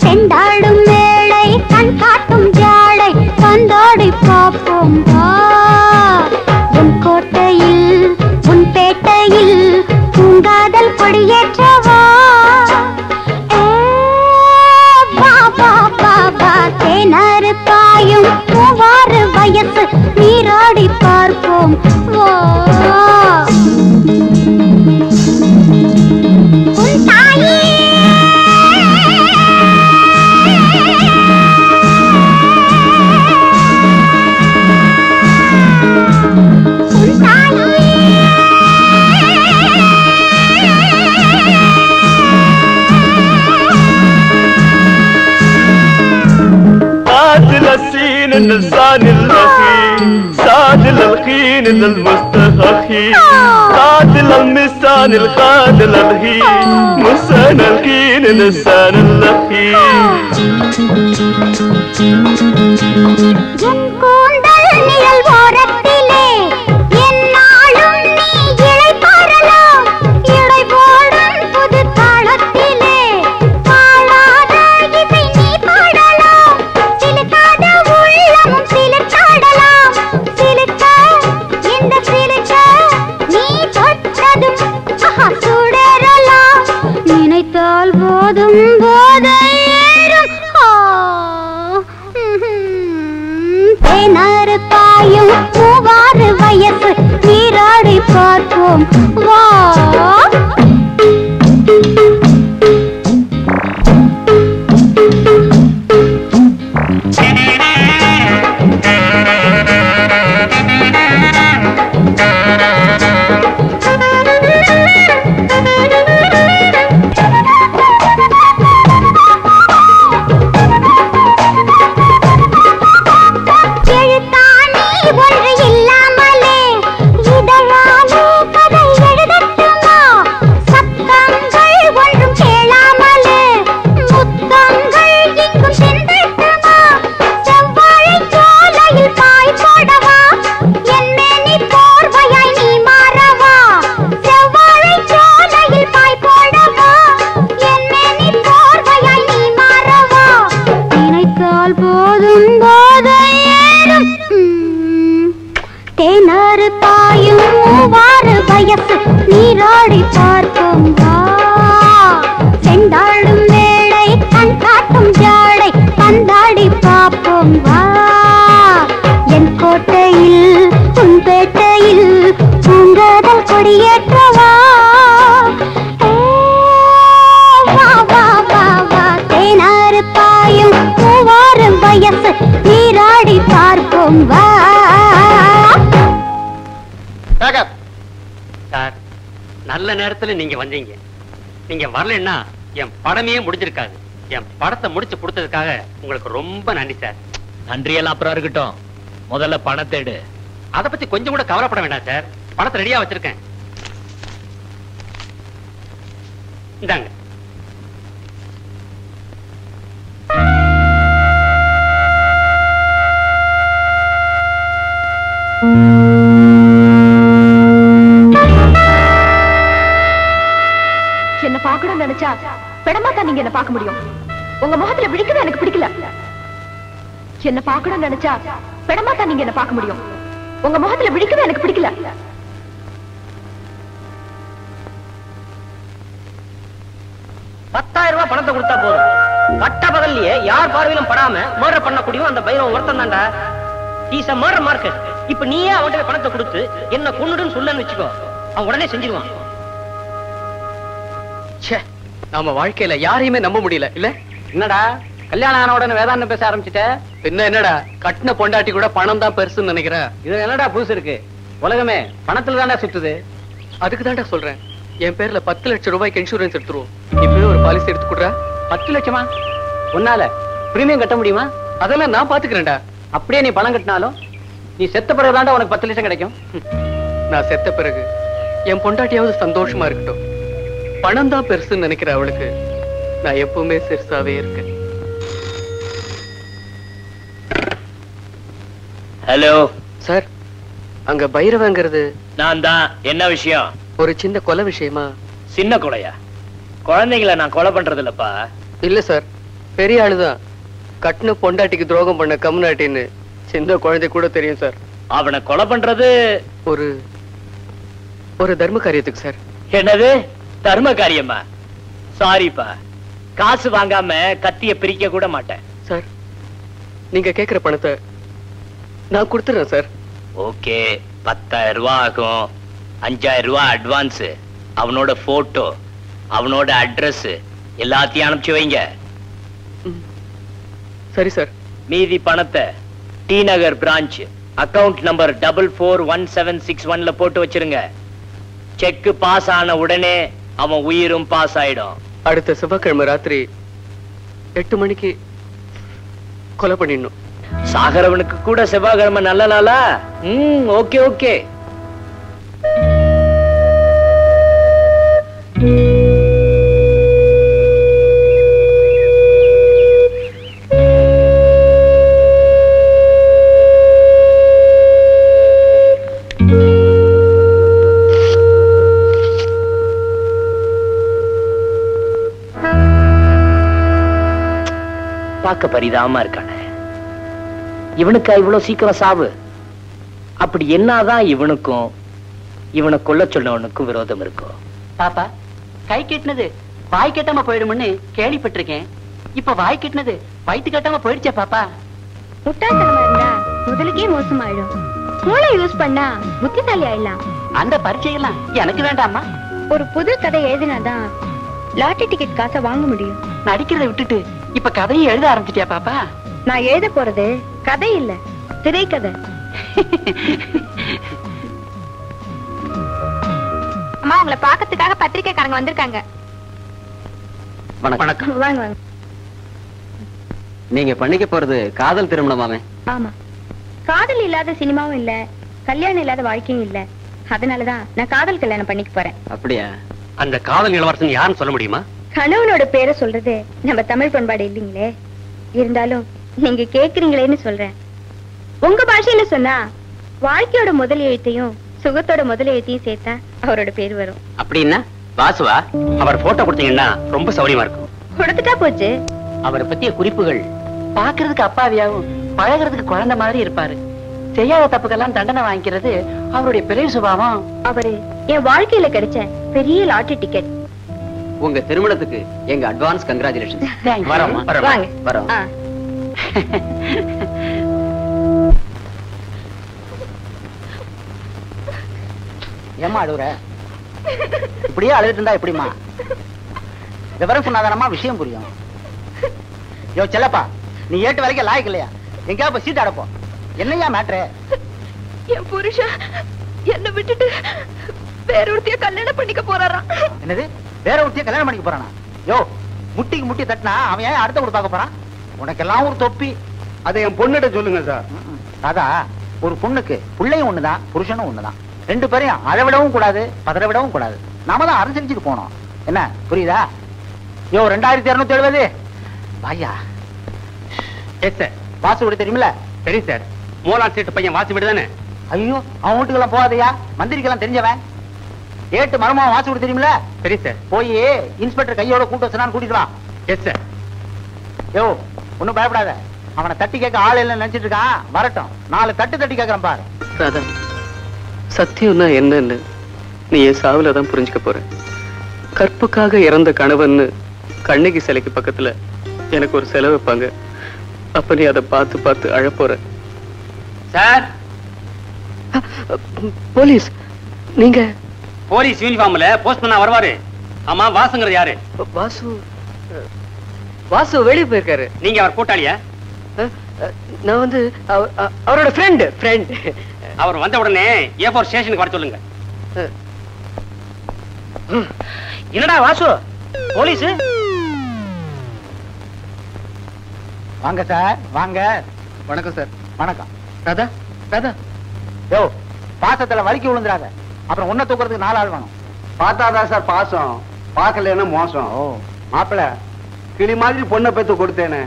செண்டாடும் மேளை கண் காட்டும் ஜாடை பந்தாடி பார்ப்போம் வா உன் கோட்டையில் உன் பேட்டையில் பூங்காதல் கொடியேற்றவா வா வா வா வா தேனாறு பாயும் மூவாறு வயசு நீராடி பார்ப்போம் வா உன் தாயே السين اللسان الأخير سادل الخين المستخخي قاتل المسان القاتل الهي مسان الخين اللسان الأخير பாயும் மூவாறு வயசு நீராடி பார்ப்போம் வா நீராடி பார்ப்போம் வா செண்டாடும் மேடை கண் காட்டும் ஜாடை பந்தாடி பார்ப்போம் வா என் கோட்டையில் உன் பேட்டையில் பூங்காதல் கொடியேற்றவா வா வா வா வா தேனாறு பாயும் மூவாறு வயசு நீராடி பார்ப்போம் வா சார் நல்ல நேரத்துல நீங்க வந்தீங்க. நீங்க வரலன்னா என் படமே முடிஞ்சிருக்காது. என் படத்தை முடிச்சு கொடுத்ததுக்காக உங்களுக்கு ரொம்ப நன்றி சார். நன்றியெல்லாம் அப்புறம் இருக்கட்டும், முதல்ல பணத்தை எடு. அதை பத்தி கொஞ்சம் கூட கவலைப்பட வேண்டாம் சார். பணத்தை ரெடியா வச்சிருக்கேன். இந்தாங்க. என்ன பார்க்கணும்னு நினைச்சா பெடமா தான் நீங்க என்ன பார்க்க முடியும். உங்க முகத்துல விழிக்கிறது எனக்கு பிடிக்கல. என்ன பார்க்கணும்னு நினைச்சா பெடமா தான் நீங்க என்ன பார்க்க முடியும். உங்க முகத்துல விழிக்கிறது எனக்கு பிடிக்கல. ரூபாய் பணத்தை கொடுத்தா போதும். பட்ட பகல்லையே யார் பார்வையிலும் படாம மர்டர் பண்ணக்கூடிய அந்த பைரவன் ஒருத்தன் தான்டா. Is a murder market. இப்ப நீயே அவன்கிட்ட பணத்தை கொடுத்து என்ன கொன்னுடுன்னு சொல்லன்னு வச்சுக்கோ, அவன் உடனே செஞ்சிருவான். நாம வாழ்க்கையில யாரையுமே நம்ப முடியல இல்ல. என்னடா கல்யாணம் ஆன உடனே வேதாந்தம் பேச ஆரம்பிச்சுட்ட? பின்ன என்னடா, கட்டின பொண்டாட்டி கூட பணம் தான் பெருசுன்னு நினைக்கிறேன். இது என்னடா புதுசு இருக்கு? உலகமே பணத்துல தானே சுத்துது. அதுக்கு தான்டா சொல்றேன், என் பேர்ல 10 லட்சம் ரூபாய்க்கு இன்சூரன்ஸ் எடுத்துருவோம். இப்பவே ஒரு பாலிசி எடுத்து கொடுறா. 10 லட்சமா? உன்னால பிரீமியம் கட்ட முடியுமா? அதெல்லாம் நான் பாத்துக்கிறேன்டா. அப்படியே நீ பணம் கட்டினாலும் நீ செத்த பிறகு தாண்டா உனக்கு 10 லட்சம் கிடைக்கும். நான் செத்த பிறகு என் பொண்டாட்டியாவது சந்தோஷமா இருக்கட்டும். பணம் தான் பெருசுன்னு நினைக்கிற அவளுக்கு நான் எப்பவுமே சிறுசாவே இருக்கேன். ஹலோ சார், அங்க பைரவங்கிறது நான் தான். என்ன விஷயம்? ஒரு சின்ன கொலை விஷயமா? சின்ன கொலையா? குழந்தைங்கள நான் கொலை பண்றது இல்லப்பா. இல்ல சார், பெரிய ஆளுதான். கட்டின பொண்டாட்டிக்கு துரோகம் பண்ண கம்நாட்டின்னு சின்ன குழந்தை கூட தெரியும் சார். அவனை கொலை பண்றது ஒரு தர்ம காரியத்துக்கு சார். என்னது தர்ம காரியமா? சாரிப்பா, காசு வாங்காம கத்திய பிரிக்க கூட மாட்டேன். சார், நீங்க கேக்குற பணத்தை நான் கொடுத்துறேன் சார். ஓகே, 10,000 ரூபாய் ஆகும். 5,000 ரூபாய் அட்வான்ஸ், அவனோட போட்டோ, அவனோட அட்ரஸ் எல்லாத்தையும் அனுப்பிச்சு வைங்க. சரி சார். மீதி பணத்தை டி நகர் பிரான்ச் அக்கவுண்ட் நம்பர் 441761ல போட்டு வச்சிருங்க. செக் பாஸ் ஆன உடனே அவன் உயிரும் பாஸ் ஆயிடும். அடுத்த செவ்வாய்க்கிழமை ராத்திரி 8 மணிக்கு கொலை பண்ணிடணும். சாகரவனுக்கு கூட செவ்வாய்க்கிழமை நல்ல நாளா? Okay okay. பார்க்க பரிதாபமா இருக்கானே. இவனுக்கா இவ்வளவு சீக்கிரம் சாவு? அப்படி என்னதான் இவனுக்கும் இவனை கொல்ல சொன்னவனுக்கும் விரோதம் இருக்கும்? பாப்பா, கை கெட்டினது வாய் கெட்டாம போயிடும்னு கேள்விப்பட்டிருக்கேன். இப்ப வாய் கெட்டினது வயிற்று கட்டாம போயிடுச்சே பாப்பா. முட்டாள்தனமா இருந்தா முதலுக்கே மோசமாயிடும். மூளை யூஸ் பண்ணா புத்திசாலி ஆயிடலாம். அந்த பரீட்சையெல்லாம் எனக்கு வேண்டாமா? ஒரு புது கதை எழுதினாதான் லாட்டரி டிக்கெட் காசை வாங்க முடியும். நடிக்கிறத விட்டுட்டு இப்ப கதையை எழுத ஆரம்பிச்சிட்டியா பாப்பா? நான் எழுத போறது கதை இல்ல, திரைக்கதை. அம்மா, உங்களை பாக்கிறதுக்காக பத்திரிக்கைக்காரங்க வந்திருக்காங்க. வணக்கம். வாங்க வாங்க. நீங்க பண்ணிக்க போறது காதல் திருமணமாமே? ஆமா, காதல் இல்லாத சினிமாவும் இல்ல, கல்யாணம் இல்லாத வாழ்க்கையும் இல்ல. அதனாலதான் நான் காதல் கல்யாணம் பண்ணிக்க போறேன். அப்படியா? அந்த காதல் இளவரசன் யாருன்னு சொல்ல முடியுமா? கணவனோட பேரை சொல்றது நம்ம தமிழ் பண்பாடு இல்லைங்களே. இருந்தாலும் நீங்க கேக்குறீங்களேன்னு சொல்றேன். உங்க பாஷையில சொன்னா வாழ்க்கையோட முதல் எழுத்தையும் சுகத்தோட முதல் எழுத்தையும் சேர்த்தா அவரோட பேர் வரும். அப்படின்னா வாசுவா, அவர் போட்டோ கொடுத்தீங்கன்னா ரொம்ப சௌரியமா இருக்கும். கொடுத்துட்டா போச்சு. அவரை பத்திய குறிப்புகள் பாக்குறதுக்கு அப்பாவியாவும் பழகிறதுக்கு குழந்தை மாதிரி இருப்பாரு. செய்யாத தப்புக்கெல்லாம் தண்டனை வாங்கிக்கிறது அவருடைய பெரிய சுபாவம். அவரு என் வாழ்க்கையில கிடைச்ச பெரிய லாட்டரி டிக்கெட். உங்க திருமணத்துக்கு எங்க அட்வான்ஸ் கங்க்ராச்சுலேஷன். வரோம் வரோம். ஏமா அழுவுற? இப்படியே அழுதுட்டு இருந்தா எப்படிமா? விவரம் சொன்னாதானமா விஷயம் புரியும். யோ செல்லப்பா, நீ ஏட்டு வரைக்கும் லாய்க்கு இல்லையா? எங்கேயா போய் சீட் அடப்போம். என்னையா மேட்ரு? என் புருஷன் என்ன விட்டுட்டு வேற ஒருத்தைய கல்யாணம் பண்ணிக்க போறாராம். என்னது? வேற ஒருத்தைய கல்யாணம் பண்ணிக்க போறானா? யோ, முட்டிக்கு முட்டி தட்டினா அவன் ஏன் அடுத்த கூட பார்க்க போறான்? உனக்கெல்லாம் ஒரு தொப்பி. அதை என் பொண்ணுகிட்ட சொல்லுங்க சார். ராதா, ஒரு பொண்ணுக்கு பிள்ளையும் ஒண்ணுதான், புருஷனும் ஒண்ணுதான். ரெண்டு பேரையும் அழ விடவும் கூடாது, பதற விடவும் கூடாது. நாம தான் அனுசரிச்சுட்டு போனோம். என்ன புரியுதா? யோ, 2270 வாயா. Yes sir. வாசு வீடு தெரியுமில்ல? சரி சார். மூலான் சீட்டு பையன் வாசி வீடு தானே? ஐயோ, அவன் வீட்டுக்கெல்லாம் போகாதையா, மந்திரிக்கெல்லாம் தெரிஞ்சவன். ஏட்டு மருமகன் வாசு வீடு தெரியுமில்ல? சரி சார். போய் இன்ஸ்பெக்டர் கையோட கூட்டு வச்சனான்னு கூட்டிட்டு வா. Yes sir. யோ, ஒன்னும் பயப்படாத. அவனை தட்டி கேட்க ஆள் இல்லைன்னு நினைச்சிட்டு இருக்கான். வரட்டும், 4 தட்டி கேட்கறேன் பாரு. ராதா, சத்தியம்னா என்னன்னு நீ என் சாவுல தான் புரிஞ்சுக்க போற. கற்புக்காக இறந்த கணவன்னு கண்ணகி சிலைக்கு பக்கத்துல எனக்கு ஒரு செலவு வைப்பாங்க. அப்ப நீ அதை பார்த்து பார்த்து அழப்போற. சார், போலீஸ் நீங்க? போலீஸ் யூனிஃபார்ம்ல போஸ்ட் பண்ணா வருவாரு. ஆமா, வாசுங்கிறது யாரு? வாசு. வாசு வெளியே போயிருக்காரு. நீங்க அவர் கூட்டாளியா? நான் வந்து அவரோட ஃப்ரெண்ட். அவர் வந்த உடனே A4 ஸ்டேஷனுக்கு வர சொல்லுங்க. என்னடா வாசு, போலீஸ்? வாங்க சார், வாங்க. வணக்கம் சார். வணக்கம். ராதா, ராதா. யோ, பாசத்துல வலிக்கு விழுந்துறாத. அப்புறம் உன்ன தூக்குறதுக்கு 4 ஆள் வேணும். பார்த்தாதான் சார் பாசம், பார்க்கலன்னா மோசம். ஓ, மாப்பிள்ள, கிளி மாதிரி பொண்ணை பெத்து கொடுத்தேனே,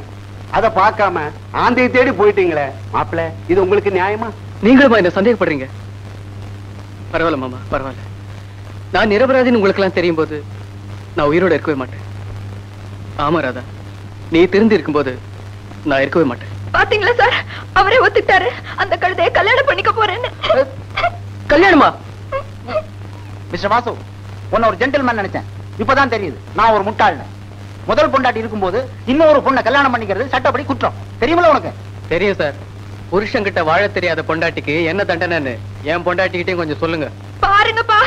அதை பார்க்காம ஆந்தையை தேடி போயிட்டீங்களே மாப்பிள்ள, இது உங்களுக்கு நியாயமா? நீங்களுமா என்ன சந்தேகப்படுறீங்க? பரவாயில்ல மாமா, பரவாயில்ல. நான் நிரபராதின்னு உங்களுக்கு எல்லாம் தெரியும் போது நான் உயிரோட இருக்கவே மாட்டேன். ஆமா ராதா, நீ திருந்தி இருக்கும்போது நான் இருக்கவே மாட்டேன். பாத்தீங்களா சார், அவரே ஒத்துக்கிட்டாரு அந்த கழுதையை கல்யாணம் பண்ணிக்க போறேன்னு. கல்யாணமா? மிஸ்டர் வாசு, உன்ன ஒரு ஜென்டில்மேன் நினைச்சேன், இப்பதான் தெரியுது நான் ஒரு முட்டாள்னு. முதல் பொண்டாட்டி இருக்கும்போது இன்னொரு பொண்ணை கல்யாணம் பண்ணிக்கிறது சட்டப்படி குற்றம், தெரியுமில்ல உனக்கு? தெரியும் சார். புருஷன்கிட்ட வாழ தெரியாத பொண்டாட்டிக்கு என்ன தண்டனைன்னு என் பொண்டாட்டிக்கிட்டையும் கொஞ்சம் சொல்லுங்க. பாருங்கப்பா,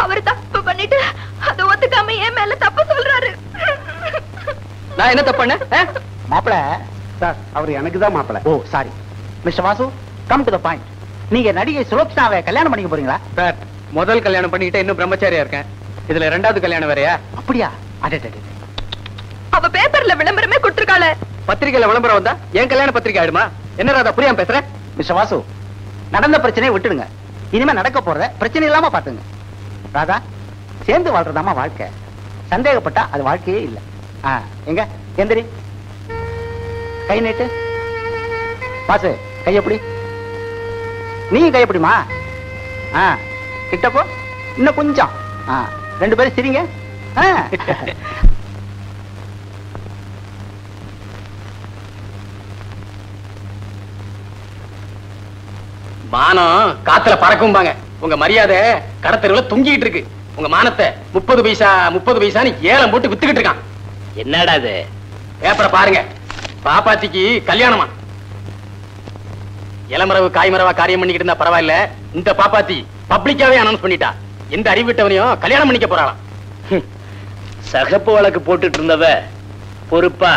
அவர் தப்பு பண்ணிட்டு அதை ஒத்துக்காம என் மேல தப்பு சொல்றாரு. நான் என்ன தப்பு பண்ணேன்? மாப்பிள சார், அவர் எனக்கு தான் மாப்பிள. Oh sorry. Mister Vasu, come to the point. நீங்க நடிகை சுலோக்ஷனாவை கல்யாணம் பண்ணிக்க போறீங்களா? சார், முதல் கல்யாணம் பண்ணிக்கிட்டே இன்னும் பிரம்மச்சாரியா இருக்கேன். இதுல ரெண்டாவது கல்யாணம் வேறையா? அப்படியா? அவ பேப்பர்ல விளம்பரமே கொடுத்திருக்காளே. பத்திரிகையில விளம்பரம் வந்தா என் கல்யாண பத்திரிகை ஆயிடுமா? என்ன ராதா புரியாம பேசுற? மிஸ்டர் வாசு, நடந்த பிரச்சனையை விட்டுடுங்க. இனிமே நடக்க போறத பிரச்சனை இல்லாம பாத்துங்க. ராதா, சேர்ந்து வாழ்றதாமா வாழ்க்கை. சந்தேகப்பட்டா அது வாழ்க்கையே இல்ல. எங்க எந்திரி, கை நீட்டு. வாசு, கையப்படி. நீ கையப்படிமா? கிட்டப்போ இன்னும் கொஞ்சம். ரெண்டு பேரும் சிரிங்க. மானம் காத்துல பறக்கும்பாங்க. உங்க மரியாதை கடத்தெருவுல தொங்கிட்டு இருக்கு. உங்க மானத்தை 30 பைசான்னு ஏலம் போட்டு வித்துக்கிட்டு இருக்கான். என்னடா இது? பேப்பரை பாருங்க. பாப்பாத்திக்கு கல்யாணமா. இளமரவு காய்மரவா காரியம் பண்ணிக்கிட்டு இருந்தா பரவாயில்ல, இந்த பாப்பாத்தி பப்ளிக்காவே அனௌன்ஸ் பண்ணிட்டா. எந்த அறிவிட்டவனையும் கல்யாணம் பண்ணிக்க போறாளாம். சகப்பு வழக்கு போட்டுட்டு இருந்தவ பொறுப்பா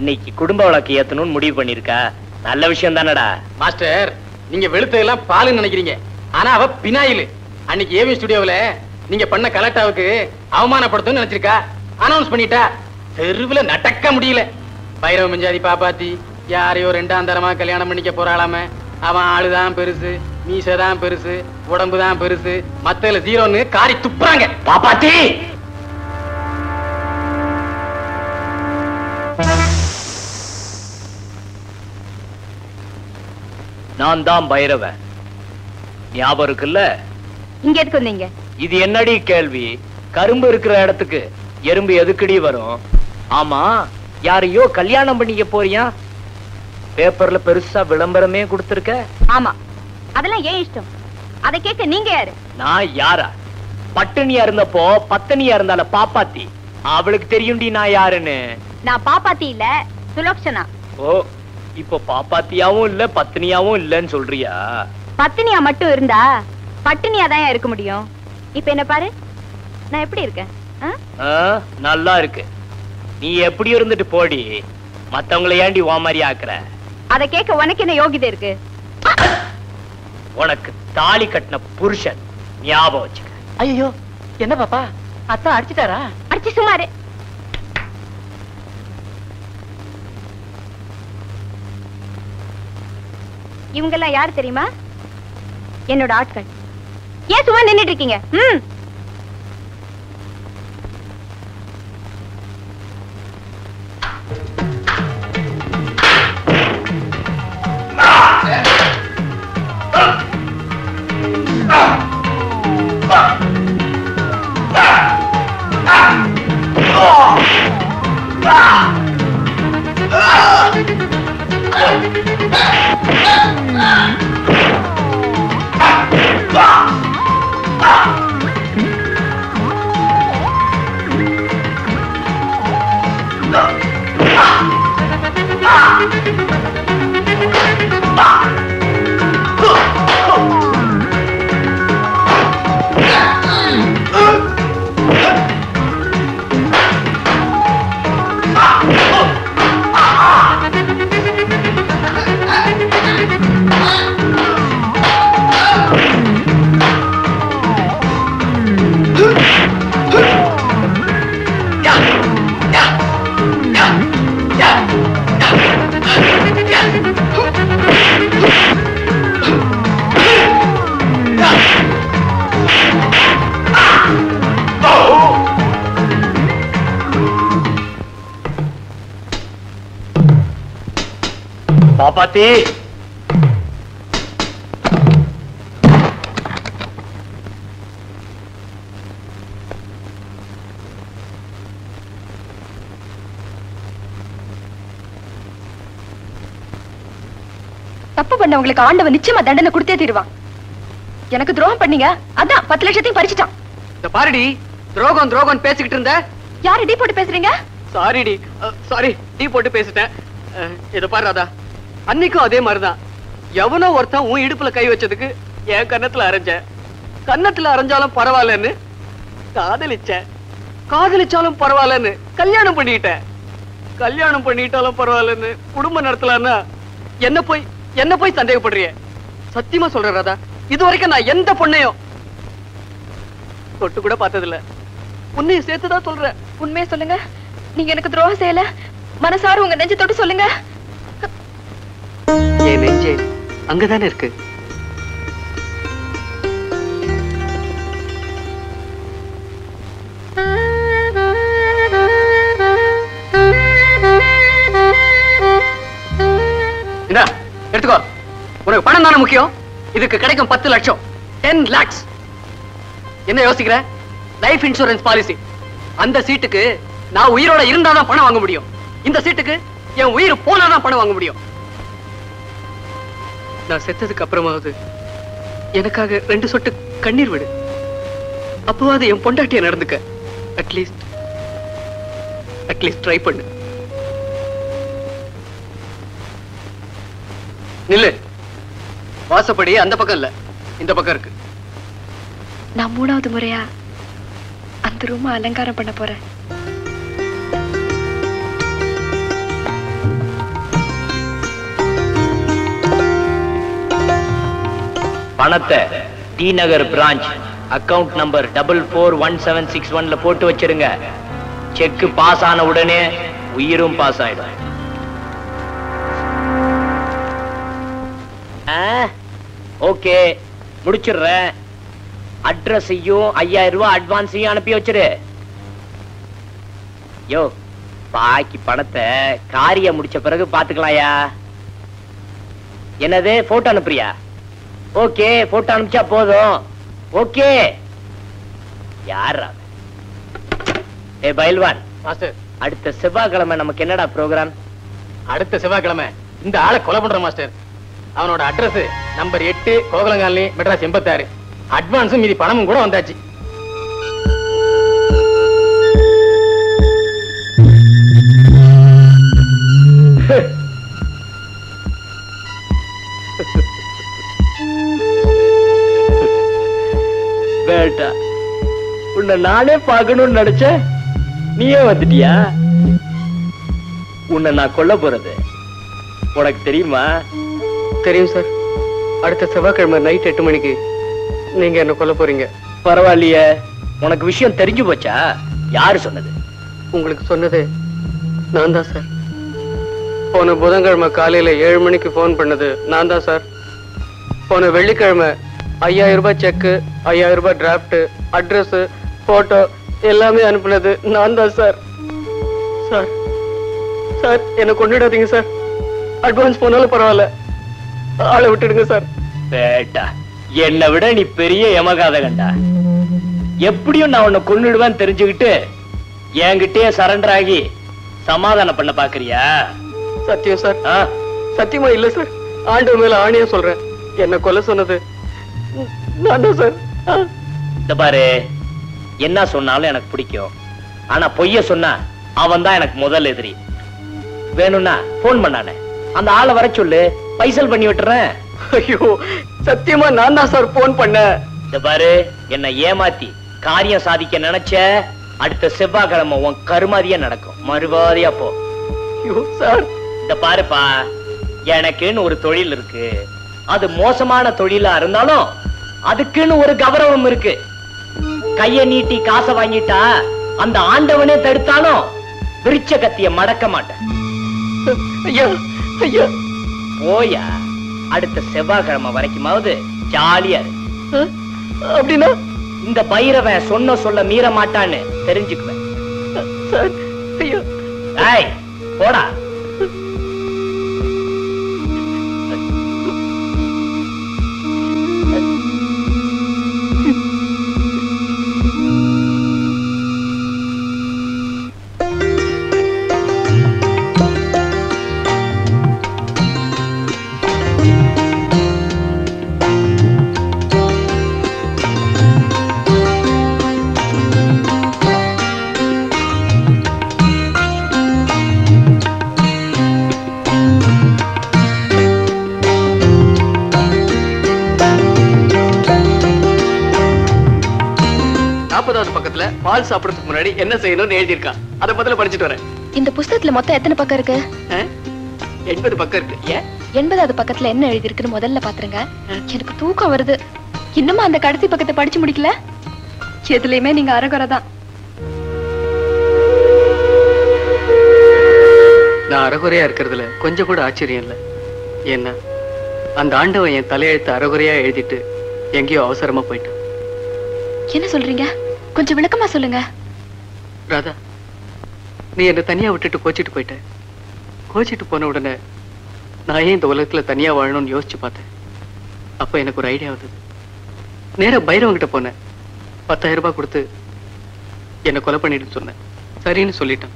இன்னைக்கு குடும்ப வழக்கு ஏத்தணும்னு முடிவு பண்ணிருக்கா. நல்ல விஷயம் தானடா மாஸ்டர். நீங்க வெளுத்ததெல்லாம் பாலுன்னு நினைக்கிறீங்க, ஆனா அவ பினாயில். அன்னைக்கு ஏவி ஸ்டுடியோவுல நீங்க பண்ண கலாட்டாவுக்கு அவமானப்படுத்தும் நினைச்சிருக்கா. அனௌன்ஸ் பண்ணிட்டா. தெருவுல நடக்க முடியல. பைரவ மஞ்சாதி பாப்பாத்தி யாரையோ ரெண்டாம் தரமா கல்யாணம் பண்ணிக்க போறாளாம. அவன் ஆளுதான் பெருசு, மீசதான் பெருசு, உடம்புதான் பெருசு, மத்தல ஜீரோன்னு காரி துப்புறாங்க. பாப்பாத்தி நான் தான் பைரவன். ஞாபகம் இருக்குல்ல? இங்க எதுக்கு வந்தீங்க? இது என்னடி கேள்வி? கரும்பு இருக்கிற இடத்துக்கு எறும்பு எதுக்கடி வரும்? ஆமா, யாரையோ கல்யாணம் பண்ணிக்க போறியா? பேப்பர்ல பெருசா விளம்பரமே கொடுத்திருக்க. ஆமா, அதெல்லாம் ஏன் இஷ்டம். அதை கேட்க நீங்க யாரு? நான் யாரா? பட்டினியா இருந்தப்போ பத்தினியா இருந்தால பாப்பாத்தி, அவளுக்கு தெரியும்டி நான் யாருன்னு. நான் பாப்பாத்தி இல்ல, சுலோக்ஷனா. ஓ, இப்போ பாப்பாத்தியாவும் இல்ல பத்தினியாவும் இல்லன்னு சொல்றியா? பத்தினியா மட்டும் இருந்தா பட்டினியா தான் இருக்க முடியும். இப்ப என்ன பாரு, நான் எப்படி இருக்கேன்? நல்லா இருக்கு. நீ எப்படி இருந்துட்டு போடி, மத்தவங்களை ஏண்டி ஓ மாதிரி ஆக்குற? அதை கேட்க உனக்கு என்ன யோகிதை இருக்கு? உனக்கு தாலி கட்டின புருஷன் ஞாபகம் வச்சுக்க. ஐயோ, என்ன பாப்பா, அத்தா அடிச்சுட்டாரா? அடிச்சு சுமாரு. இவங்க எல்லாம் யாரு தெரியுமா? என்னோட ஆட்கள். ஏன் சும்மா நின்னுட்டு இருக்கீங்க? பாப்பாத்தி தப்பு பண்ணவங்களுக்கு ஆண்டவன் நிச்சயமா தண்டனை கொடுத்தே தீருவான். எனக்கு துரோகம் பண்ணீங்க, அதான் 10 லட்சத்தையும் பறிச்சுட்டான். இந்த பாருடி, துரோகம் துரோகம் பேசிக்கிட்டு இருந்த. யாரு டீ போட்டு பேசுறீங்க? சாரிடி, சாரி, டீ போட்டு பேசிட்டேன். இத பாரு ராதா, அன்னைக்கும் அதே மாதிரிதான். எவனோ ஒருத்தன் உன் இடுப்புல கை வச்சதுக்கு என் கன்னத்துல அரைஞ்ச. கன்னத்துல அரைஞ்சாலும் பரவாயில்லன்னு காதலிச்சேன். காதலிச்சாலும் பரவாயில்லன்னு கல்யாணம் பண்ணிட்டேன். கல்யாணம் பண்ணிட்டாலும் பரவாயில்லன்னு குடும்பம் நடத்தலான்னா என்ன போய் சந்தேகப்படுறிய? சத்தியமா சொல்றேன் ராதா, இது வரைக்கும் நான் எந்த பொண்ணையும் தொட்டு கூட பார்த்ததில்ல. உன்னையும் சேர்த்துதான் சொல்றேன். உண்மையை சொல்லுங்க, நீங்க எனக்கு துரோகம் செய்யல. மனசார உங்க நெஞ்சு தொட்டு சொல்லுங்க. என் நெஞ்சே அங்கதானே இருக்கு. எடுத்துக்கோ. உனக்கு பணம் தானே முக்கியம். இதுக்கு கிடைக்கும் 10 லட்சம், 10 lakhs. என்ன யோசிக்கிற? Life insurance policy. அந்த சீட்டுக்கு நான் உயிரோட இருந்தாதான் பணம் வாங்க முடியும். இந்த சீட்டுக்கு என் உயிர் போனாதான் பணம் வாங்க முடியும். நான் செத்ததுக்கு அப்புறமாவது எனக்காக 2 சொட்டு கண்ணீர் விடு. அப்பவாது என் பொண்டாட்டிய நடந்துக்க. அட்லீஸ்ட் ட்ரை பண்ணு. நில்லு. வாசப்படி அந்த பக்கம் இல்ல, இந்த பக்கம் இருக்கு. நான் 3வது முறையா அந்த ரூம அலங்காரம் பண்ண போறேன். பணத்தை டி நகர் பிரான்ச் அக்கவுண்ட் நம்பர் 441761 போட்டு வச்சிருங்க. செக் பாஸ் ஆன உடனே உயிரும் பாஸ் ஆயிடும். ஓகே, முடிச்சிடுறேன். அட்ரஸையும் 5000 ரூபாய் அட்வான்ஸையும் அனுப்பி வச்சிரு. யோ, பாக்கி பணத்தை காரியம் முடிச்ச பிறகு பாத்துக்கலாயா. என்னது, போட்டோ அனுப்புறியா? ஓகே, போட்டோ அனுப்பிச்சா போதும். ஓகே. யாரா? ஏ பைல்வான் மாஸ்டர், அடுத்த செவ்வாய்க்கிழமை நமக்கு என்னடா ப்ரோக்ராம்? அடுத்த செவ்வாய்க்கிழமை இந்த ஆளை கொலை பண்ற மாஸ்டர். அவனோட அட்ரஸ் நம்பர் 8 கோகுலங்காலனி, மெட்ராஸ் 86. அட்வான்ஸும் மீதி பணமும் கூட வந்தாச்சு. வேட்டா, உன்னை நானே பார்க்கணும்னு நினைச்சேன், நீயே வந்துட்டியா? உன்னை நான் கொல்ல போறது உனக்கு தெரியுமா? தெரியும் சார். அடுத்த செவ்வாய்க்கிழமை நைட் 8 மணிக்கு நீங்க என்ன கொல்ல போறீங்க. பரவாயில்லையே, உனக்கு விஷயம் தெரிஞ்சு போச்சா? யாரு சொன்னது? உங்களுக்கு சொன்னது நான் தான் சார். போன புதன்கிழமை காலையில 7 மணிக்கு போன் பண்ணது நான் தான் சார். போன வெள்ளிக்கிழமை 5000 ரூபாய் செக்கு, 5000 ரூபாய் டிராப்ட், அட்ரஸ், போட்டோ எல்லாமே அனுப்புனது நான் தான் சார். சார் சார், என்ன கொண்டுடாதீங்க சார். அட்வான்ஸ் போனாலும் பரவாயில்ல, ஆளை விட்டுடுங்க சார். பேட்டா, என்னை விட நீ பெரிய யமகாதகண்டா. எப்படியும் நான் உன்னை கொன்னுடுவேன்னு தெரிஞ்சுக்கிட்டு என்கிட்டயே சரண்டர் ஆகி சமாதானம் பண்ண பாக்குறியா? சத்தியம் சார். சத்தியமா இல்ல சார். ஆண்டவர் மேல ஆணையா சொல்றேன், என்ன கொல்ல சொன்னது நான் தான் சார். இந்த பாரு, என்ன சொன்னாலும் எனக்கு பிடிக்கும். ஆனா பொய்ய சொன்னா அவன் தான் எனக்கு முதல் எதிரி. வேணும்னா போன் பண்ணானே, அந்த ஆளை வர சொல்லு, பைசல் பண்ணி விட்டுறேன். ஐயோ, சத்தியமா நான் தான் சார் போன் பண்ண. இந்த பாரு, என்ன ஏமாத்தி காரியம் சாதிக்க நினைச்ச, அடுத்த செவ்வாய்க்கிழமை உன் கருமாதியா நடக்கும். மறுவாதியா போ. சார், இந்த பாருப்பா, எனக்குன்னு ஒரு தொழில் இருக்கு. அது மோசமான தொழிலா இருந்தாலும் அதுக்குன்னு ஒரு கௌரவம் இருக்கு. கைய நீட்டி காசை வாங்கிட்டா அந்த ஆண்டவனே தடுத்தாலும் விரிச்ச கத்திய மடக்க மாட்டேன். போயா, அடுத்த செவ்வாய்க்கிழமை வரைக்குமாவது ஜாலியா இரு. அப்படின்னா இந்த பைரவன் சொன்ன சொல்ல மீற மாட்டான்னு தெரிஞ்சுக்குவேன். போடா. பால் சாப்பிடறதுக்கு முன்னாடி என்ன செய்யணும்னு எழுதியிருக்கான். அதை முதல்ல படிச்சுட்டு வரேன். இந்த புஸ்தகத்துல மொத்தம் எத்தனை பக்கம் இருக்கு? 80 பக்கம் இருக்கு. ஏன் 80வது பக்கத்துல என்ன எழுதி இருக்குன்னு முதல்ல பாத்துருங்க. எனக்கு தூக்கம் வருது. இன்னுமா அந்த கடைசி பக்கத்தை படிச்சு முடிக்கல? எதுலயுமே நீங்க அரகுறதான். நான் அறகுறையா இருக்கிறதுல கொஞ்சம் கூட ஆச்சரியம் இல்லை. ஏன்னா அந்த ஆண்டவன் என் தலையெழுத்து அறகுறையா எழுதிட்டு எங்கேயோ அவசரமா போயிட்டான். என்ன சொல்றீங்க? கொஞ்சம் விளக்கமா சொல்லுங்க. ராதா, நீ என்ன தனியா விட்டுட்டு கோச்சிட்டு போயிட்ட. கோச்சிட்டு போன உடனே நான் ஏன் இந்த உலகத்துல தனியா வாழணும்னு யோசிச்சு பார்த்தேன். அப்ப எனக்கு ஒரு ஐடியா வந்தது. நேரா பைரவங்கிட்ட போனேன். 10,000 ரூபாய் கொடுத்து என்னை கொலை பண்ணிட்டு சொன்னேன். சரின்னு சொல்லிட்டான்.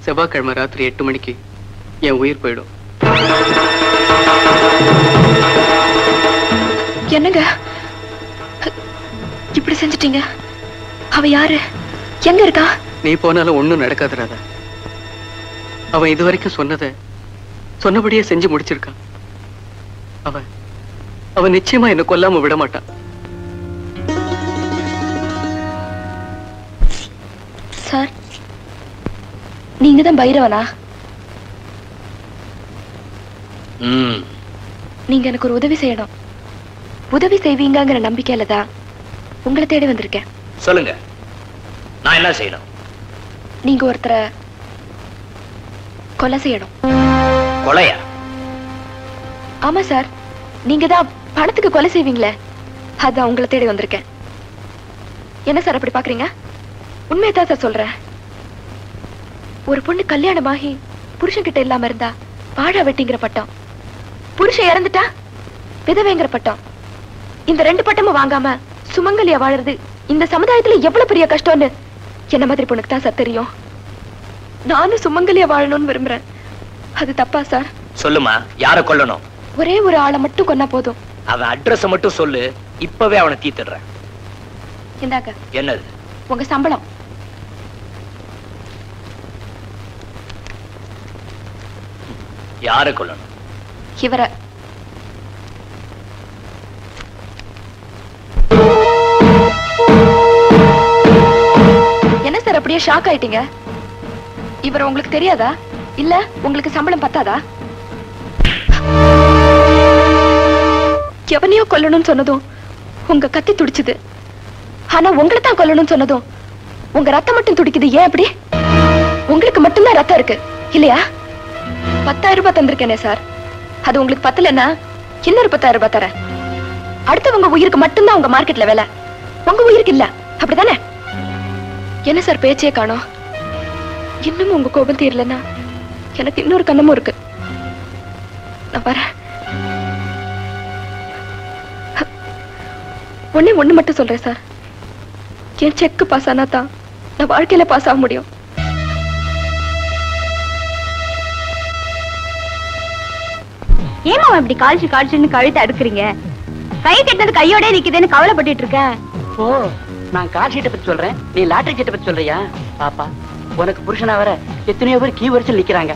செவ்வாய்க்கிழமை ராத்திரி 8 மணிக்கு என் உயிர் போயிடும். என்னங்க இப்படி செஞ்சிட்டீங்க? அவ யாரு? எங்க இருக்கா? நீ போனாலும் ஒண்ணும் நடக்காது ராதா. அவன் இதுவரைக்கும் சொன்னபடியே செஞ்சு முடிச்சிருக்கான். அவன் நிச்சயமா என்ன கொல்லாம விட மாட்டான். சார், நீங்க தான் பைரவனா? நீங்க எனக்கு ஒரு உதவி செய்யணும். உதவி செய்வீங்கிற நம்பிக்கையில தான் உங்களை தேடி வந்திருக்கேன். சொல்லுங்க, நான் என்ன செய்யணும்? நீங்க ஒருத்தரை கொலை செய்யணும். கொலையா? ஆமா சார், நீங்க தான் பணத்துக்கு கொலை செய்வீங்களே, அதான் உங்களை தேடி வந்திருக்கேன். என்ன சார் அப்படி பாக்குறீங்க? உண்மையதான் சார் சொல்றேன். ஒரு பொண்ணு கல்யாணமாகி புருஷன் கிட்ட இல்லாம இருந்தா வாழா வெட்டிங்கிற பட்டம், புருஷன் இறந்துட்டா விதவைங்கிற பட்டம். இந்த 2 பட்டமும் வாங்காம சுமங்கலியா வாழறது இந்த சமுதாயத்துல எவ்வளவு பெரிய கஷ்டம்னு என்ன மாதிரி பொண்ணுக்கு தான் சார் தெரியும். நானும் சுமங்கலியா வாழணும்னு விரும்புறேன். அது தப்பா சார்? சொல்லுமா, யார கொல்லணும்? ஒரே ஒரு ஆளை மட்டும் கொன்னா போதும். அவன் அட்ரஸ் மட்டும் சொல்லு, இப்பவே அவனை தீத்துடுறேன். இந்தாங்க. என்னது? உங்க சம்பளம். யார கொல்லணும்? இவரை. என்ன சார் அப்படியே ஷாக் ஆயிட்டீங்க? இவர் உங்களுக்கு தெரியாதா? இல்ல உங்களுக்கு சம்பளம் பத்தாதா? எவனையோ கொல்லணும்னு சொன்னதும் உங்க கத்தி துடிச்சுது. ஆனா உங்களை தான் கொல்லணும்னு சொன்னதும் உங்க ரத்தம் மட்டும் துடிக்குது. ஏன் அப்படி? உங்களுக்கு மட்டும்தான் ரத்தம் இருக்கு இல்லையா? 10,000 ரூபாய் தந்திருக்கேனே சார், அது உங்களுக்கு பத்தலன்னா இன்னொரு 10,000 ரூபாய் தரேன். அடுத்தவங்க உயிருக்கு மட்டும்தான் உங்க மார்க்கெட்ல வேலை, உங்க உயிருக்கு இல்ல. அப்படிதானே? என்ன சார் பேச்சே காணோம்? இன்னும் உங்க கோபம் தீரலன்னா எனக்கு இன்னொரு கண்ணமும் இருக்கு. நான் வரேன். ஒண்ணு மட்டும் சொல்றேன் சார், என் செக் பாஸ் ஆனா தான் நான் வாழ்க்கையில பாஸ் ஆக முடியும். ஏமா இப்படி கால்ச்சுன்னு கழுத்தை அடுக்குறீங்க? கை கட்டினது கையோட நிக்குதுன்னு கவலைப்பட்டு இருக்கேன். ஓ, நான் கால் ஷீட்டை பத்தி சொல்றேன், நீ லாட்டரி சீட்டை பத்தி சொல்றியா? பாப்பா, உனக்கு புருஷனா வர எத்தனையோ பேர் கீ வரிசையில் நிக்கிறாங்க.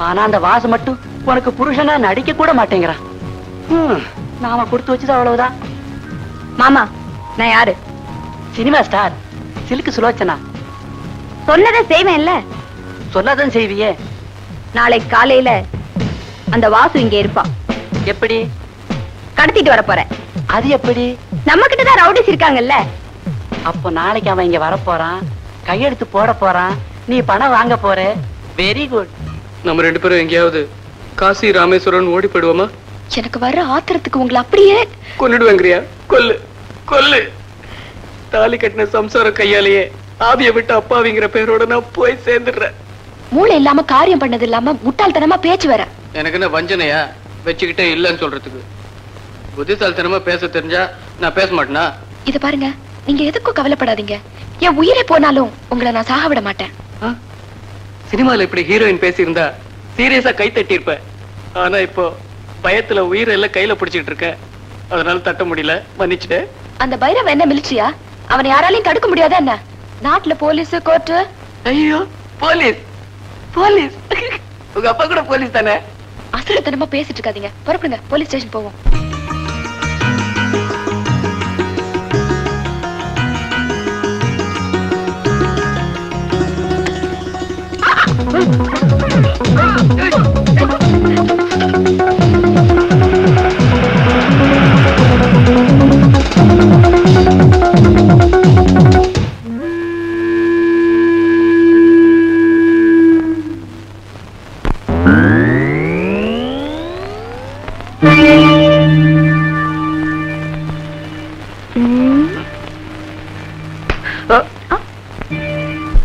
ஆனா அந்த வாசம் மட்டும் உனக்கு புருஷனா நடிக்க கூட மாட்டேங்கிறான். நாம கொடுத்து வச்சது அவ்வளவுதான். மாமா, நான் யாரு? Cinema star silk Sulochana. சொன்னதை செய்வேன் இல்ல? சொல்லாதான் செய்வியே. நாளைக்கு காலையில அந்த வாசு இங்க இருப்பான். எப்படி? கடத்திட்டு வர போறேன். அது எப்படி? நம்ம கிட்டதான் ரவுடிஸ் இருக்காங்கல்ல. அப்போ நாளைக்கு அவன் இங்க வர போறான், கையெடுத்து போட போறான், நீ பணம் வாங்க போற. Very good. நம்ம 2 பேரும் எங்கேயாவது காசி ராமேஸ்வரன் ஓடி போயிடுவோமா? எனக்கு வர்ற ஆத்திரத்துக்கு உங்களை அப்படியே கொன்னுடுவேங்கிறியா? கொல்லு கொல்லு. தாலி கட்டின சம்சாரம் கையாலேயே ஆவிய விட்டு அப்பாவிங்கிற பேரோட நான் போய் சேர்ந்துடுறேன். மூளை இல்லாம காரியம் பண்ணது இல்லாம முட்டாள்தனமா பேச்சு வர. எனக்கு என்ன வஞ்சனையா வச்சுக்கிட்டே இல்லன்னு சொல்றதுக்கு? புத்திசாலித்தனமா பேச தெரிஞ்சா நான் பேச மாட்டேனா? இத பாருங்க, நீங்க எதுக்கும் கவலைப்படாதீங்க. என் உயிரே போனாலும் உங்களை நான் சாக விட மாட்டேன். சினிமால இப்படி ஹீரோயின் பேசியிருந்தா சீரியஸா கை தட்டி இருப்ப. ஆனா இப்போ பயத்துல உயிரெல்லாம் கையில பிடிச்சிட்டு இருக்க, அதனால தட்ட முடியல, மன்னிச்சுட்டு. அந்த பைரவ என்ன மிலிட்ரியா? அவனை யாராலையும் தடுக்க முடியாதா என்ன? நாட்டுல போலீஸ் கோர்ட்டு. ஐயோ, போலீஸ் போலீஸ் உங்க அப்பா கூட போலீஸ் தானே? அசலத்தனமா பேசிட்டு இருக்காதீங்க, புறப்படுங்க, போலீஸ் ஸ்டேஷன் போவோம்.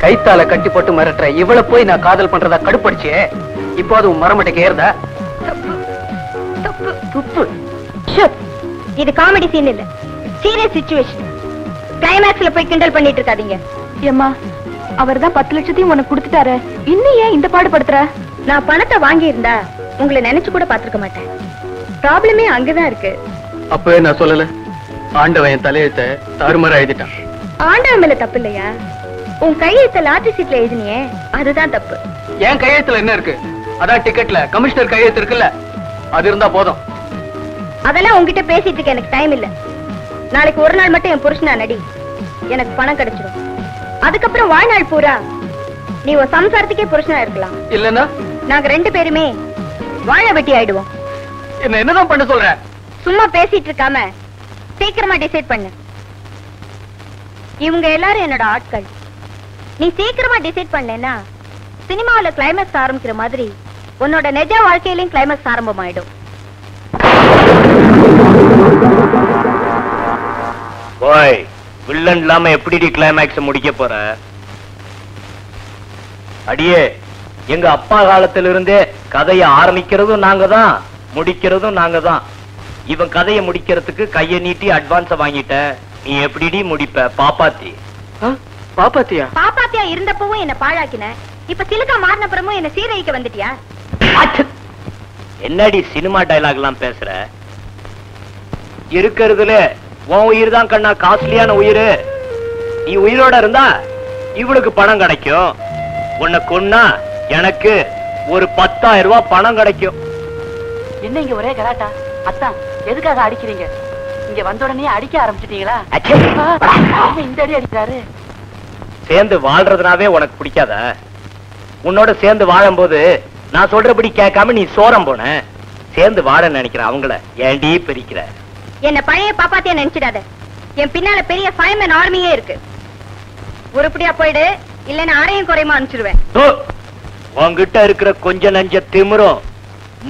கைத்தால கட்டி போட்டு மிரட்டுற இவளை போய் நான் காதல் பண்றதா கடுப்படிச்சே. இப்போ அது மரமட்டைக்கு ஏறுதா? இது காமெடி சீன் இல்ல, சீரியஸ் சிச்சுவேஷன். கிளைமேக்ஸ்ல போய் கிண்டல் பண்ணிட்டு இருக்காதீங்க. ஏம்மா, அவர்தான் 10 லட்சத்தையும் உனக்கு கொடுத்துட்டாரு, இன்னும் ஏன் இந்த பாடுபடுத்துற? நான் பணத்தை வாங்கி இருந்தா உங்களை நினைச்சு கூட பாத்துருக்க மாட்டேன். ப்ராப்ளமே அங்கதான் இருக்கு. அப்பவே நான் சொல்லல, ஆண்டவன் என் தலையெழுத்த தாறுமாறா எழுதிட்டான். ஆண்டவன் மேல தப்பு இல்லையா? உன் கையெழுத்த லாட்டரி சீட்ல எழுதினியே, அதுதான் தப்பு. என் கையெழுத்துல என்ன இருக்கு? அதான் டிக்கெட்ல கமிஷனர் கையெழுத்து இருக்குல்ல, அது இருந்தா போதும். அதெல்லாம் உங்ககிட்ட பேசிட்டு இருக்க எனக்கு டைம் இல்ல. நாளைக்கு ஒரு நாள் மட்டும் என் புருஷனா நடி, எனக்கு பணம் கிடைச்சிடும். அதுக்கப்புறம் வாழ்நாள் பூரா நீ ஒரு சம்சாரத்துக்கே புருஷனா இருக்கலாம். இல்லன்னா நாங்க 2 பேருமே வாழ வெட்டி ஆயிடுவோம். என்னதான் பண்ண சொல்ற? சும்மா பேசிட்டு இருக்காம சீக்கிரமா டிசைட் பண்ணு. இவங்க எல்லாரும் என்னோட ஆட்கள். நீ சீக்கிரமா டிசைட் பண்ணேன்னா சினிமாவில கிளைமேக்ஸ் ஆரம்பிக்கிற மாதிரி உன்னோட நிஜ வாழ்க்கையிலும் கிளைமேக்ஸ் ஆரம்பமாயிடும். ஓய், வில்லன் இல்லாம எப்படி கிளைமேக்ஸ் முடிக்க போற? அடியே, எங்க அப்பா காலத்திலிருந்தே கதையை ஆரம்பிக்கிறதும் நாங்க தான், முடிக்கிறதும் நாங்க தான். இவன் கதையை முடிக்கிறதுக்கு கையை நீட்டி அட்வான்ஸ வாங்கிட்ட. நீ எப்படி முடிப்ப? பாப்பாத்தி பாப்பாத்தியா? பாப்பாத்தியா இருந்தப்பவும் என்ன பாழாக்கின, இப்ப சிலுக்கா மாறினப்புறமும் என்ன சீரழிக்க வந்துட்டியா? என்னடி சினிமா டயலாக் எல்லாம் பேசுற? இருக்கிறதுல உன் உயிர் தான் கண்ணா காஸ்ட்லியான உயிர். நீ உயிரோட இருந்தா இவளுக்கு பணம் கிடைக்கும். உன்னை கொன்னா எனக்கு ஒரு 10,000 ரூபாய் பணம் கிடைக்கும். என்ன இங்க ஒரே கலாட்டா? அத்தான், எதுக்காக அடிக்கிறீங்க? இங்க வந்த உடனே அடிக்க ஆரம்பிச்சிட்டீங்களா? இந்த அடி அடிக்கிறாரு. சேர்ந்து வாழ்றதுனாவே உனக்கு பிடிக்காத? உன்னோட சேர்ந்து வாழும்போது நான் சொல்றபடி கேட்காம நீ சோரம் போன. சேர்ந்து வாழ நினைக்கிற அவங்கள ஏண்டி பிரிக்கிற? என்ன பழைய பாப்பாத்தியா நினைச்சிடாத. என் பின்னால பெரிய ஃபைர்மேன் ஆர்மியே இருக்கு. உருப்படியா போயிடு, இல்லன்னா அரையும் குறையுமா அனுப்பிச்சிடுவேன். உன்கிட்ட இருக்கிற கொஞ்ச நஞ்ச திமிரும்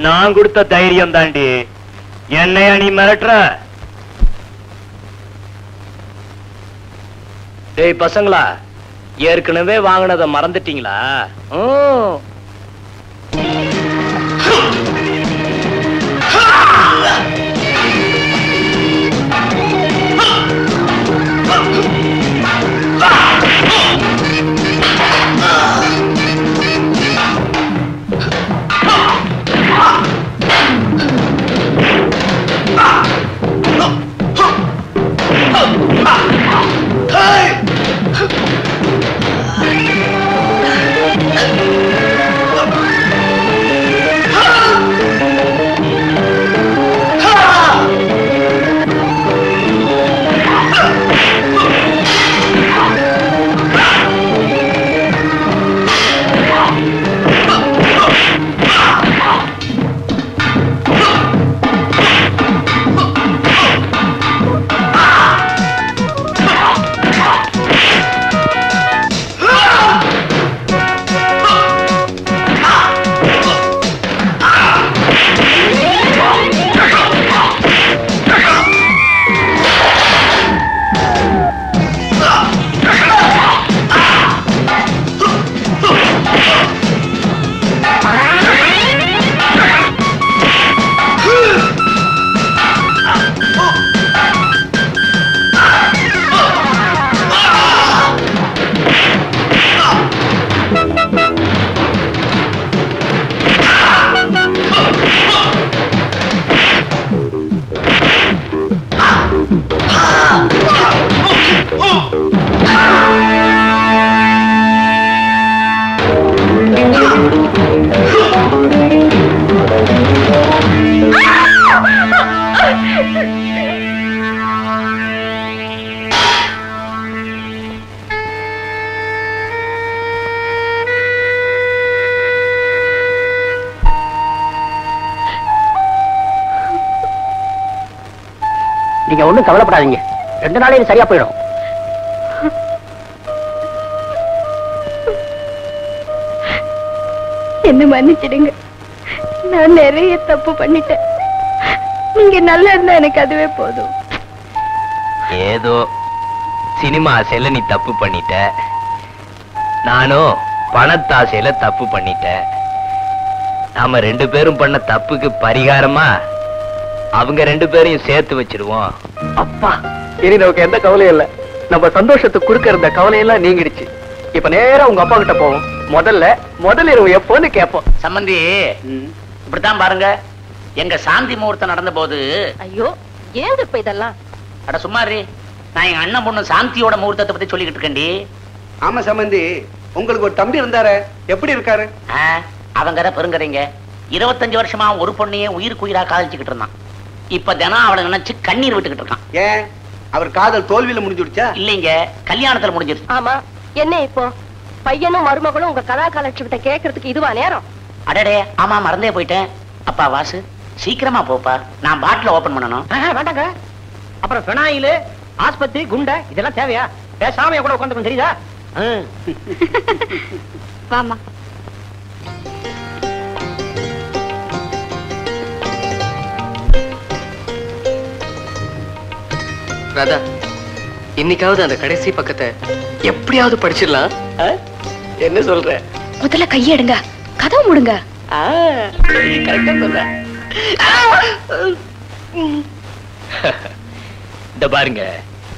நான் கொடுத்த தைரியம் தாண்டி. என்னையா நீ மிரட்டுற? டேய் பசங்களா, ஏற்கனவே வாங்கினதை மறந்துட்டீங்களா? நீங்க ஒண்ணும் கவலைப்படாதீங்க, 2 நாளையும் சரியா போயிடும். என்ன மன்னிச்சிடுங்க, நான் நிறைய தப்பு பண்ணிட்டேன். நீங்க நல்லா இருந்தா எனக்கு அதுவே போதும். ஏதோ சினிமா ஆசையில நீ தப்பு பண்ணிட்ட, நானும் பணத்தாசையில தப்பு பண்ணிட்டேன். நாம 2 பேரும் பண்ண தப்புக்கு பரிகாரமா அவங்க 2 பேரையும் சேர்த்து வச்சிருவோம். அப்பா, இனி நமக்கு எந்த கவலையும் இல்ல. நம்ம சந்தோஷத்துக்கு குறுக்க இருந்த கவலையெல்லாம் நீங்கிடுச்சு. இப்ப நேரா உங்க அப்பா கிட்ட போவோம். முதல் இரவு எப்போன்னு கேட்போம். சம்பந்தி, இப்படித்தான் பாருங்க, எங்க சாந்தி முகூர்த்தம் நடந்த போது. ஐயோ, ஏன் இப்ப இதெல்லாம்? அட சும்மாரி, நான் எங்க அண்ணன் பொண்ணு சாந்தியோட முகூர்த்தத்தை பத்தி சொல்லிக்கிட்டு இருக்கேன்டி. ஆமா சம்பந்தி, உங்களுக்கு ஒரு தம்பி இருந்தாரு, எப்படி இருக்காரு? அவங்க பெருங்கதைங்க. 25 வருஷமா ஒரு பொண்ணையே உயிருக்கு உயிரா காதலிச்சுக்கிட்டு இருந்தான். இப்ப தினம் அவளை நினைச்சு கண்ணீர் விட்டுக்கிட்டு இருக்கான். ஏன், அவர் காதல் தோல்வியில முடிஞ்சுடுச்சா? இல்லைங்க, கல்யாணத்துல முடிஞ்சிருச்சு. ஆமா, என்ன இப்போ பையனும் மருமகளும் உங்க கலா கலட்சத்தை கேட்கறதுக்கு இதுவா நேரம்? அடடே, ஆமா மறந்தே போயிட்டேன். அப்பா வாசு, சீக்கிரமா போப்பா, நான் பாட்டில ஓபன் பண்ணணும். வேண்டாங்க, அப்புறம் பெனாயில், ஆஸ்பத்திரி, குண்டை இதெல்லாம் தேவையா? பேசாம கூட உட்காந்து தெரியுதா? வாமா. ராதா, இன்னைக்காவது அந்த கடைசி பக்கத்தை எப்படியாவது படிச்சிடலாம். என்ன சொல்ற? முதல்ல கையெடுங்க, கதவு மூடுங்க. கரெக்டா சொல்ற. இந்த பாருங்க,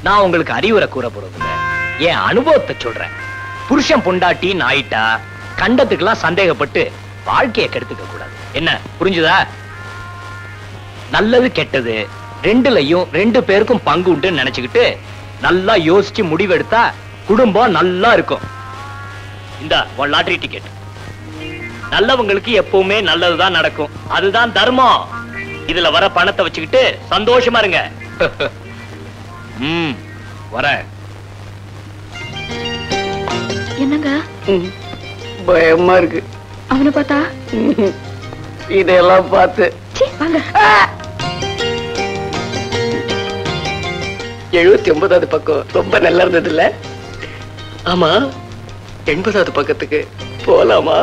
நான் உங்களுக்கு அறிவுரை கூற போறது இல்ல, என் அனுபவத்தை சொல்றேன். புருஷன் பொண்டாட்டி நாயிட்டா கண்டத்துக்கெல்லாம் சந்தேகப்பட்டு வாழ்க்கையை கெடுத்துக்க கூடாது. என்ன புரிஞ்சுதா? நல்லது கெட்டது 2லயும் 2 பேருக்கும் பங்கு உண்டு நினைச்சுக்கிட்டு நல்லா யோசிச்சு முடிவெடுத்தா குடும்பம் நல்லா இருக்கும். இந்த லாட்டரி டிக்கெட். நல்லவங்களுக்கு எப்பவுமே நல்லதுதான் நடக்கும், அதுதான் தர்மம். இதுல வர பணத்தை வச்சுக்கிட்டு சந்தோஷமா இருங்க. வர. என்னங்க பயமா இருக்கு அவனை பார்த்தா? இதெல்லாம் பார்த்து வாங்க. 79வது பக்கம் ரொம்ப நல்லா இருந்தது இல்ல? ஆமா, 80வது பக்கத்துக்கு போலாமா?